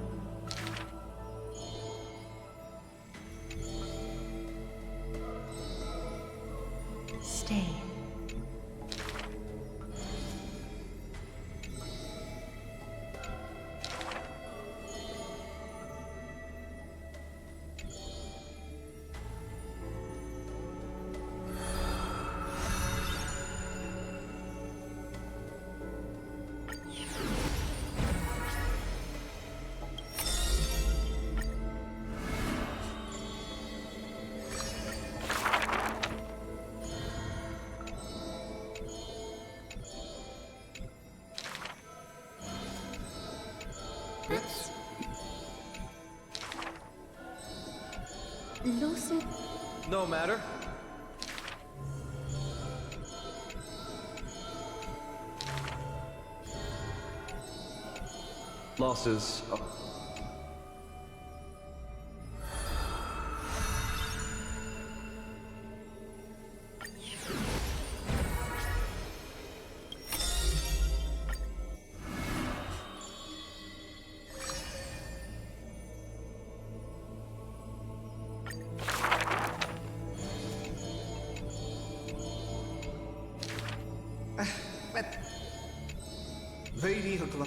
stay. Lucid. No matter. Losses. Lady Hukla.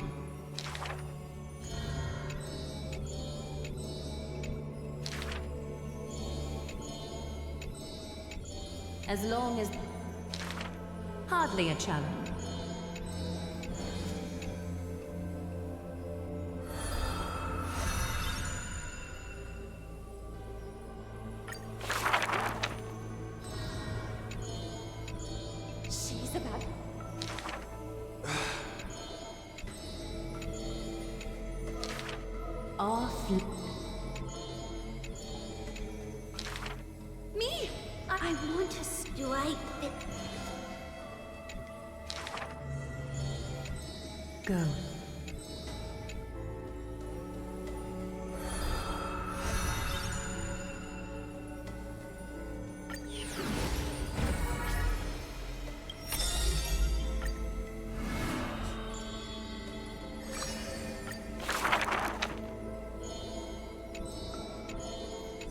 As long as... Hardly a challenge. She's about... Off. Me! I want to strike the... Go.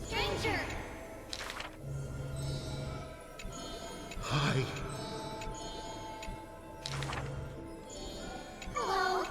Stranger! Hi. Hello.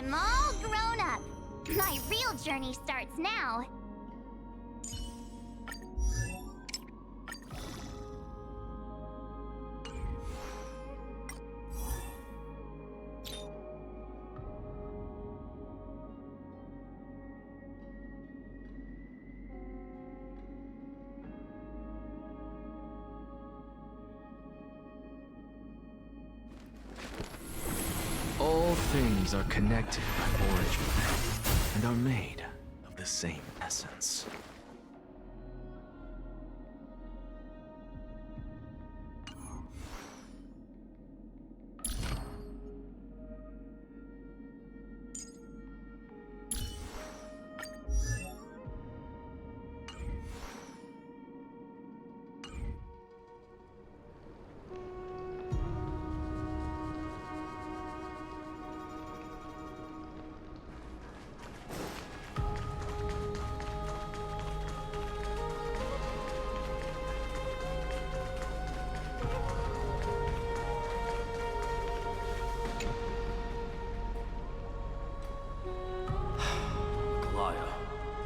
I'm all grown up. My real journey starts now. All things are connected by origin, and are made of the same essence.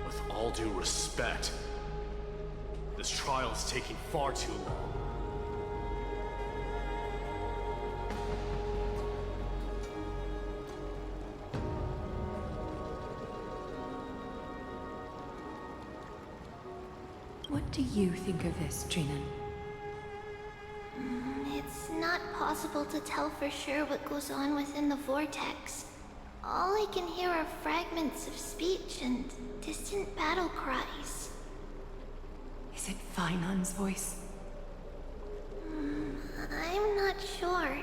With all due respect, this trial is taking far too long. What do you think of this, Trinan? It's not possible to tell for sure what goes on within the vortex. All I can hear are fragments of speech and distant battle cries. Is it Finon's voice? I'm not sure.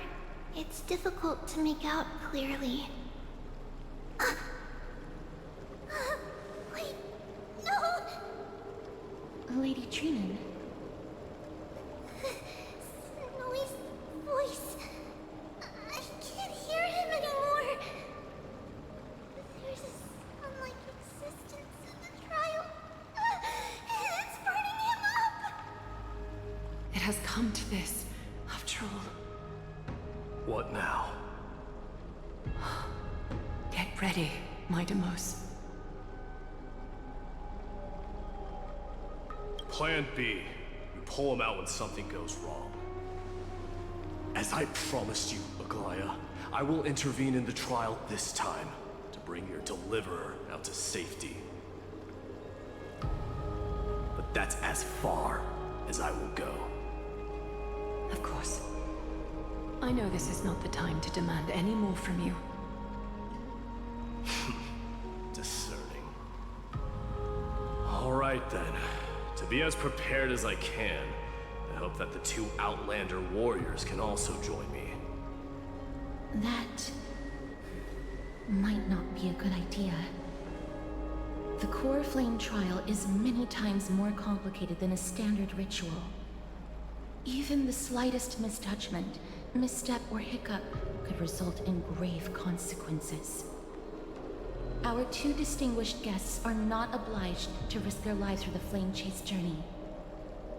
It's difficult to make out clearly. Wait, no! Lady Trinan. Snowy's voice. I can't hear him anymore. There's a sun-like existence in the trial. It's burning him up. It has come to this, after all. What now? Get ready, my Demos. Plan B. You pull him out when something goes wrong. As I promised you, Aglaya, I will intervene in the trial this time to bring your deliverer out to safety. But that's as far as I will go. Of course. I know this is not the time to demand any more from you. Discerning. All right then. To be as prepared as I can, I hope that the two Outlander warriors can also join me. That might not be a good idea. The core flame trial is many times more complicated than a standard ritual. Even the slightest misjudgment, misstep, or hiccup could result in grave consequences. Our two distinguished guests are not obliged to risk their lives for the flame chase journey.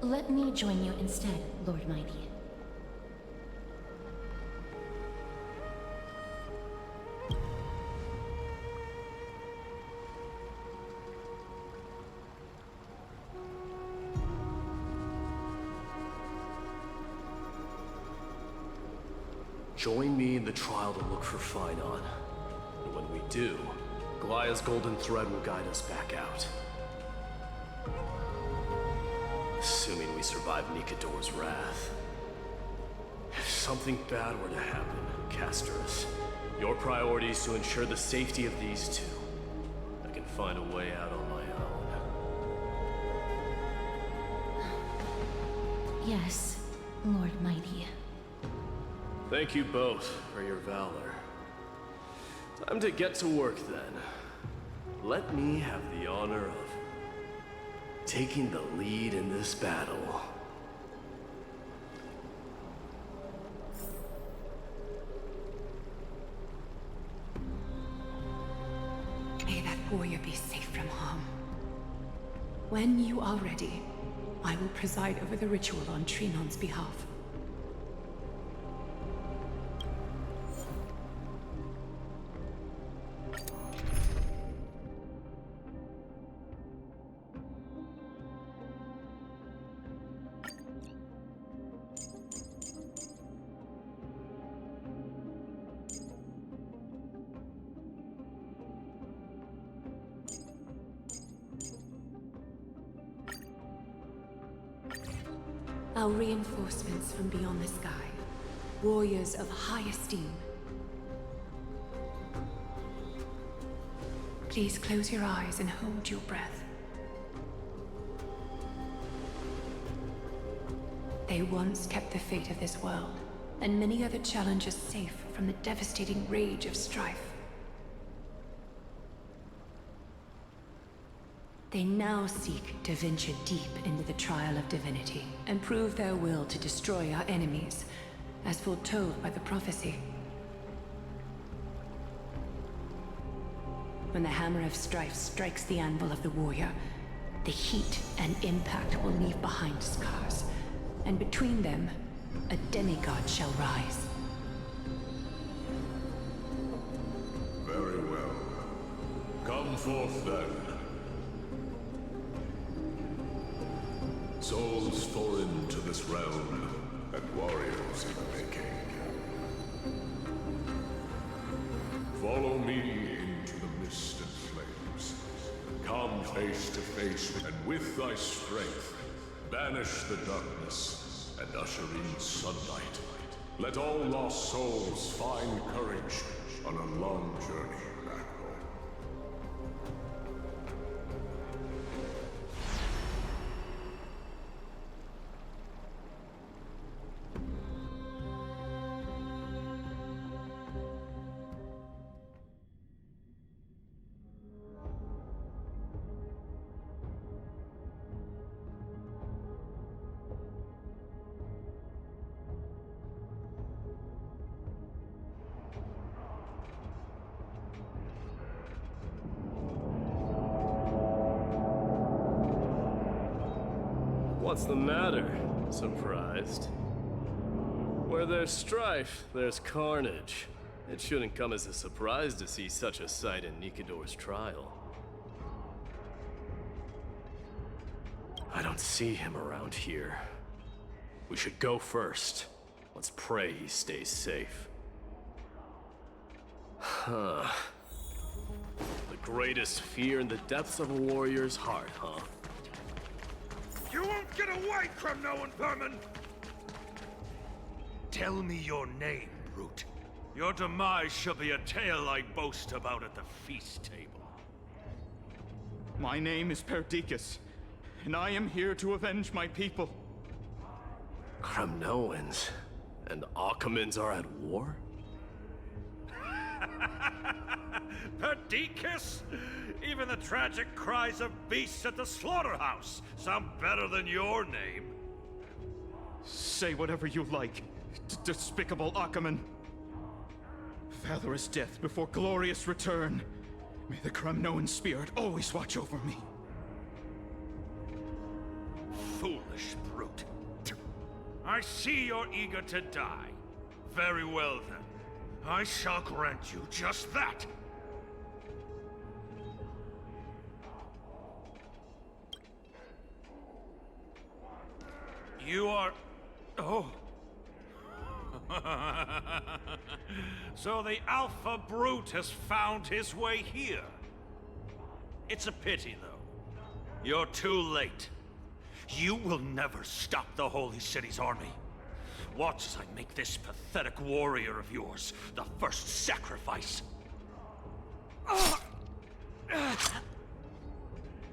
Let me join you instead, Lord Mighty. Join me in the trial to look for Finon. And when we do, Glaya's golden thread will guide us back out. Assuming we survive Nikador's wrath. If something bad were to happen, Casterus, your priority is to ensure the safety of these two. I can find a way out on my own. Yes, Lord Mighty. Thank you both for your valor. Time to get to work then. Let me have the honor of taking the lead in this battle. May that warrior be safe from harm. When you are ready, I will preside over the ritual on Trinon's behalf. Our reinforcements from beyond the sky. Warriors of high esteem. Please close your eyes and hold your breath. They once kept the fate of this world, and many other challengers safe from the devastating rage of strife. They now seek to venture deep into the trial of divinity and prove their will to destroy our enemies, as foretold by the prophecy. When the hammer of strife strikes the anvil of the warrior, the heat and impact will leave behind scars, and between them, a demigod shall rise. Very well. Come forth then. Souls foreign to this realm, and warriors in the making. Follow me into the mist and flames. Come face to face, and with thy strength, banish the darkness and usher in sunlight. Let all lost souls find courage on a long journey back home. What's the matter? Surprised? Where there's strife, there's carnage. It shouldn't come as a surprise to see such a sight in Nikador's trial. I don't see him around here. We should go first. Let's pray he stays safe. Huh. The greatest fear in the depths of a warrior's heart, huh? You won't get away, Kremnoan vermin! Tell me your name, brute. Your demise shall be a tale I boast about at the feast table. My name is Perdiccas, and I am here to avenge my people. Kremnoans and Akamans are at war? Perdiccas? Even the tragic cries of beasts at the slaughterhouse sound better than your name. Say whatever you like, despicable Akaman. Valorous death before glorious return. May the Kremnoan spirit always watch over me. Foolish brute. I see you're eager to die. Very well then. I shall grant you just that. You are... Oh. So the Alpha Brute has found his way here. It's a pity, though. You're too late. You will never stop the Holy City's army. Watch as I make this pathetic warrior of yours the first sacrifice.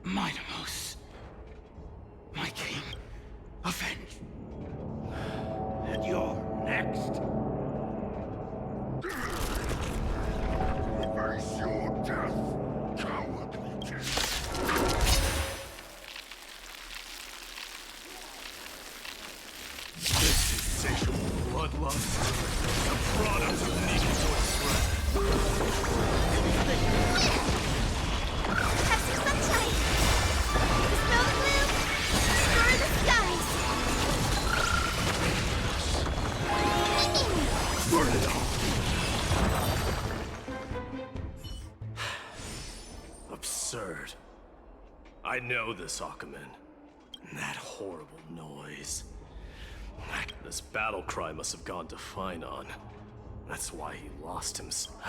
Minimos, my king, avenge. And you're next. Face your death, cowardly king. This insatiable bloodlust, the product of Nikador's Have some sunshine! Dispel the gloom! Restore the skies! Burn it all! Absurd. I know this Akaman. That horrible noise. This battle cry must have gone to Finon. That's why he lost himself.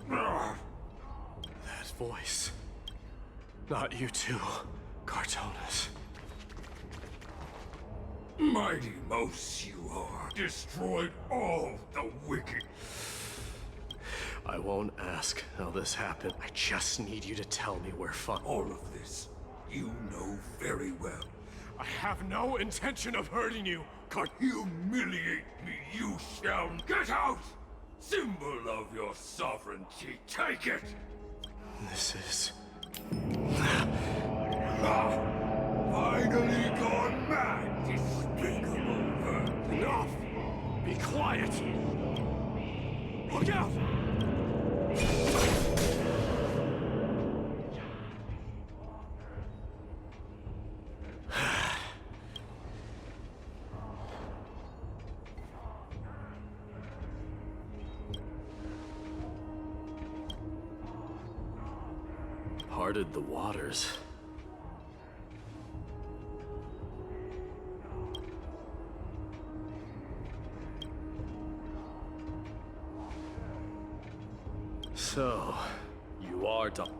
That voice. Not you too, Cartonis. Mighty Mouse you are. Destroyed all the wicked. I won't ask how this happened. I just need you to tell me where All of this, you know very well. I have no intention of hurting you. Humiliate me, you shall. Get out! Symbol of your sovereignty, take it! This is... Finally gone mad, despicable vermin. Enough! Be quiet! Look out! Parted the waters. So, you are done.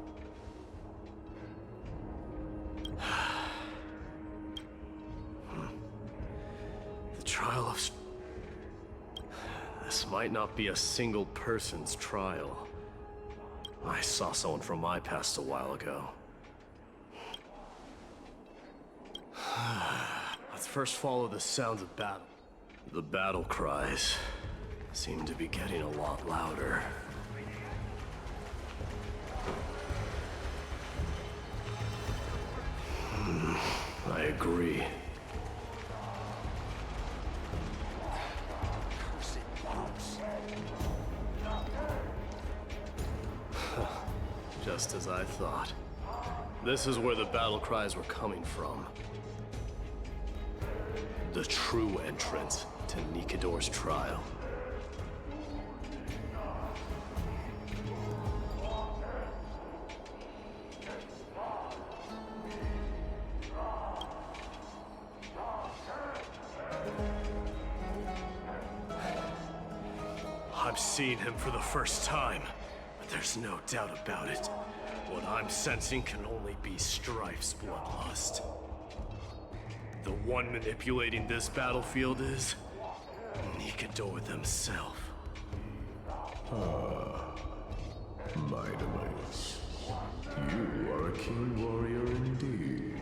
The trial of... This might not be a single person's trial. I saw someone from my past a while ago. Let's first follow the sounds of battle. The battle cries seem to be getting a lot louder. I agree. Just as I thought. This is where the battle cries were coming from. The true entrance to Nikador's trial. I'm seeing him for the first time, but there's no doubt about it. What I'm sensing can only be Strife's bloodlust. The one manipulating this battlefield is Nikador themselves. Mighty, you are a keen warrior indeed.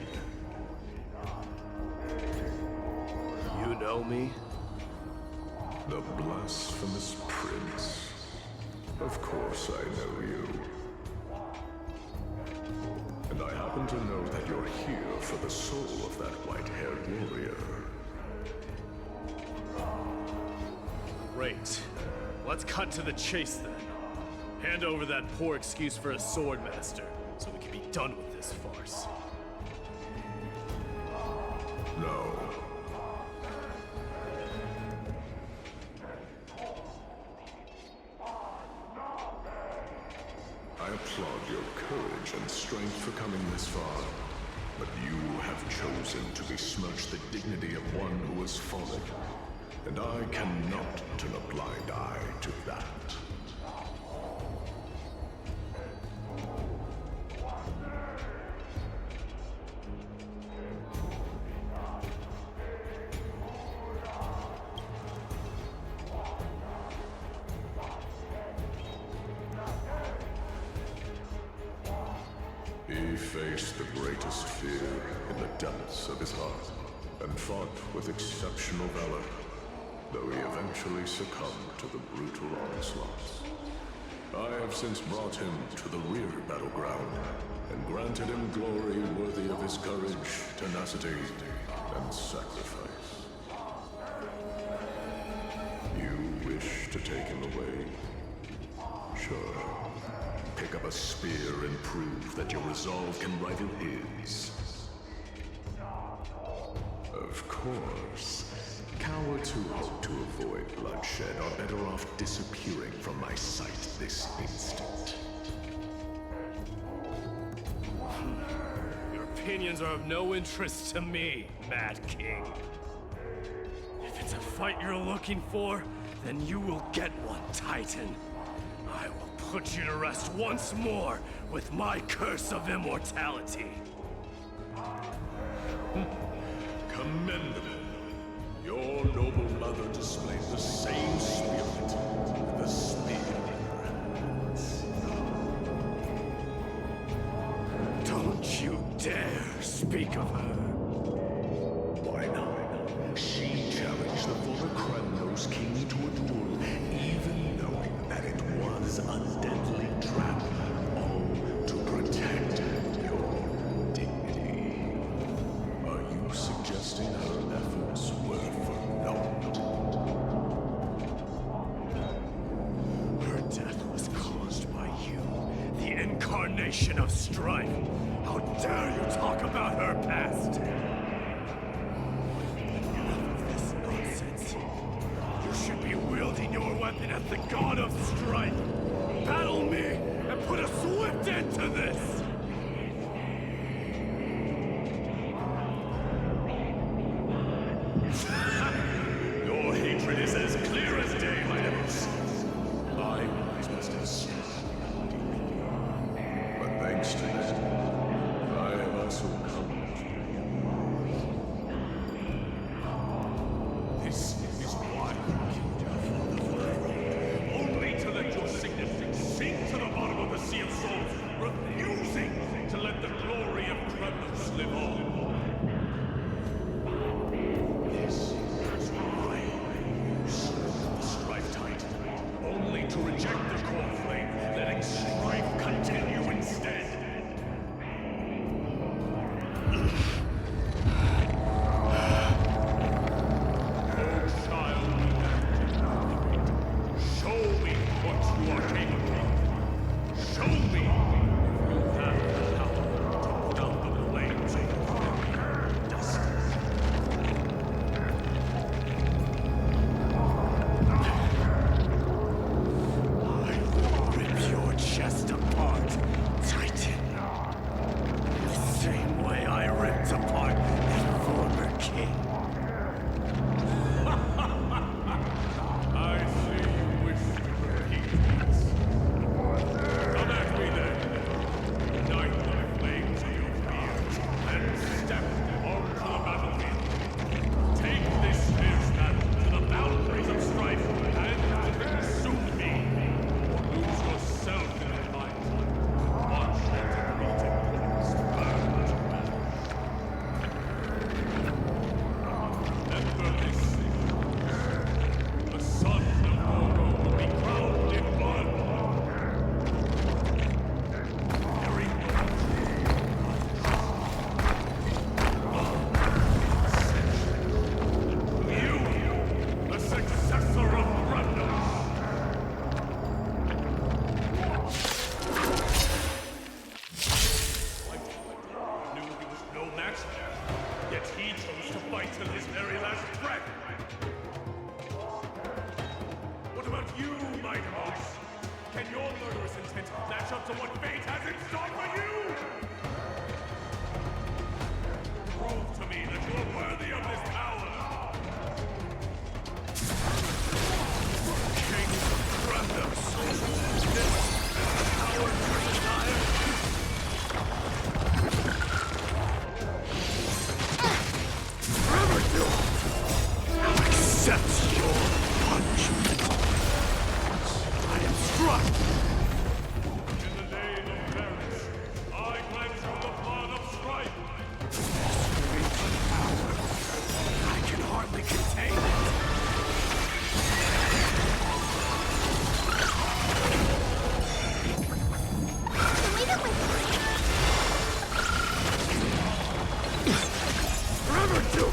You know me? The blasphemous prince. Of course I know you. And I happen to know that you're here for the soul of that white-haired warrior. Great. Let's cut to the chase then. Hand over that poor excuse for a swordmaster, so we can be done with this farce. No. I applaud your courage and strength for coming this far, but you have chosen to besmirch the dignity of one who has fallen, and I cannot turn a blind eye to that. He faced the greatest fear in the depths of his heart, and fought with exceptional valor, though he eventually succumbed to the brutal onslaughts. I have since brought him to the rear battleground, and granted him glory worthy of his courage, tenacity, and sacrifice. You wish to take him away? Sure. Pick up a spear and prove that your resolve can rival his. Of course. Cowards who hope to avoid bloodshed are better off disappearing from my sight this instant. Your opinions are of no interest to me, Mad King. If it's a fight you're looking for, then you will get one, Titan. I will put you to rest once more with my curse of immortality. Commendable. Your noble mother displayed the same spirit with the spear. Don't you dare speak of her. Why not? She challenged the former Kremnos king to a duel, even knowing that it was a deadly trap, all to protect your dignity. Are you suggesting her efforts were for naught? Her death was caused by you, the incarnation of strife. How dare you talk about her past? Enough of this nonsense. You should be wielding your weapon at the god of strife. Battle me and put a swift end to this! Your hatred is as clear as day, my nose. My eyes must have seen deeply. But thanks to them, I have also come to you. This is why you killed your father. Only to let your significance sink to the bottom of the Sea of Souls, refusing to let the glory of Kremnos live on. Only to reject the core flame, letting strife continue instead. Oh, child, show me what you are capable of. Show me if you have the power to put out the flames of your destiny. Chest apart, Titan. The same way I ripped apart the former king. I see you wish to repeat this. Come at me then. Ignite the flames of your fears and step onto the battlefield. Take this fierce battle to the boundaries of strife and consume me. Lose yourself in the fight. Watch that defeated corpse burn to ash. Remember this. The son of Moro will be crowned in blood. Very you, the successor of Kremnos. Knew he was no match there, yet he chose to fight till his very last breath. What about you, my boss? Can your murderous intent match up to what fate has in store for you? Prove to me that you are worthy of this power. Kings of Kremnos. This power you desire. Accept your punishment. I am struck. In the name of Paris, I cleanse you the blood of strife. I can hardly contain it. Forever do.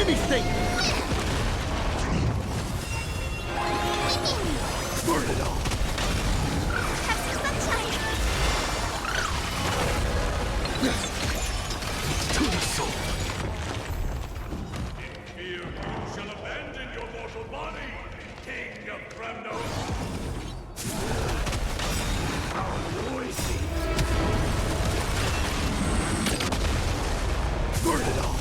Anything! Burn it all! To the soul! In fear, you shall abandon your mortal body, King of Kremnos. How noisy! Burn it all!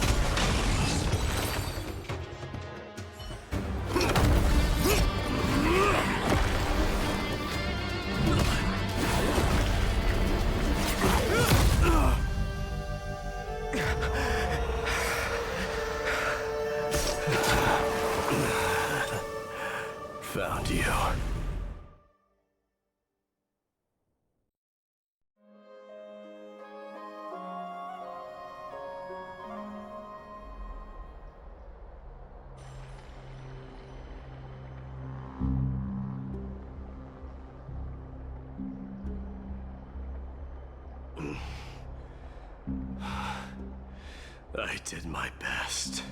I did my best.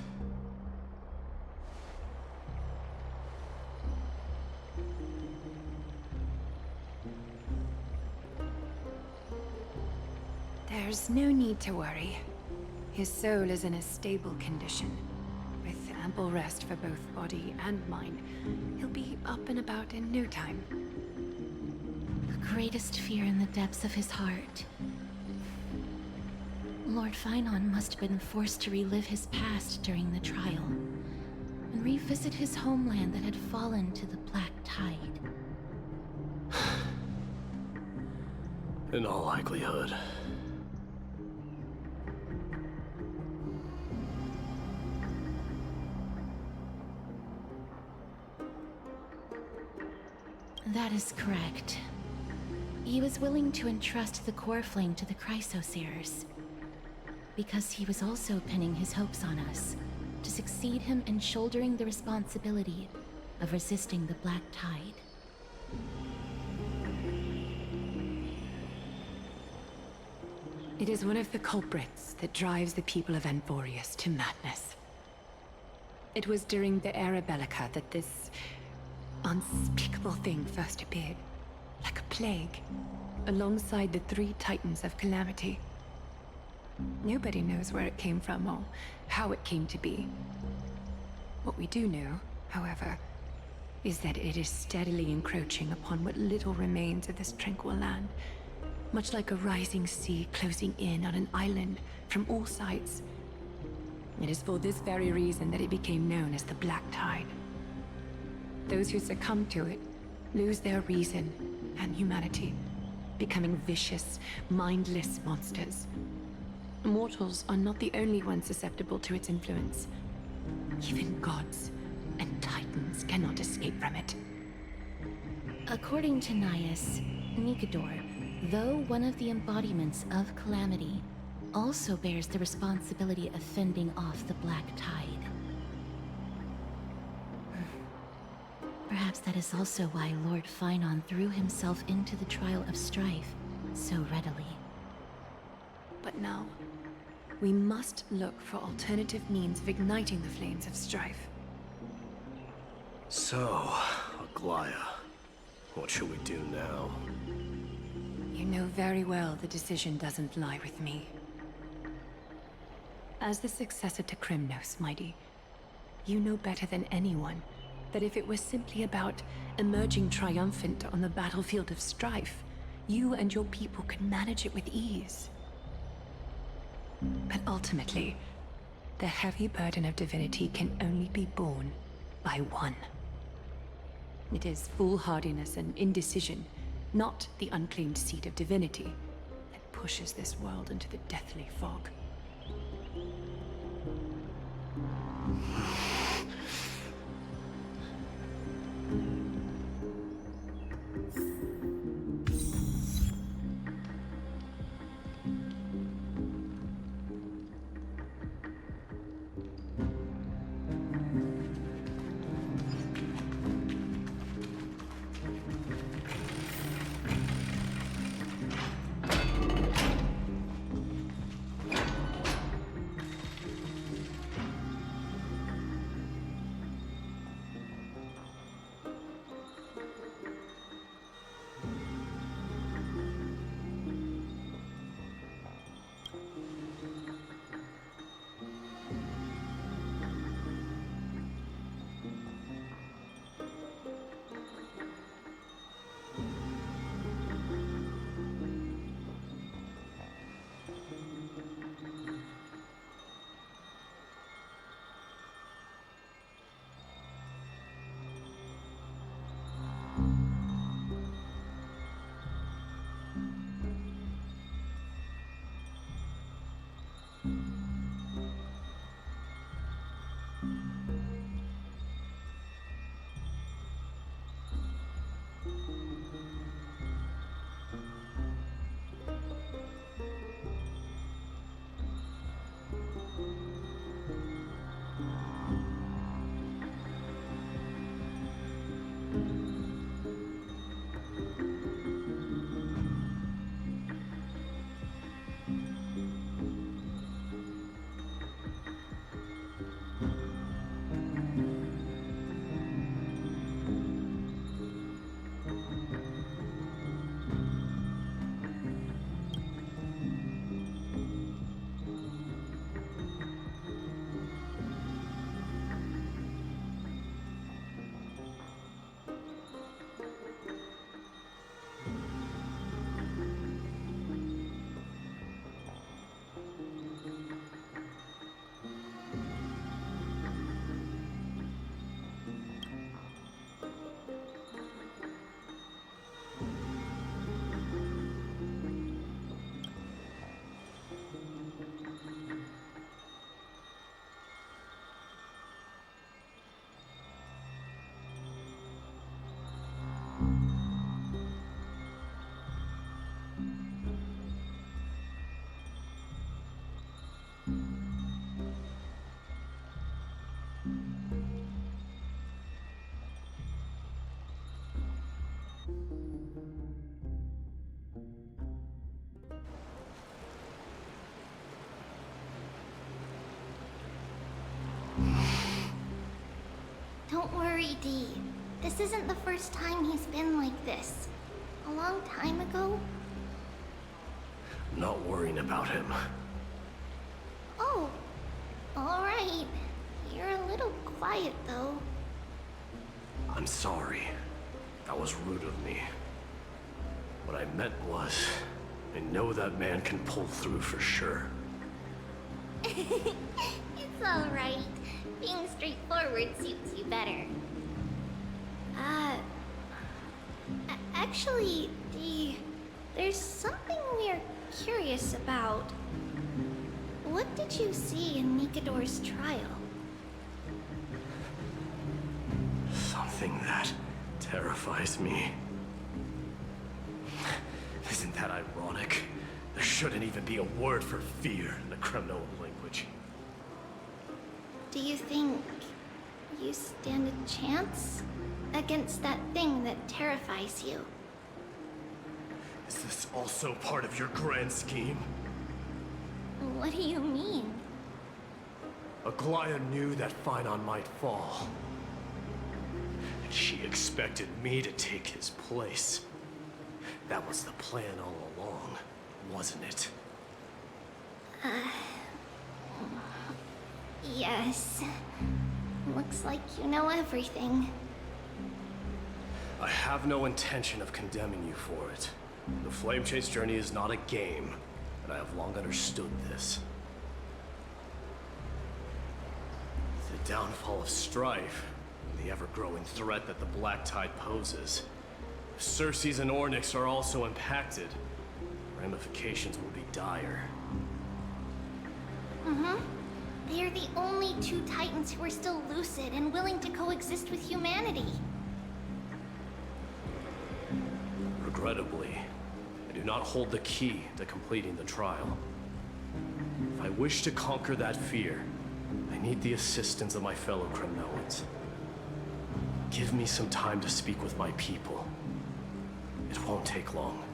There's no need to worry. His soul is in a stable condition. With ample rest for both body and mind, he'll be up and about in no time. The greatest fear in the depths of his heart. Lord Finon must have been forced to relive his past during the trial, and revisit his homeland that had fallen to the Black Tide. In all likelihood. That is correct. He was willing to entrust the core flame to the Chrysoseirs, because he was also pinning his hopes on us to succeed him in shouldering the responsibility of resisting the Black Tide. It is one of the culprits that drives the people of Anvorius to madness. It was during the Era Bellica that this unspeakable thing first appeared, like a plague, alongside the 3 Titans of Calamity. Nobody knows where it came from or how it came to be. What we do know, however, is that it is steadily encroaching upon what little remains of this tranquil land, much like a rising sea closing in on an island from all sides. It is for this very reason that it became known as the Black Tide. Those who succumb to it lose their reason and humanity, becoming vicious, mindless monsters. Mortals are not the only ones susceptible to its influence. Even gods and titans cannot escape from it. According to Naius, Nikador, though one of the embodiments of Calamity, also bears the responsibility of fending off the Black Tide. Perhaps that is also why Lord Finon threw himself into the trial of strife so readily. But now, we must look for alternative means of igniting the flames of strife. So, Aglaya, what should we do now? You know very well the decision doesn't lie with me. As the successor to Krymnos, Mighty, you know better than anyone that if it was simply about emerging triumphant on the battlefield of strife, you and your people could manage it with ease. But ultimately, the heavy burden of divinity can only be borne by one. It is foolhardiness and indecision, not the unclaimed seat of divinity, that pushes this world into the deathly fog. Don't worry, Dee. This isn't the first time he's been like this. A long time ago. I'm not worrying about him. Oh, alright. You're a little quiet, though. I'm sorry. That was rude of me. What I meant was, I know that man can pull through for sure. It's alright. Being straightforward suits you better. Actually, Dee, there's something we're curious about. What did you see in Nikador's trial? Something that terrifies me. Isn't that ironic? There shouldn't even be a word for fear in the Kremnoan language. Do you think you stand a chance against that thing that terrifies you? Is this also part of your grand scheme? What do you mean? Aglaya knew that Phynon might fall. And she expected me to take his place. That was the plan all along, wasn't it? Yes. Looks like you know everything. I have no intention of condemning you for it. The Flame Chase journey is not a game, and I have long understood this. The downfall of strife, and the ever-growing threat that the Black Tide poses. If Circes and Ornyx are also impacted, ramifications will be dire. They are the only two Titans who are still lucid and willing to coexist with humanity. Regrettably, I do not hold the key to completing the trial. If I wish to conquer that fear, I need the assistance of my fellow Kremnoans. Give me some time to speak with my people. It won't take long,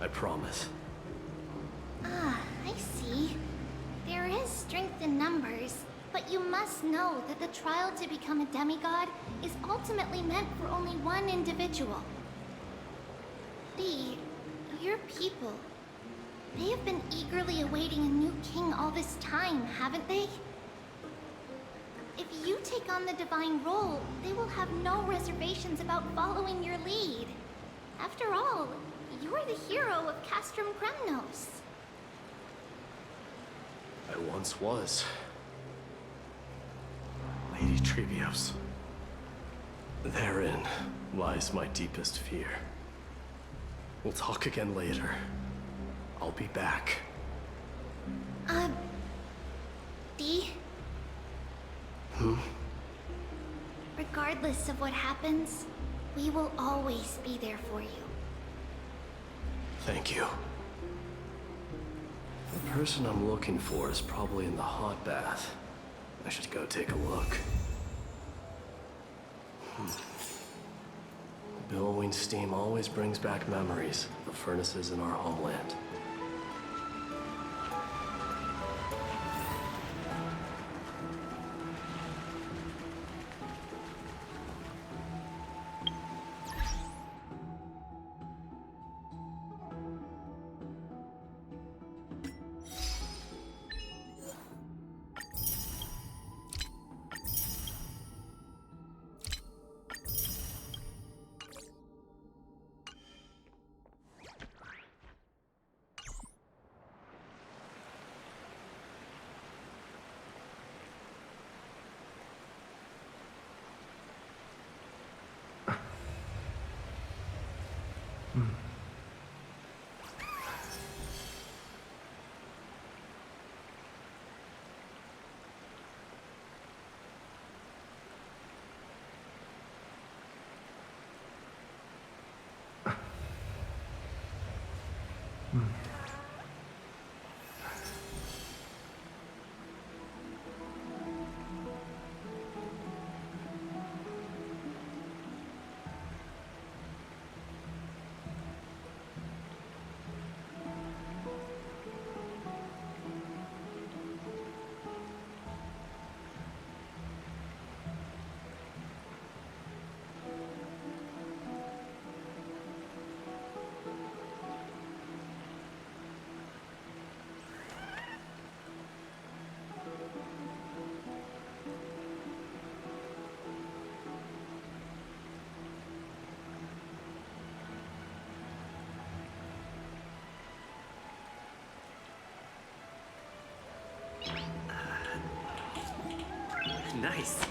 I promise. I see. There is strength in numbers, but you must know that the trial to become a demigod is ultimately meant for only one individual. Dee, your people, they have been eagerly awaiting a new king all this time, haven't they? If you take on the divine role, they will have no reservations about following your lead. After all, you are the hero of Castrum Kremnos. I once was. Lady Trebios. Therein lies my deepest fear. We'll talk again later. I'll be back. Dee? Regardless of what happens, we will always be there for you. Thank you. The person I'm looking for is probably in the hot bath. I should go take a look. Billowing steam always brings back memories of the furnaces in our homeland. Nice.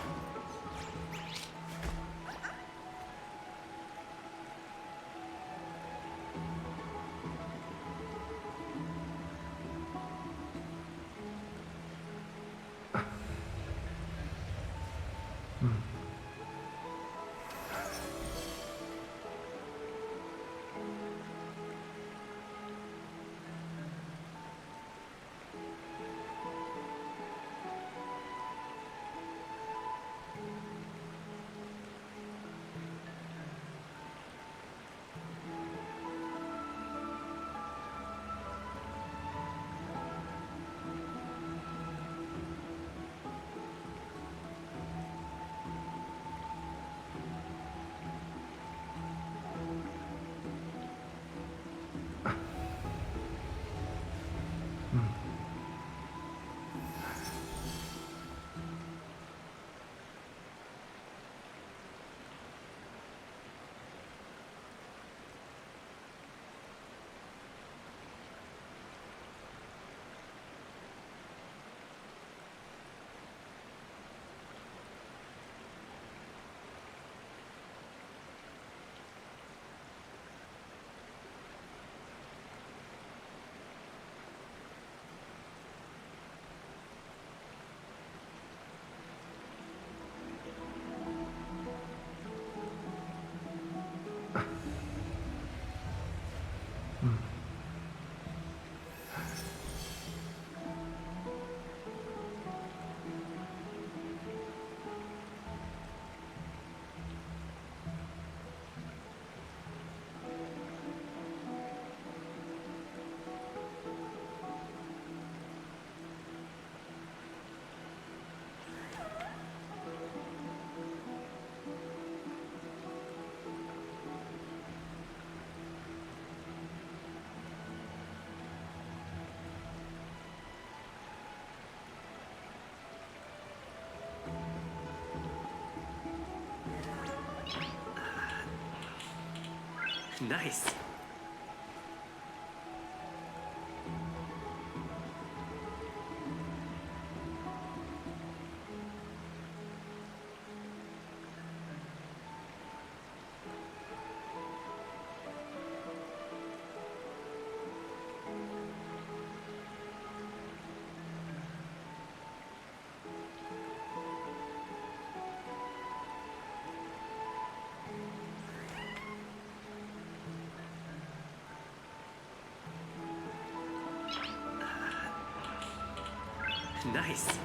Nice. Nice.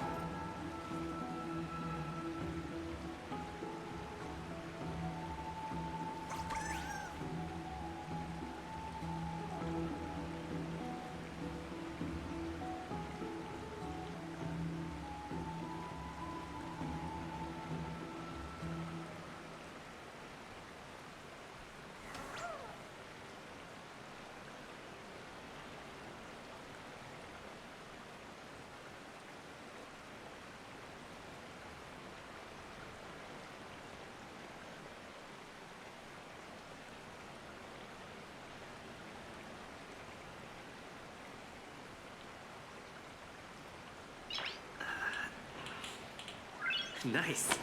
Nice.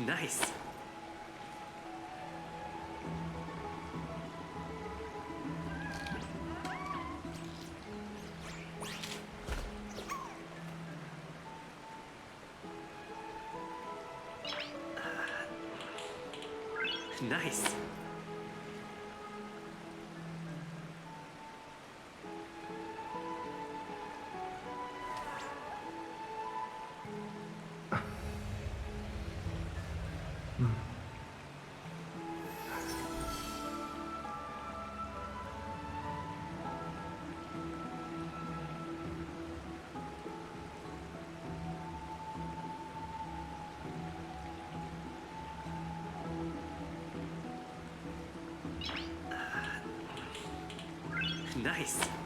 Nice. Nice. Nice.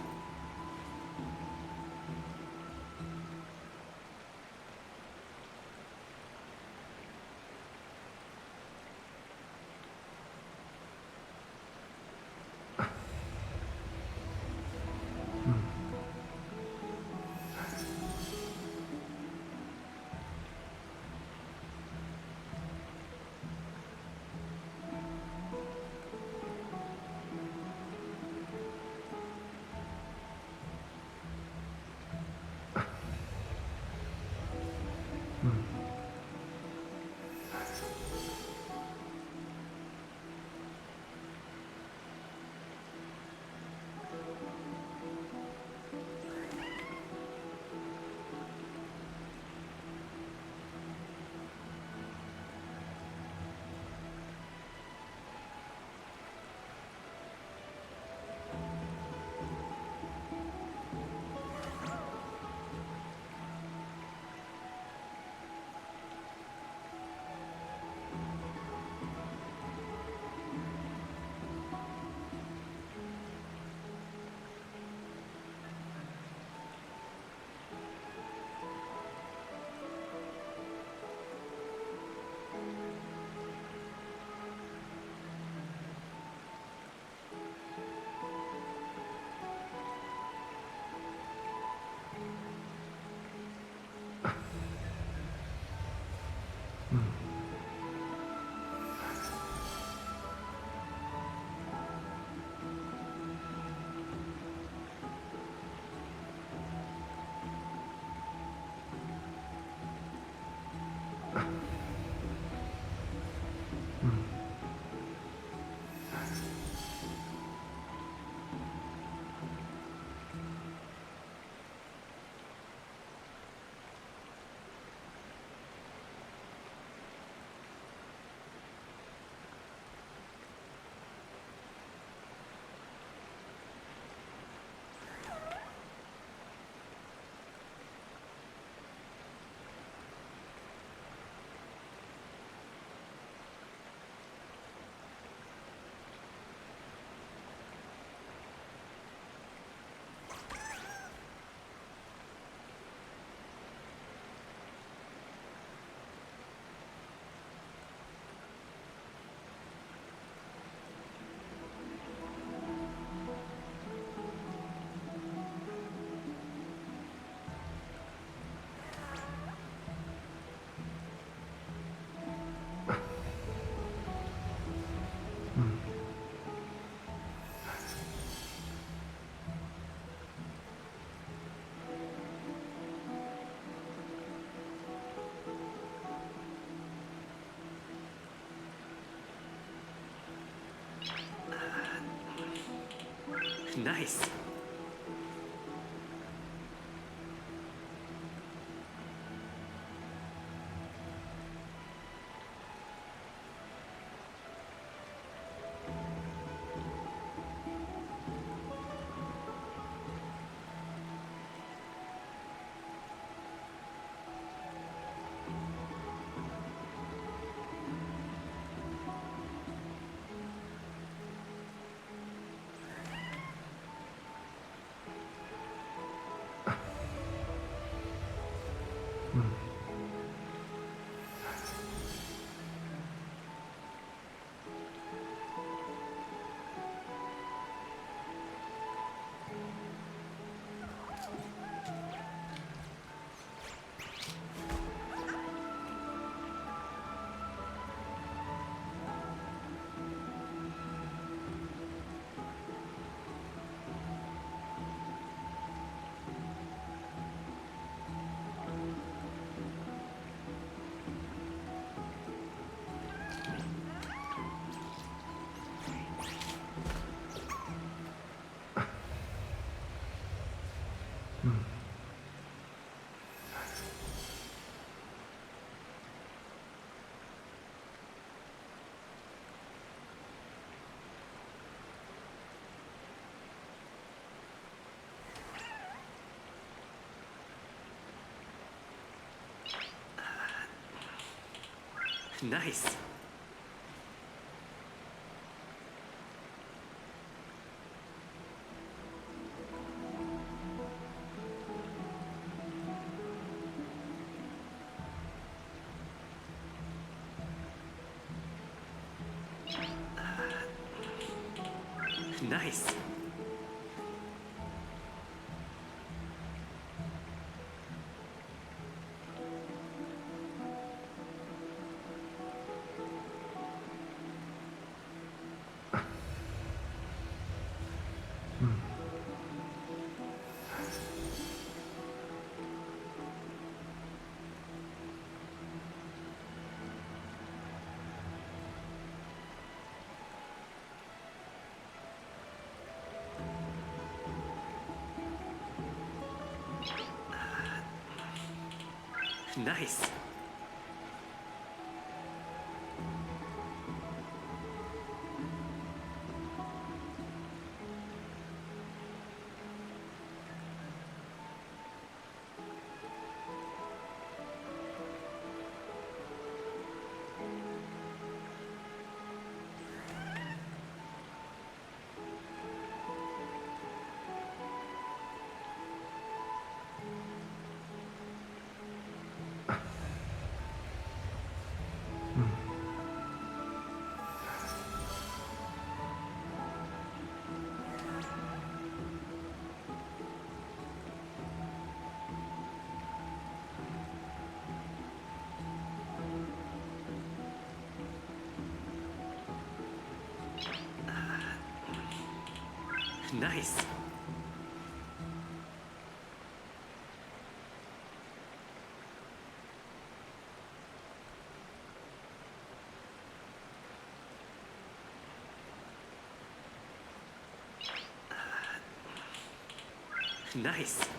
Nice. Nice. Nice. Nice. Nice. Nice. Nice.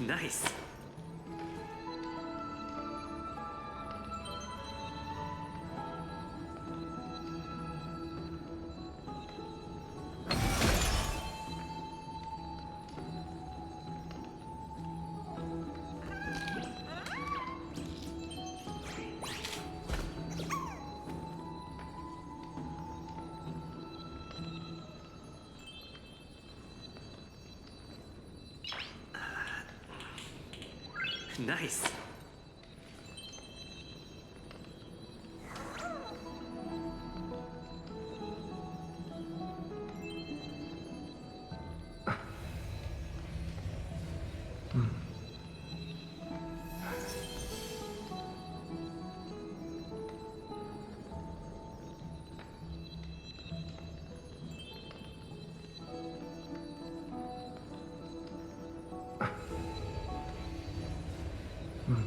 Nice. Nice. Nice.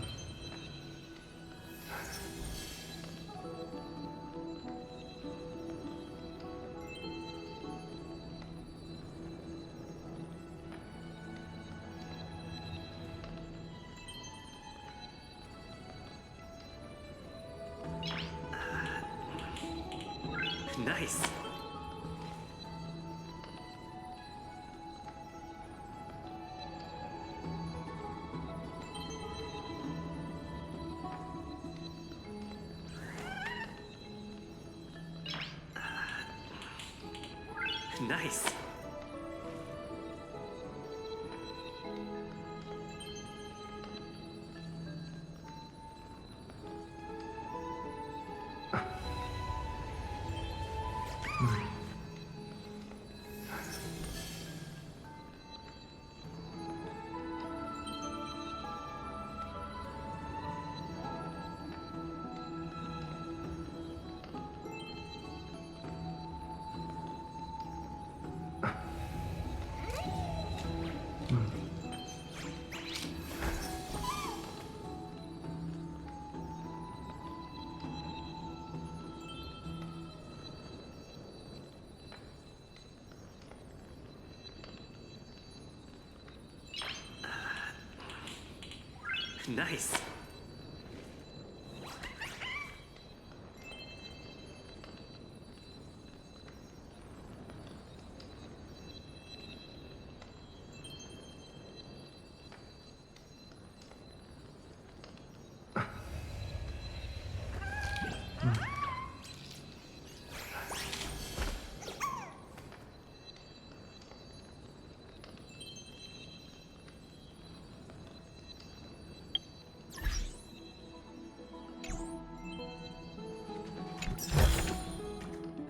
Nice. Nice.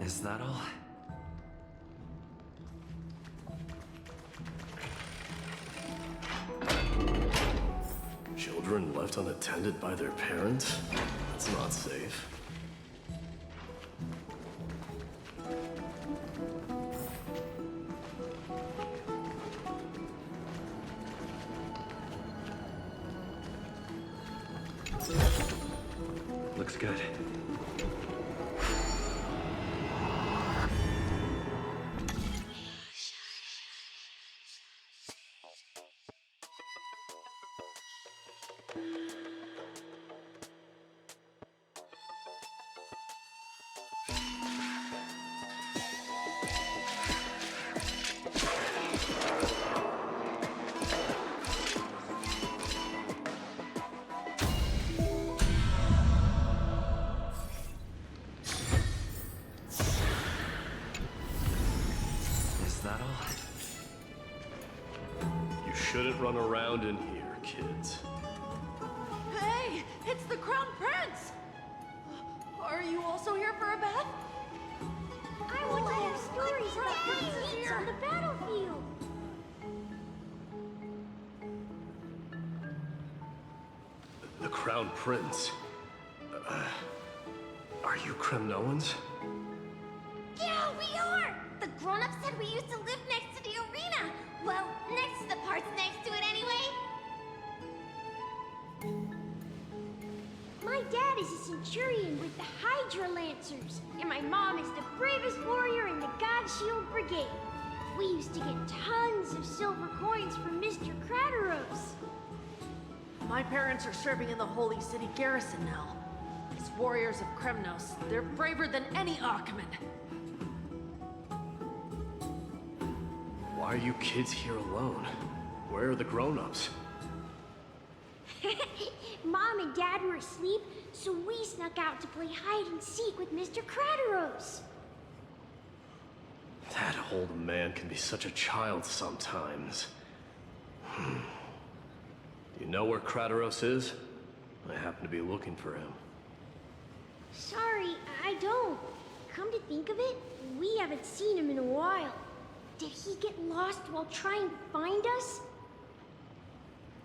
Is that all? Children left unattended by their parents? That's not safe. Looks good. You shouldn't run around in here, kids. Hey, it's the Crown Prince! Are you also here for a bath? I want to hear stories about princes on the battlefield. The Crown Prince? Are you Kremnoans? Yeah, we are! The grown-ups said we used to live next to the arena. Well, next to the parts next to it anyway. My dad is a centurion with the Hydra Lancers, and my mom is the bravest warrior in the God Shield Brigade. We used to get tons of silver coins from Mr. Crateros. My parents are serving in the Holy City garrison now. These warriors of Kremnos, they're braver than any Archman. Why are you kids here alone? Where are the grown-ups? Mom and Dad were asleep, so we snuck out to play hide and seek with Mr. Crateros. That old man can be such a child sometimes. You know where Crateros is? I happen to be looking for him. Sorry, I don't. Come to think of it, we haven't seen him in a while. Did he get lost while trying to find us?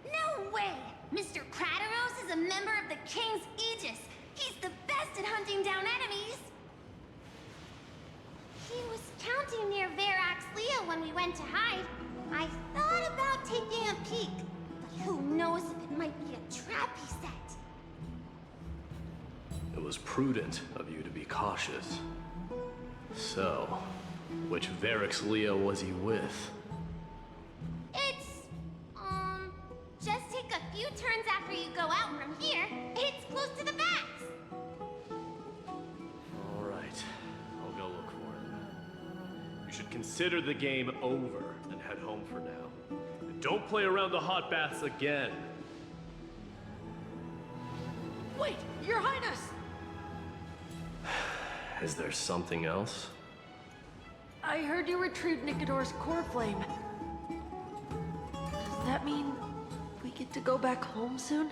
No way! Mr. Crateros is a member of the King's Aegis. He's the best at hunting down enemies. He was counting near Verax Leo when we went to hide. I thought about taking a peek, but who knows if it might be a trap was prudent of you to be cautious. So, which Varix Leo was he with? It's, just take a few turns after you go out from here. It's close to the bats. Alright, I'll go look for him. You should consider the game over and head home for now. And don't play around the hot baths again. Wait, Your Highness! Is there something else? I heard you retrieved Nicodor's core flame. Does that mean we get to go back home soon?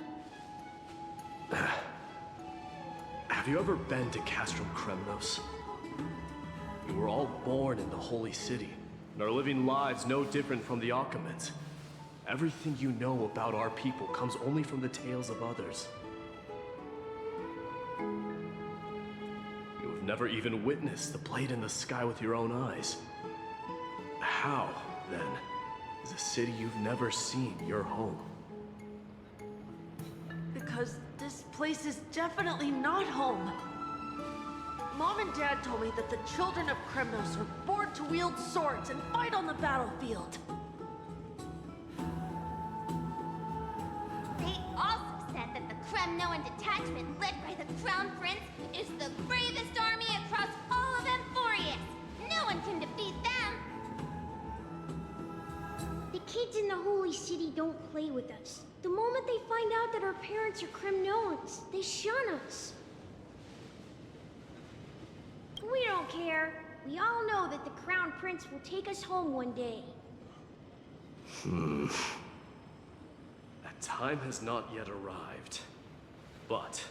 Have you ever been to Castrum Kremnos? You were all born in the Holy City, and are living lives no different from the Achaemenids. Everything you know about our people comes only from the tales of others. You have never even witnessed the blade in the sky with your own eyes. How, then, is a city you've never seen your home? Because this place is definitely not home. Mom and Dad told me that the children of Kremnos are born to wield swords and fight on the battlefield. They also said that the Kremnoan detachment led by the Crown Prince is the bravest army across all of Emphorius. No one can defeat them. The kids in the Holy City don't play with us. The moment they find out that our parents are Kremnoans, they shun us. We don't care. We all know that the Crown Prince will take us home one day. That time has not yet arrived. But,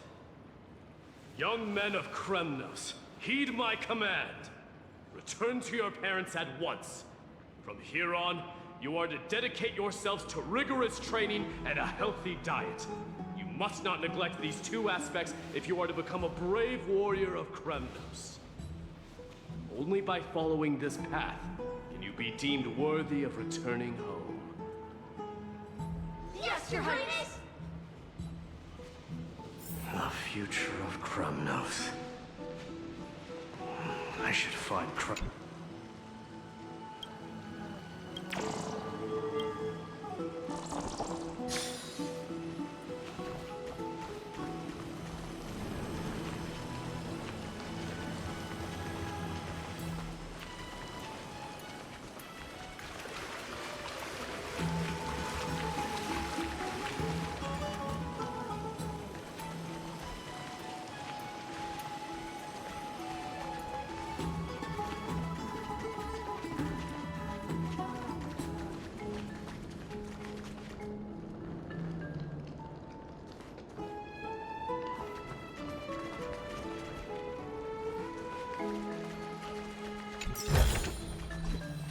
young men of Kremnos, heed my command. Return to your parents at once. From here on, you are to dedicate yourselves to rigorous training and a healthy diet. You must not neglect these two aspects if you are to become a brave warrior of Kremnos. Only by following this path can you be deemed worthy of returning home. Yes, Your Highness! The future of Kremnos. I should find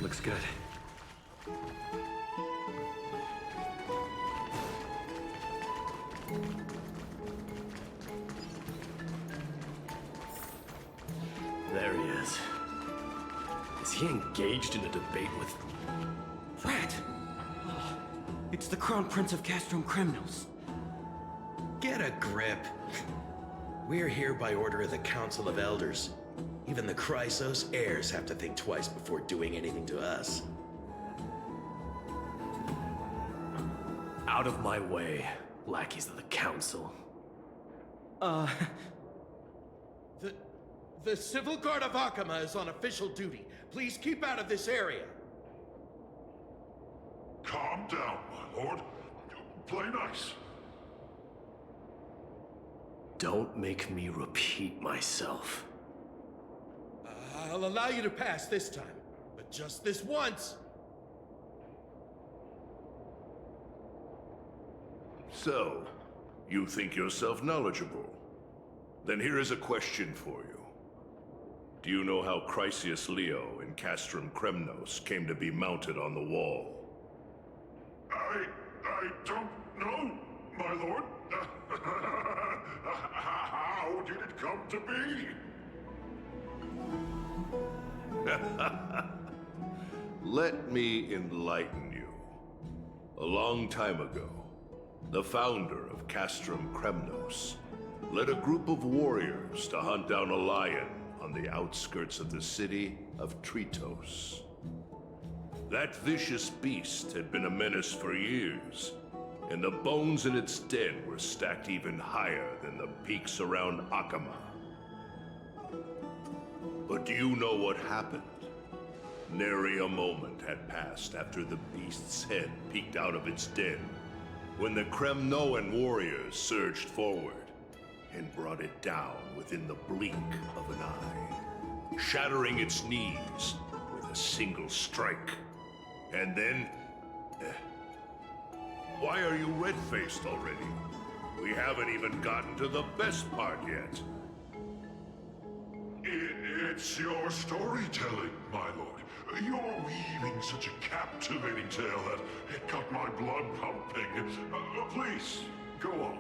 Looks good. There he is. Is he engaged in a debate with... Rat! Oh, it's the Crown Prince of Castrum Kremnos. Get a grip. We're here by order of the Council of Elders. Even the Chrysos heirs have to think twice before doing anything to us. Out of my way, lackeys of the Council. The Civil Guard of Akhama is on official duty. Please keep out of this area. Calm down, my lord. Play nice. Don't make me repeat myself. I'll allow you to pass this time, but just this once. So, you think yourself knowledgeable? Then here is a question for you. Do you know how Chrysius Leo in Castrum Kremnos came to be mounted on the wall? I don't know, my lord. How did it come to be? Let me enlighten you. A long time ago, the founder of Castrum Kremnos, led a group of warriors to hunt down a lion on the outskirts of the city of Tritos. That vicious beast had been a menace for years, and the bones in its den were stacked even higher than the peaks around Akama. But do you know what happened? Nary a moment had passed after the beast's head peeked out of its den, when the Kremnoan warriors surged forward and brought it down within the blink of an eye, shattering its knees with a single strike. And then... why are you red-faced already? We haven't even gotten to the best part yet. It's your storytelling, my lord. You're weaving such a captivating tale that it got my blood pumping. Please, go on.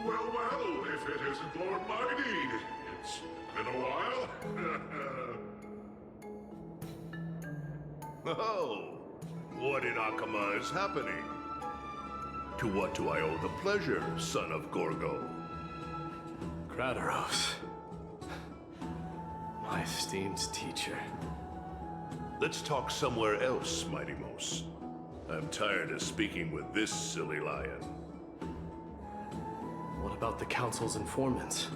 Well, if it isn't Lord Mighty. It's been a while. Oh, what in Akama is happening? To what do I owe the pleasure, son of Gorgo? Kratos. My esteemed teacher. Let's talk somewhere else, Mighty Mos. I'm tired of speaking with this silly lion. What about the Council's informants?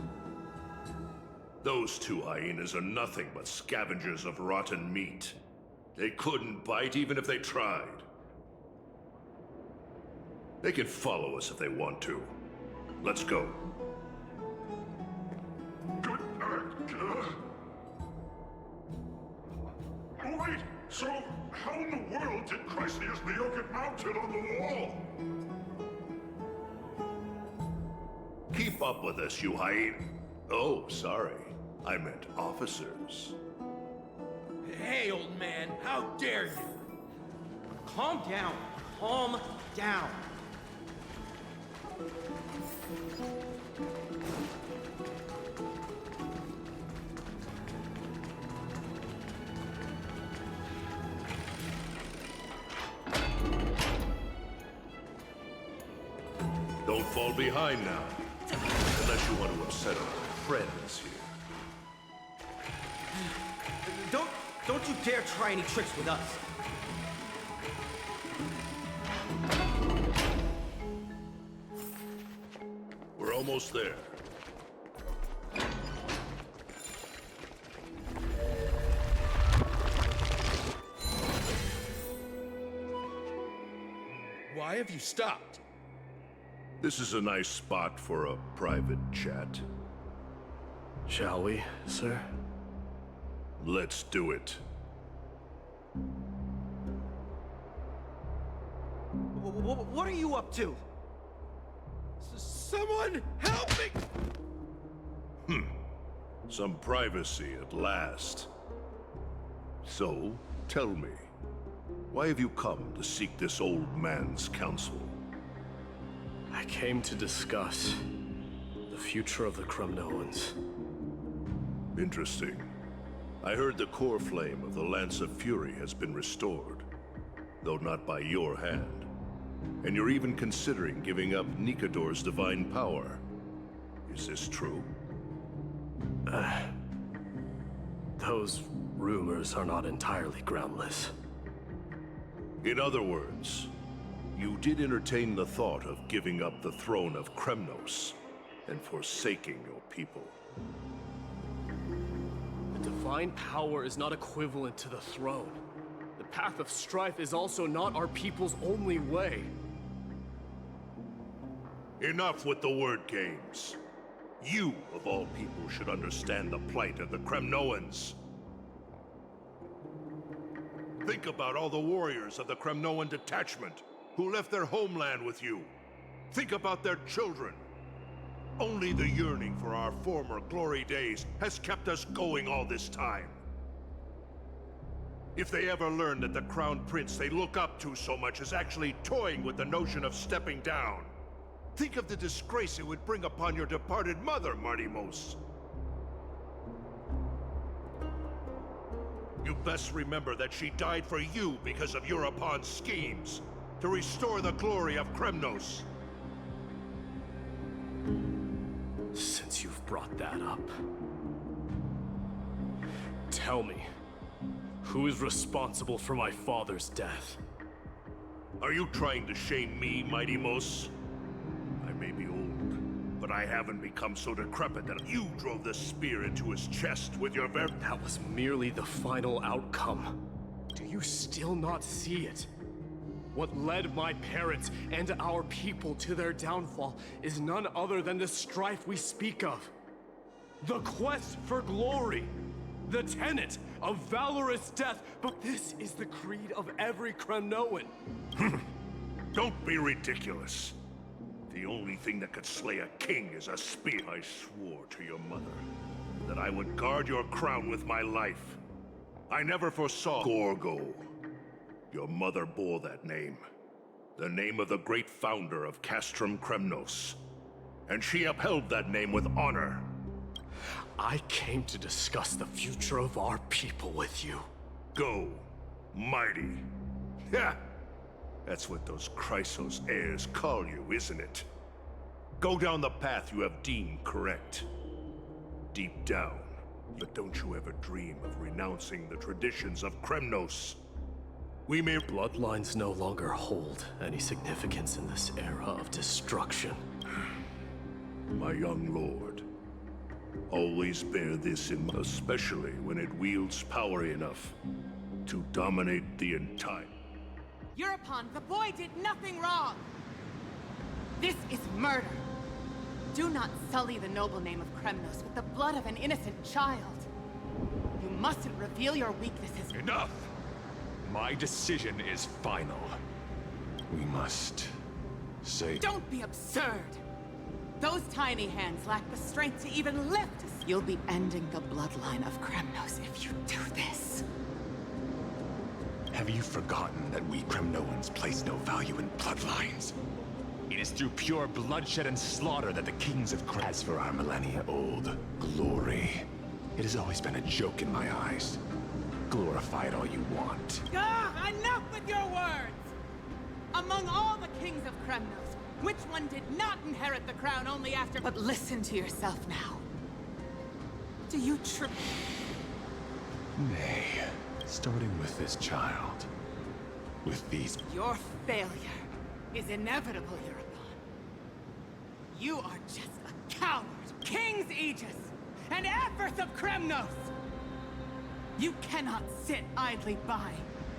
Those two hyenas are nothing but scavengers of rotten meat. They couldn't bite even if they tried. They can follow us if they want to. Let's go. Wait, so how in the world did Chrysius Leo get mounted on the wall? Keep up with us, you hyena. Oh, sorry. I meant officers. Hey, old man, how dare you? Calm down. Calm down. Don't fall behind now. Unless you want to upset our friends here. Don't you dare try any tricks with us. We're almost there. Why have you stopped? This is a nice spot for a private chat. Shall we, sir? Let's do it. What are you up to? Someone help me! Some privacy at last. So, tell me, why have you come to seek this old man's counsel? I came to discuss the future of the Kremnoans. Interesting. I heard the core flame of the Lance of Fury has been restored, though not by your hand. And you're even considering giving up Nikador's divine power. Is this true? Those rumors are not entirely groundless. In other words, you did entertain the thought of giving up the throne of Kremnos and forsaking your people. The divine power is not equivalent to the throne. The path of strife is also not our people's only way. Enough with the word games. You, of all people, should understand the plight of the Kremnoans. Think about all the warriors of the Kremnoan detachment who left their homeland with you. Think about their children. Only the yearning for our former glory days has kept us going all this time. If they ever learn that the Crown Prince they look up to so much is actually toying with the notion of stepping down, think of the disgrace it would bring upon your departed mother, Mighty Mos. You best remember that she died for you because of Europon's schemes to restore the glory of Kremnos. just brought that up. Tell me, who is responsible for my father's death? Are you trying to shame me, Mighty Mos? I may be old, but I haven't become so decrepit that you drove the spear into his chest with your very— That was merely the final outcome. Do you still not see it? What led my parents and our people to their downfall is none other than the strife we speak of. The quest for glory. The tenet of valorous death. But this is the creed of every Kremnoan. Don't be ridiculous. The only thing that could slay a king is a spear. I swore to your mother that I would guard your crown with my life. I never foresaw Gorgo. Your mother bore that name. The name of the great founder of Castrum Kremnos. And she upheld that name with honor. I came to discuss the future of our people with you. Go, mighty. Yeah, that's what those Chrysos heirs call you, isn't it? Go down the path you have deemed correct. Deep down, but don't you ever dream of renouncing the traditions of Kremnos. We may— Bloodlines no longer hold any significance in this era of destruction. My young lord, always bear this in mind, especially when it wields power enough to dominate the entire— Euripon, the boy did nothing wrong! This is murder! Do not sully the noble name of Kremnos with the blood of an innocent child. You mustn't reveal your weaknesses. Enough! My decision is final. We must say— Don't be absurd! Those tiny hands lack the strength to even lift us. You'll be ending the bloodline of Kremnos if you do this. Have you forgotten that we Kremnoans place no value in bloodlines? It is through pure bloodshed and slaughter that the kings of Kremnos— As for our millennia-old glory, it has always been a joke in my eyes. Glorify it all you want. Ah, enough with your words! Among all the kings of Kremnos, which one did not inherit the crown only after— But listen to yourself now. Do you Nay, starting with this child. With these— Your failure is inevitable, Euripon. You are just a coward, King's Aegis, and Empress of Kremnos! You cannot sit idly by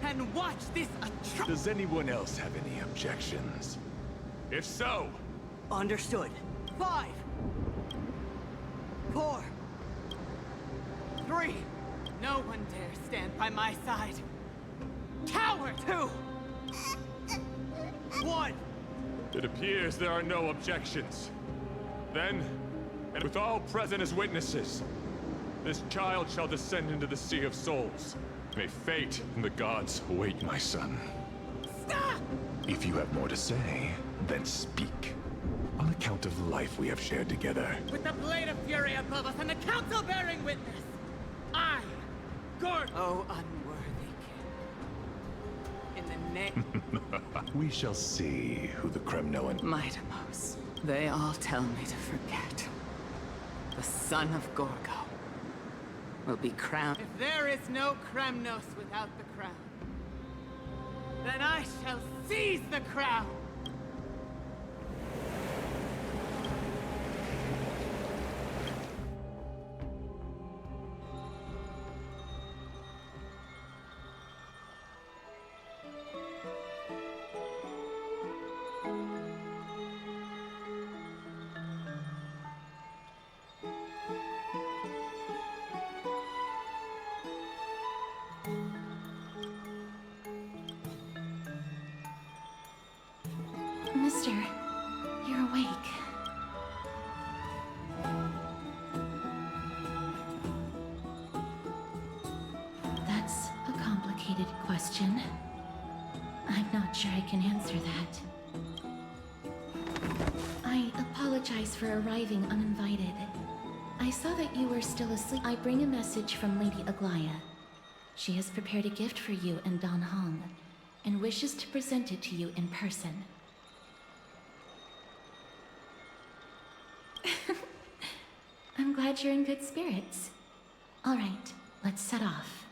and watch this atrocity. Does anyone else have any objections? If so— Understood. 5, 4, 3. No one dare stand by my side. Coward! 2, 1. It appears there are no objections. Then, and with all present as witnesses, this child shall descend into the Sea of Souls. May fate and the gods await my son. Stop! If you have more to say, then speak. On account of the life we have shared together. With the blade of fury above us and the council bearing witness, I, Gord— Oh, unworthy king. In the name— We shall see who the Kremnoan— Mightimos. They all tell me to forget. The son of Gorgo will be crowned. If there is no Kremnos without the crown, then I shall seize the crown! Mister, you're awake. That's a complicated question. I'm not sure I can answer that. I apologize for arriving uninvited. I saw that you were still asleep. I bring a message from Lady Aglaya. She has prepared a gift for you and Dan Hong, and wishes to present it to you in person. glad you're in good spirits. All right, let's set off.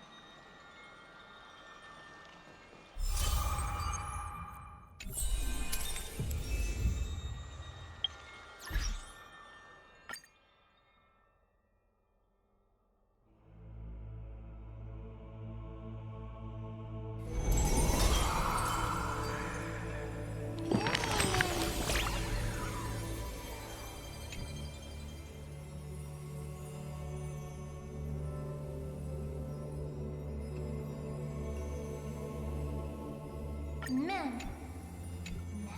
Mem.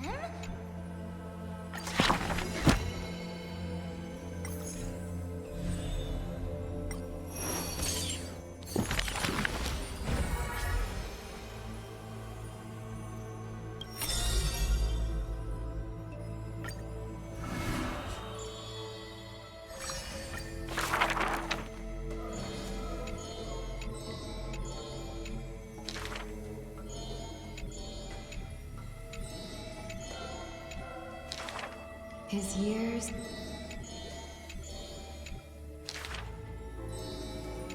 Mem? His years...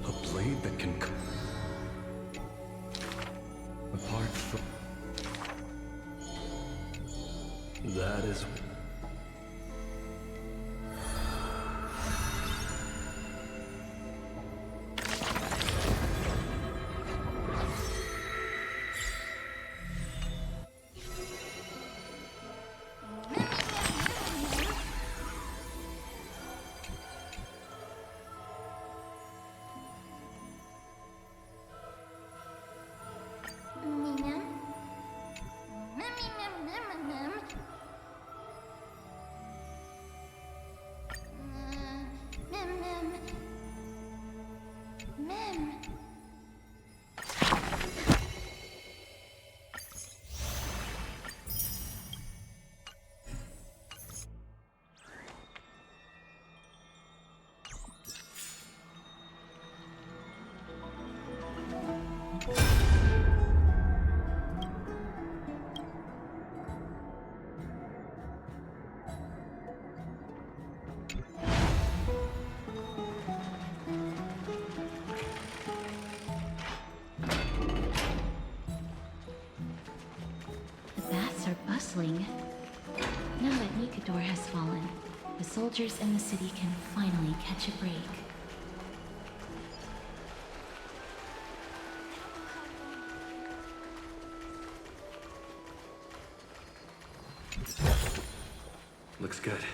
A blade that can come apart from... That is... Mem? Mem. Mem. The baths are bustling. Now that Nikador has fallen, the soldiers in the city can finally catch a break. Looks good.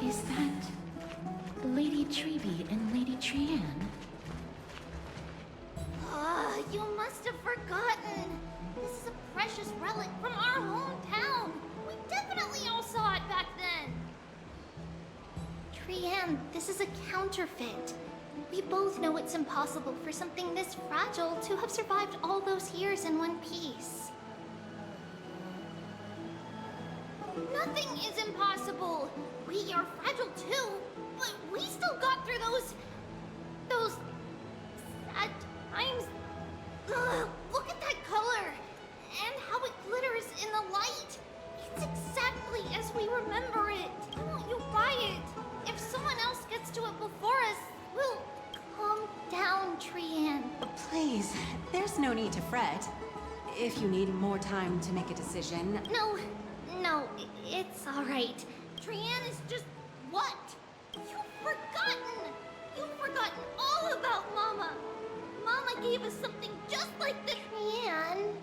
Is that Lady Treby and Lady Trianne? Ah, you must have forgotten. This is a precious relic from our hometown. We definitely all saw it back then. Trianne, this is a counterfeit. We both know it's impossible for something this fragile to have survived all those years in one piece. Nothing is impossible. We are fragile too, but we still got through those sad times. Ugh, look at that color and how it glitters in the light. It's exactly as we remember it. Why won't you buy it? If someone else gets to it before us, we'll calm down, Trianne. Please, there's no need to fret. If you need more time to make a decision... No, it's all right. Trianne is just what? You've forgotten all about Mama. Mama gave us something just like this. Trianne.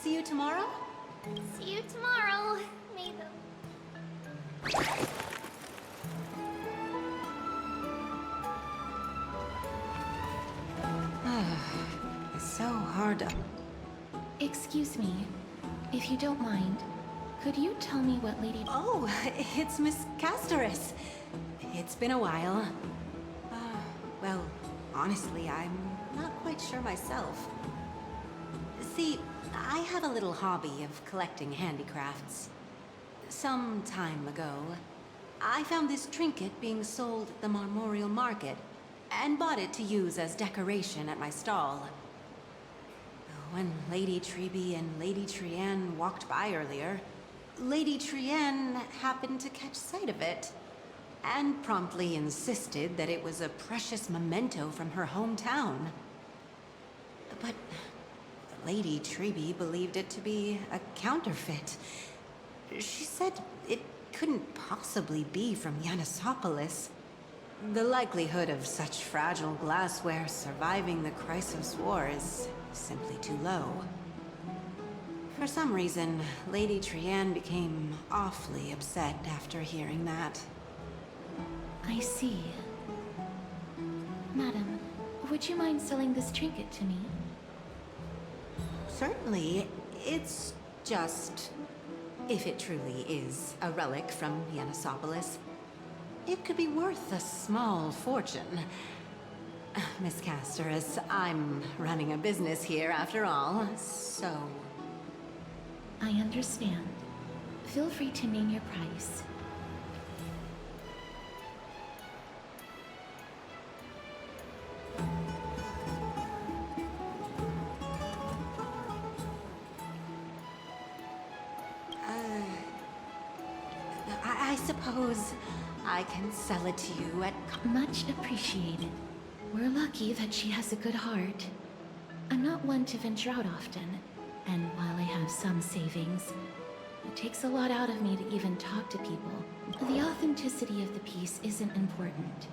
See you tomorrow? See you tomorrow. May the... It's so hard to... Excuse me, if you don't mind, could you tell me what Lady... Oh, it's Miss Castoris. It's been a while. Well, honestly, I'm not quite sure myself. See, I have a little hobby of collecting handicrafts. Some time ago, I found this trinket being sold at the Memorial Market and bought it to use as decoration at my stall. when Lady Treby and Lady Trienne walked by earlier, Lady Trienne happened to catch sight of it and promptly insisted that it was a precious memento from her hometown. But Lady Treby believed it to be a counterfeit. She said it couldn't possibly be from Yanisopolis. The likelihood of such fragile glassware surviving the Chrysos War is simply too low. For some reason, Lady Trienne became awfully upset after hearing that. I see. Madam, would you mind selling this trinket to me? Certainly. It's just... if it truly is a relic from Yanisopolis, it could be worth a small fortune. Miss Casterus, I'm running a business here after all, so... I understand. Feel free to name your price. I suppose I can sell it to you at... Much appreciated. We're lucky that she has a good heart. I'm not one to venture out often, and while I have some savings, it takes a lot out of me to even talk to people. The authenticity of the piece isn't important.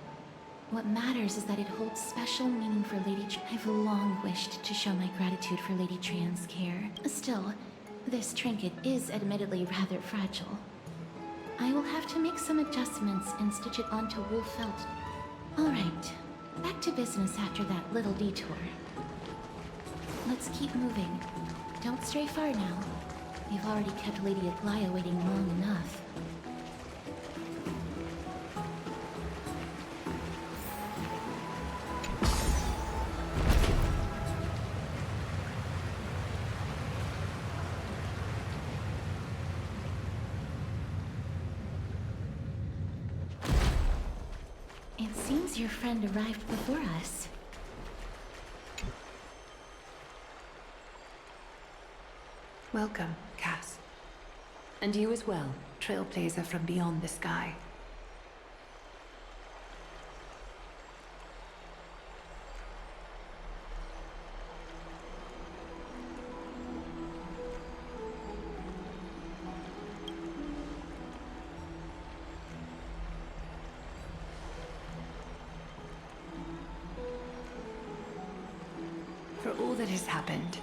What matters is that it holds special meaning for Lady I've long wished to show my gratitude for Lady Trienne's care. Still, this trinket is admittedly rather fragile. I will have to make some adjustments and stitch it onto wool felt. All right, back to business after that little detour. Let's keep moving. Don't stray far now. We've already kept Lady Aglaia waiting long enough. It seems your friend arrived before us. Welcome, Cass. And you as well, trailblazer from beyond the sky. For all that has happened,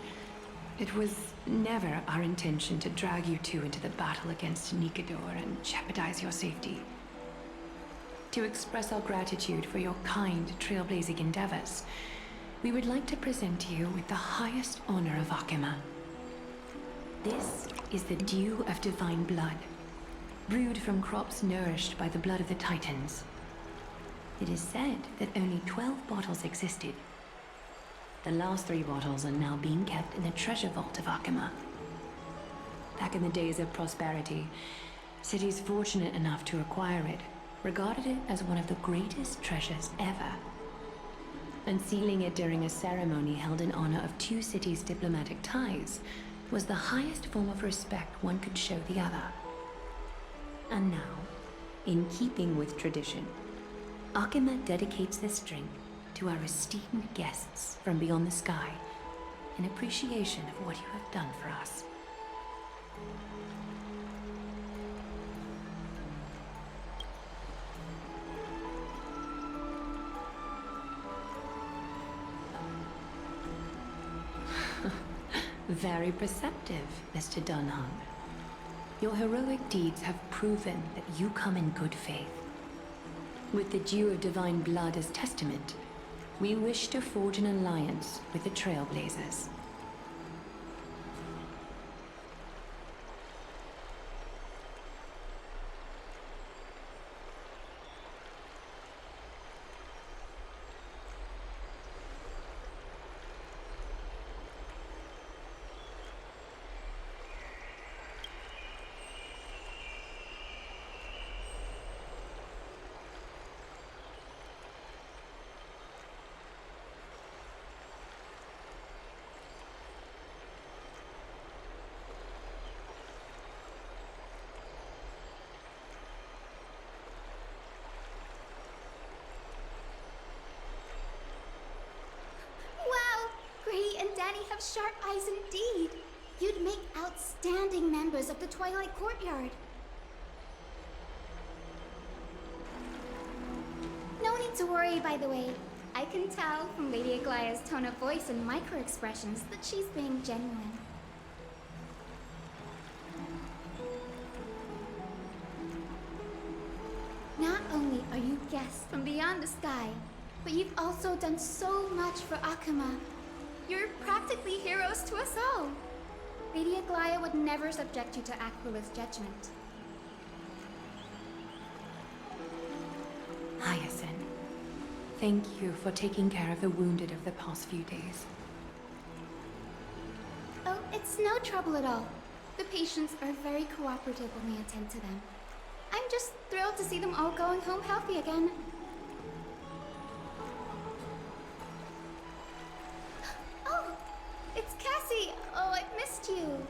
it was never our intention to drag you two into the battle against Nikador and jeopardize your safety. To express our gratitude for your kind trailblazing endeavors, we would like to present you with the highest honor of Akima. This is the dew of divine blood, brewed from crops nourished by the blood of the Titans. It is said that only 12 bottles existed. The last 3 bottles are now being kept in the treasure vault of Akima. Back in the days of prosperity, cities fortunate enough to acquire it regarded it as one of the greatest treasures ever. Unsealing it during a ceremony held in honor of 2 cities' diplomatic ties was the highest form of respect one could show the other. And now, in keeping with tradition, Akima dedicates this drink to our esteemed guests from beyond the sky, in appreciation of what you have done for us. Very perceptive, Mr. Dunham. Your heroic deeds have proven that you come in good faith. With the dew of divine blood as testament, we wish to forge an alliance with the Trailblazers. have sharp eyes indeed. You'd make outstanding members of the Twilight Courtyard. No need to worry, by the way. I can tell from Lady Aglaya's tone of voice and micro-expressions that she's being genuine. Not only are you guests from beyond the sky, but you've also done so much for Akuma. You're practically heroes to us all. Lady Aglaya would never subject you to Aquila's judgment. Hyacinth, thank you for taking care of the wounded of the past few days. Oh, it's no trouble at all. The patients are very cooperative when we attend to them. I'm just thrilled to see them all going home healthy again. Oh, it's Cassie. Oh, I've missed you.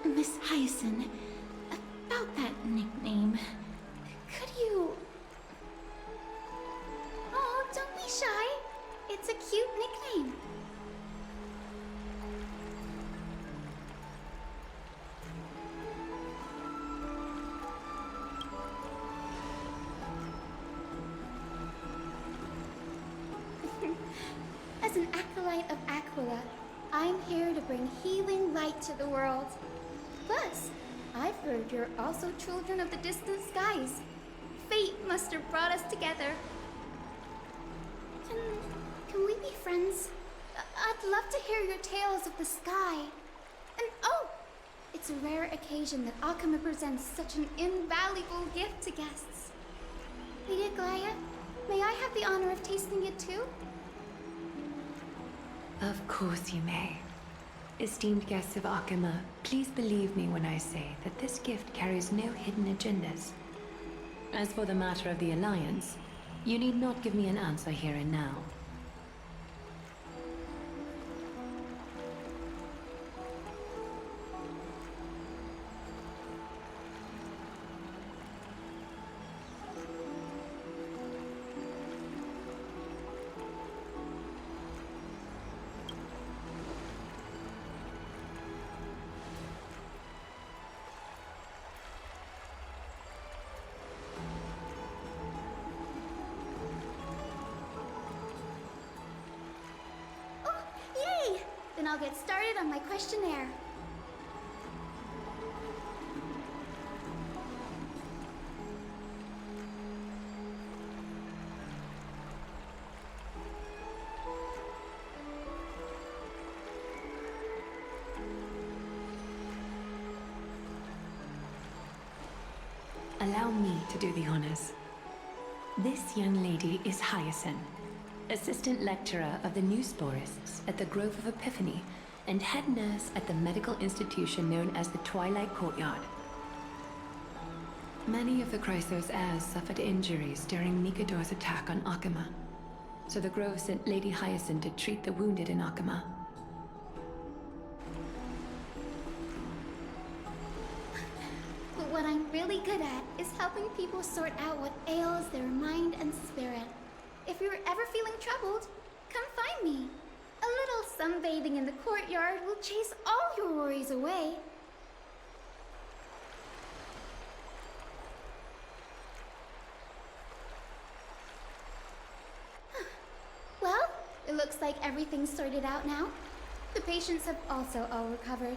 Miss Hyacinth, about that nickname, could you... Oh, don't be shy. It's a cute nickname. As an acolyte of Aquila, I'm here to bring healing light to the world. Plus, I've heard you're also children of the distant skies. Fate must have brought us together. Can we be friends? I'd love to hear your tales of the sky. And oh, it's a rare occasion that Akuma presents such an invaluable gift to guests. Lady Aglaya, may I have the honor of tasting it too? Of course you may. Esteemed guests of Akuma, please believe me when I say that this gift carries no hidden agendas. As for the matter of the Alliance, you need not give me an answer here and now. Then I'll get started on my questionnaire. Allow me to do the honors. This young lady is Hyacinth, Assistant Lecturer of the New Sporists at the Grove of Epiphany, and Head Nurse at the medical institution known as the Twilight Courtyard. Many of the Chrysos heirs suffered injuries during Nikador's attack on Akuma, so the Grove sent Lady Hyacinth to treat the wounded in Akuma. But what I'm really good at is helping people sort out what ails their mind and spirit. If you're ever feeling troubled, come find me. A little sunbathing in the courtyard will chase all your worries away. Well, it looks like everything's sorted out now. The patients have also all recovered.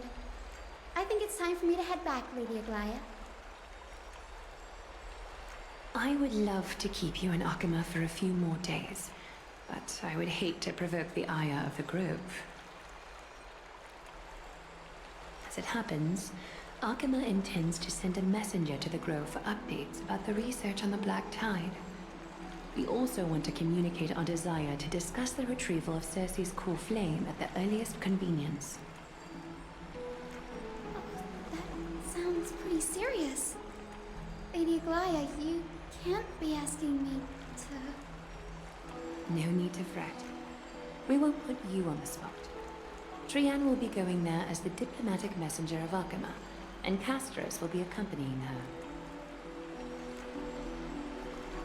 I think it's time for me to head back, Lady Aglaya. I would love to keep you in Akuma for a few more days, but I would hate to provoke the ire of the Grove. As it happens, Akuma intends to send a messenger to the Grove for updates about the research on the Black Tide. We also want to communicate our desire to discuss the retrieval of Circe's core flame at the earliest convenience. That sounds pretty serious. Lady Aglaya, you can't be asking me to... No need to fret. We won't put you on the spot. Trian will be going there as the diplomatic messenger of Akama, and Castros will be accompanying her.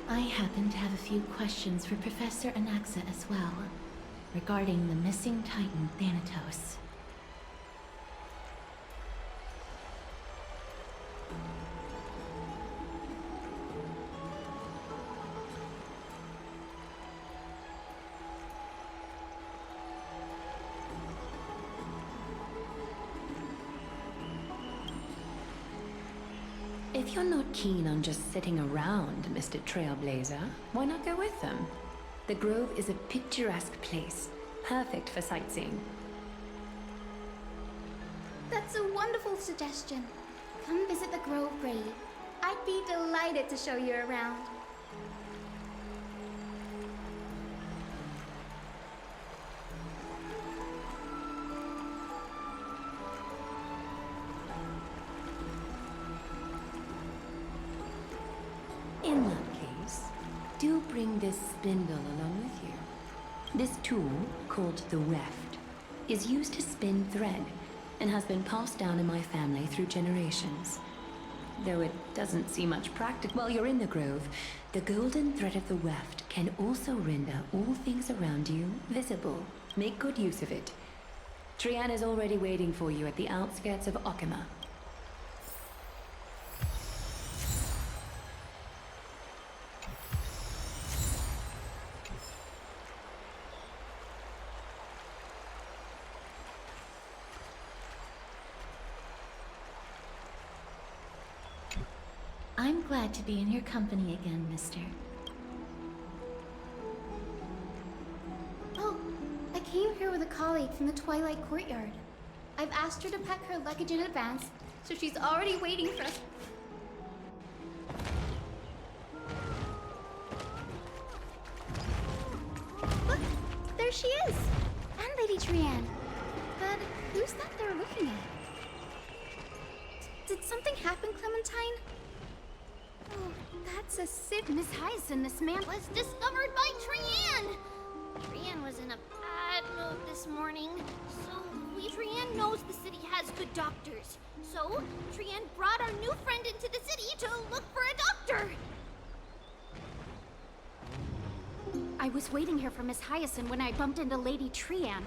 I happen to have a few questions for Professor Anaxa as well, regarding the missing Titan Thanatos. If you're not keen on just sitting around, Mr. Trailblazer, why not go with them? The Grove is a picturesque place, perfect for sightseeing. That's a wonderful suggestion. Come visit the Grove, Grady. I'd be delighted to show you around. In that case, do bring this spindle along with you. This tool, called the weft, is used to spin thread and has been passed down in my family through generations. Though it doesn't seem much practical while you're in the Grove, the golden thread of the weft can also render all things around you visible. Make good use of it. Trian is already waiting for you at the outskirts of Akama. I'm glad to be in your company again, mister. Oh, I came here with a colleague from the Twilight Courtyard. I've asked her to pack her luggage in advance, so she's already waiting for us. Look, there she is! And Lady Trian. But who's that they're looking at? Did something happen, Clementine? Oh, that's a sick Miss Hyacinth, this man was discovered by Trian! Trian was in a bad mood this morning, so Trian knows the city has good doctors. So, Trian brought our new friend into the city to look for a doctor! I was waiting here for Miss Hyacinth when I bumped into Lady Trian.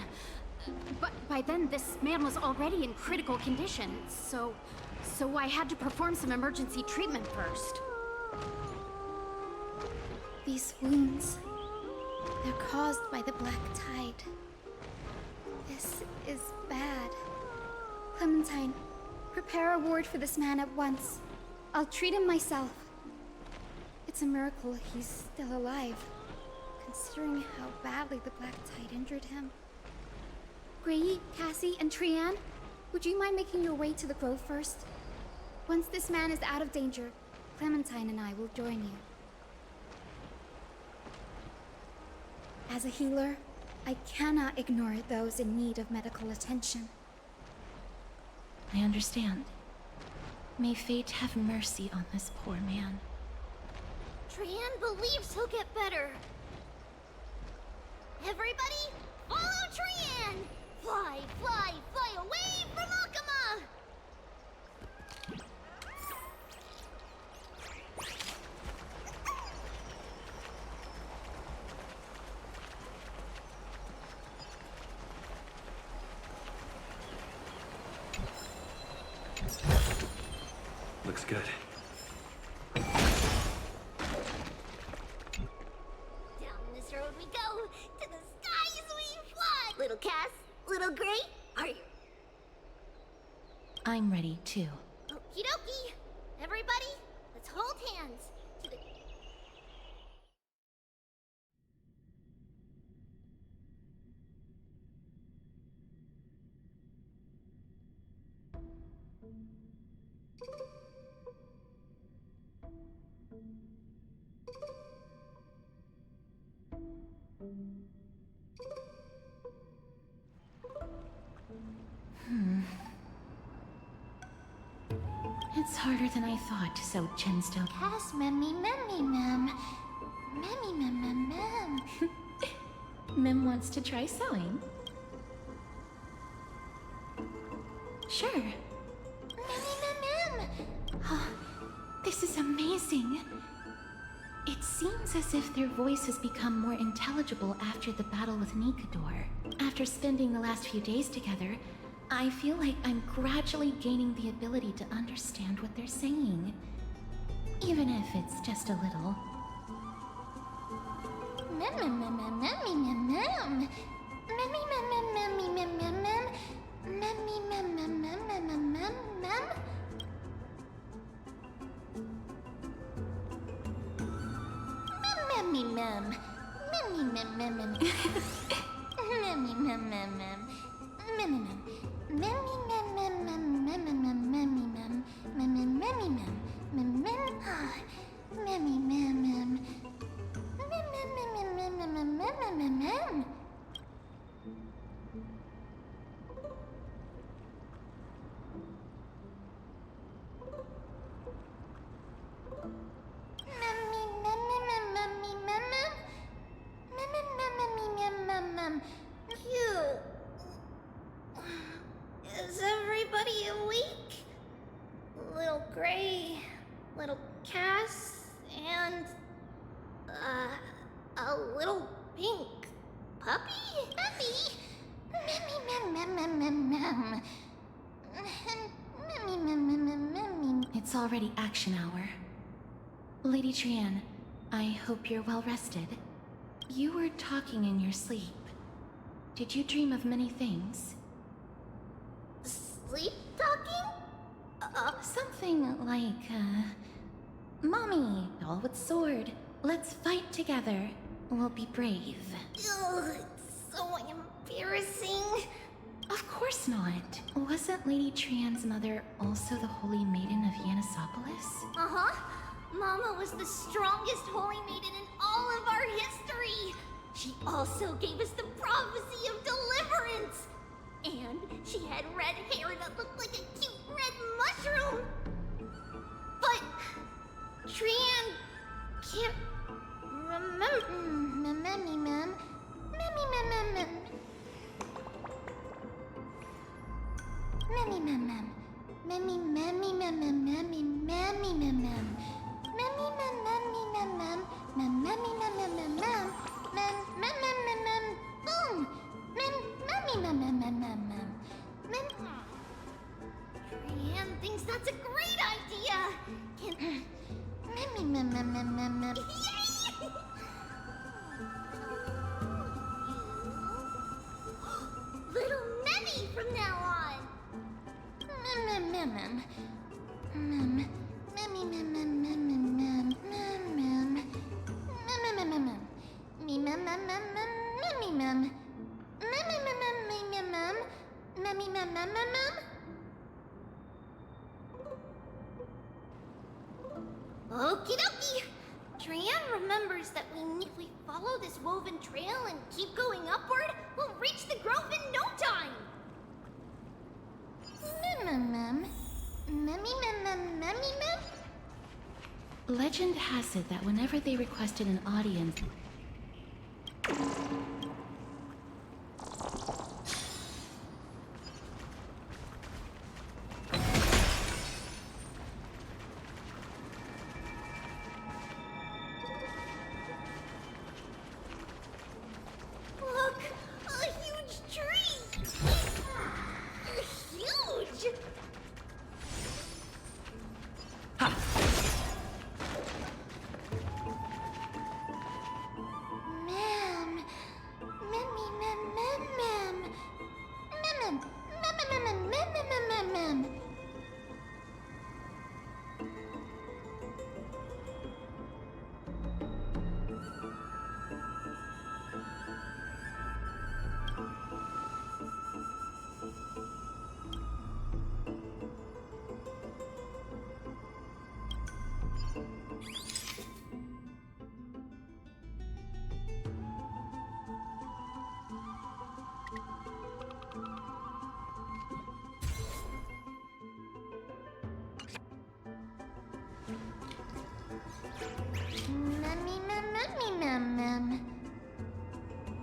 But by then, this man was already in critical condition, so I had to perform some emergency treatment first. These wounds, they're caused by the Black Tide. This is bad. Clementine, prepare a ward for this man at once. I'll treat him myself. It's a miracle he's still alive, considering how badly the Black Tide injured him. Grady, Cassie, and Trian, would you mind making your way to the Grove first? Once this man is out of danger, Clementine and I will join you. As a healer, I cannot ignore those in need of medical attention. I understand. May fate have mercy on this poor man. Trian believes he'll get better. Everybody, follow Trian! Fly, fly, fly away from Akama! Looks good. Down this road we go, to the skies we fly! Little Cass, little Gray, are you? I'm ready too. Okie dokie! Everybody, let's hold hands to the... It's harder than I thought to sew gemstone. Cass, memmy, memmy, mem. Memmy, mem, mem, mem. Mem wants to try sewing. Sure. Oh, this is amazing. It seems as if their voice has become more intelligible after the battle with Nikador. After spending the last few days together, I feel like I'm gradually gaining the ability to understand what they're saying. Even if it's just a little. Is everybody awake? Little Gray, little Cass, and a little pink puppy? Puppy? It's already action hour. Lady Trian, I hope you're well rested. You were talking in your sleep. Did you dream of many things? Sleep talking? Something like, Mommy, doll with sword. Let's fight together. We'll be brave. Ugh, it's so embarrassing. Of course not. Wasn't Lady Trian's mother also the Holy Maiden of Yanisopolis? Uh-huh. Mama was the strongest holy maiden in all of our history. She also gave us the prophecy of deliverance. And she had red hair that looked like a cute red mushroom. But Trian can't remember. Trian thinks that's a great idea. Can Little Memmy from now on. Okie dokie. Trian remembers that if we follow this woven trail and keep going upward, we'll reach the grove in no time. Legend has it that whenever they requested an audience, Look, a huge tree. Huge.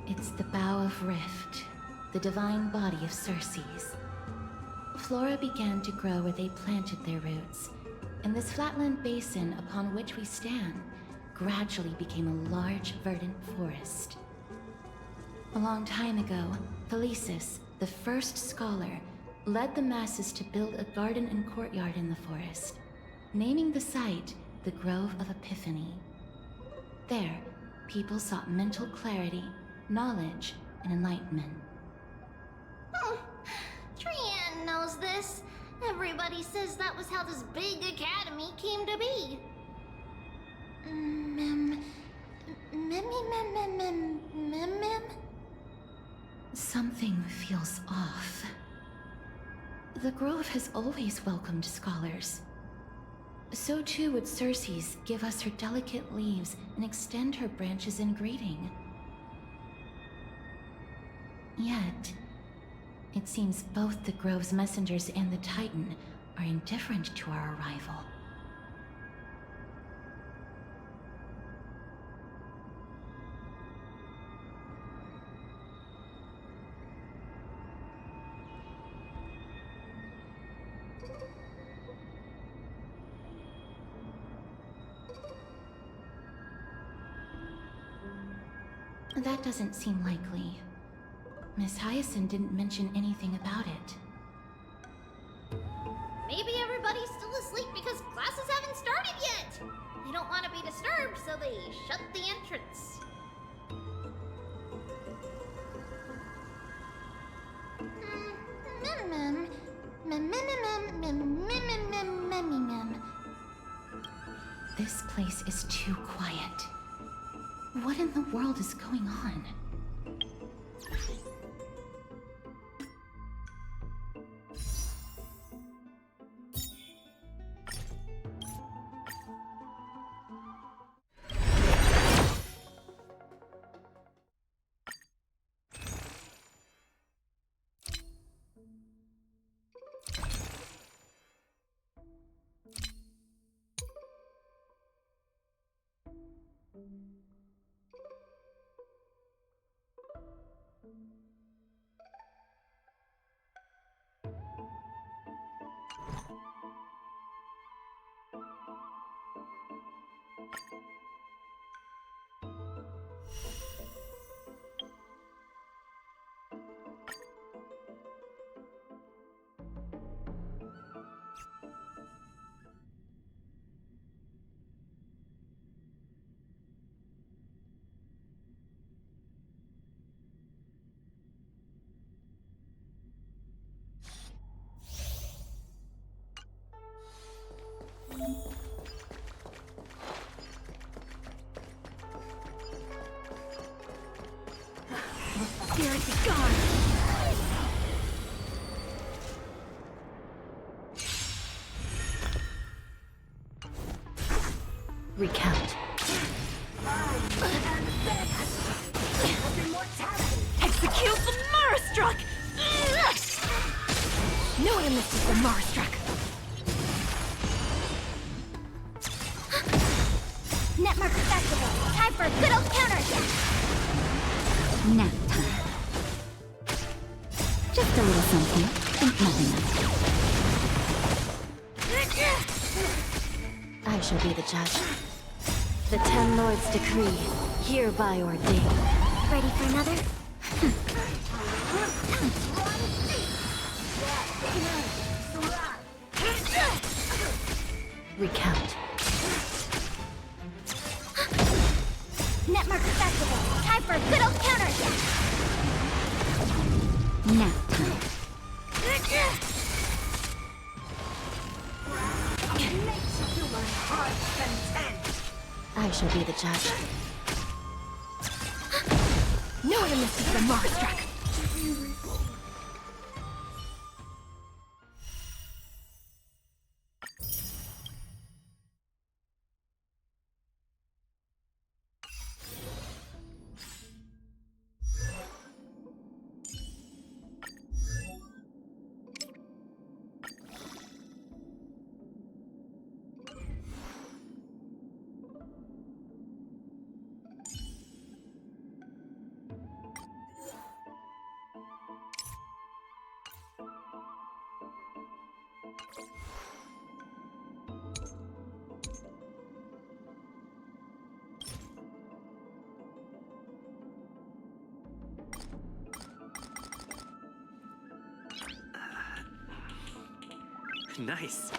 It's the Bow of Rift, the divine body of Circe's. flora began to grow where they planted their roots, and this flatland basin upon which we stand gradually became a large, verdant forest. A long time ago, Felicis, the first scholar, led the masses to build a garden and courtyard in the forest, naming the site the Grove of Epiphany. There, people sought mental clarity, knowledge, and enlightenment. Trian knows this. Everybody says that was how this big academy came to be. Something feels off. The Grove has always welcomed scholars. So too would Circe's give us her delicate leaves and extend her branches in greeting. Yet, it seems both the Grove's messengers and the Titan are indifferent to our arrival. That doesn't seem likely. Miss Hyacinth didn't mention anything about it. Maybe everybody's still asleep because classes haven't started yet. They don't want to be disturbed, so they shut the entrance. This place is too quiet. What in the world is going on? Spirit is gone. Recount. Execute the Marastruck! No one misses the Marastruck. Netmarker Festival. Time for a good old counterattack. Nap time. Just a little something. Think nothing of it. I shall be the judge. The Ten Lords' decree, hereby ordained. Ready for another? Recount. Netmarker Festival. Time for a good old counterattack. Nap time. I shall be the judge. No one misses the Marastruck. Nice.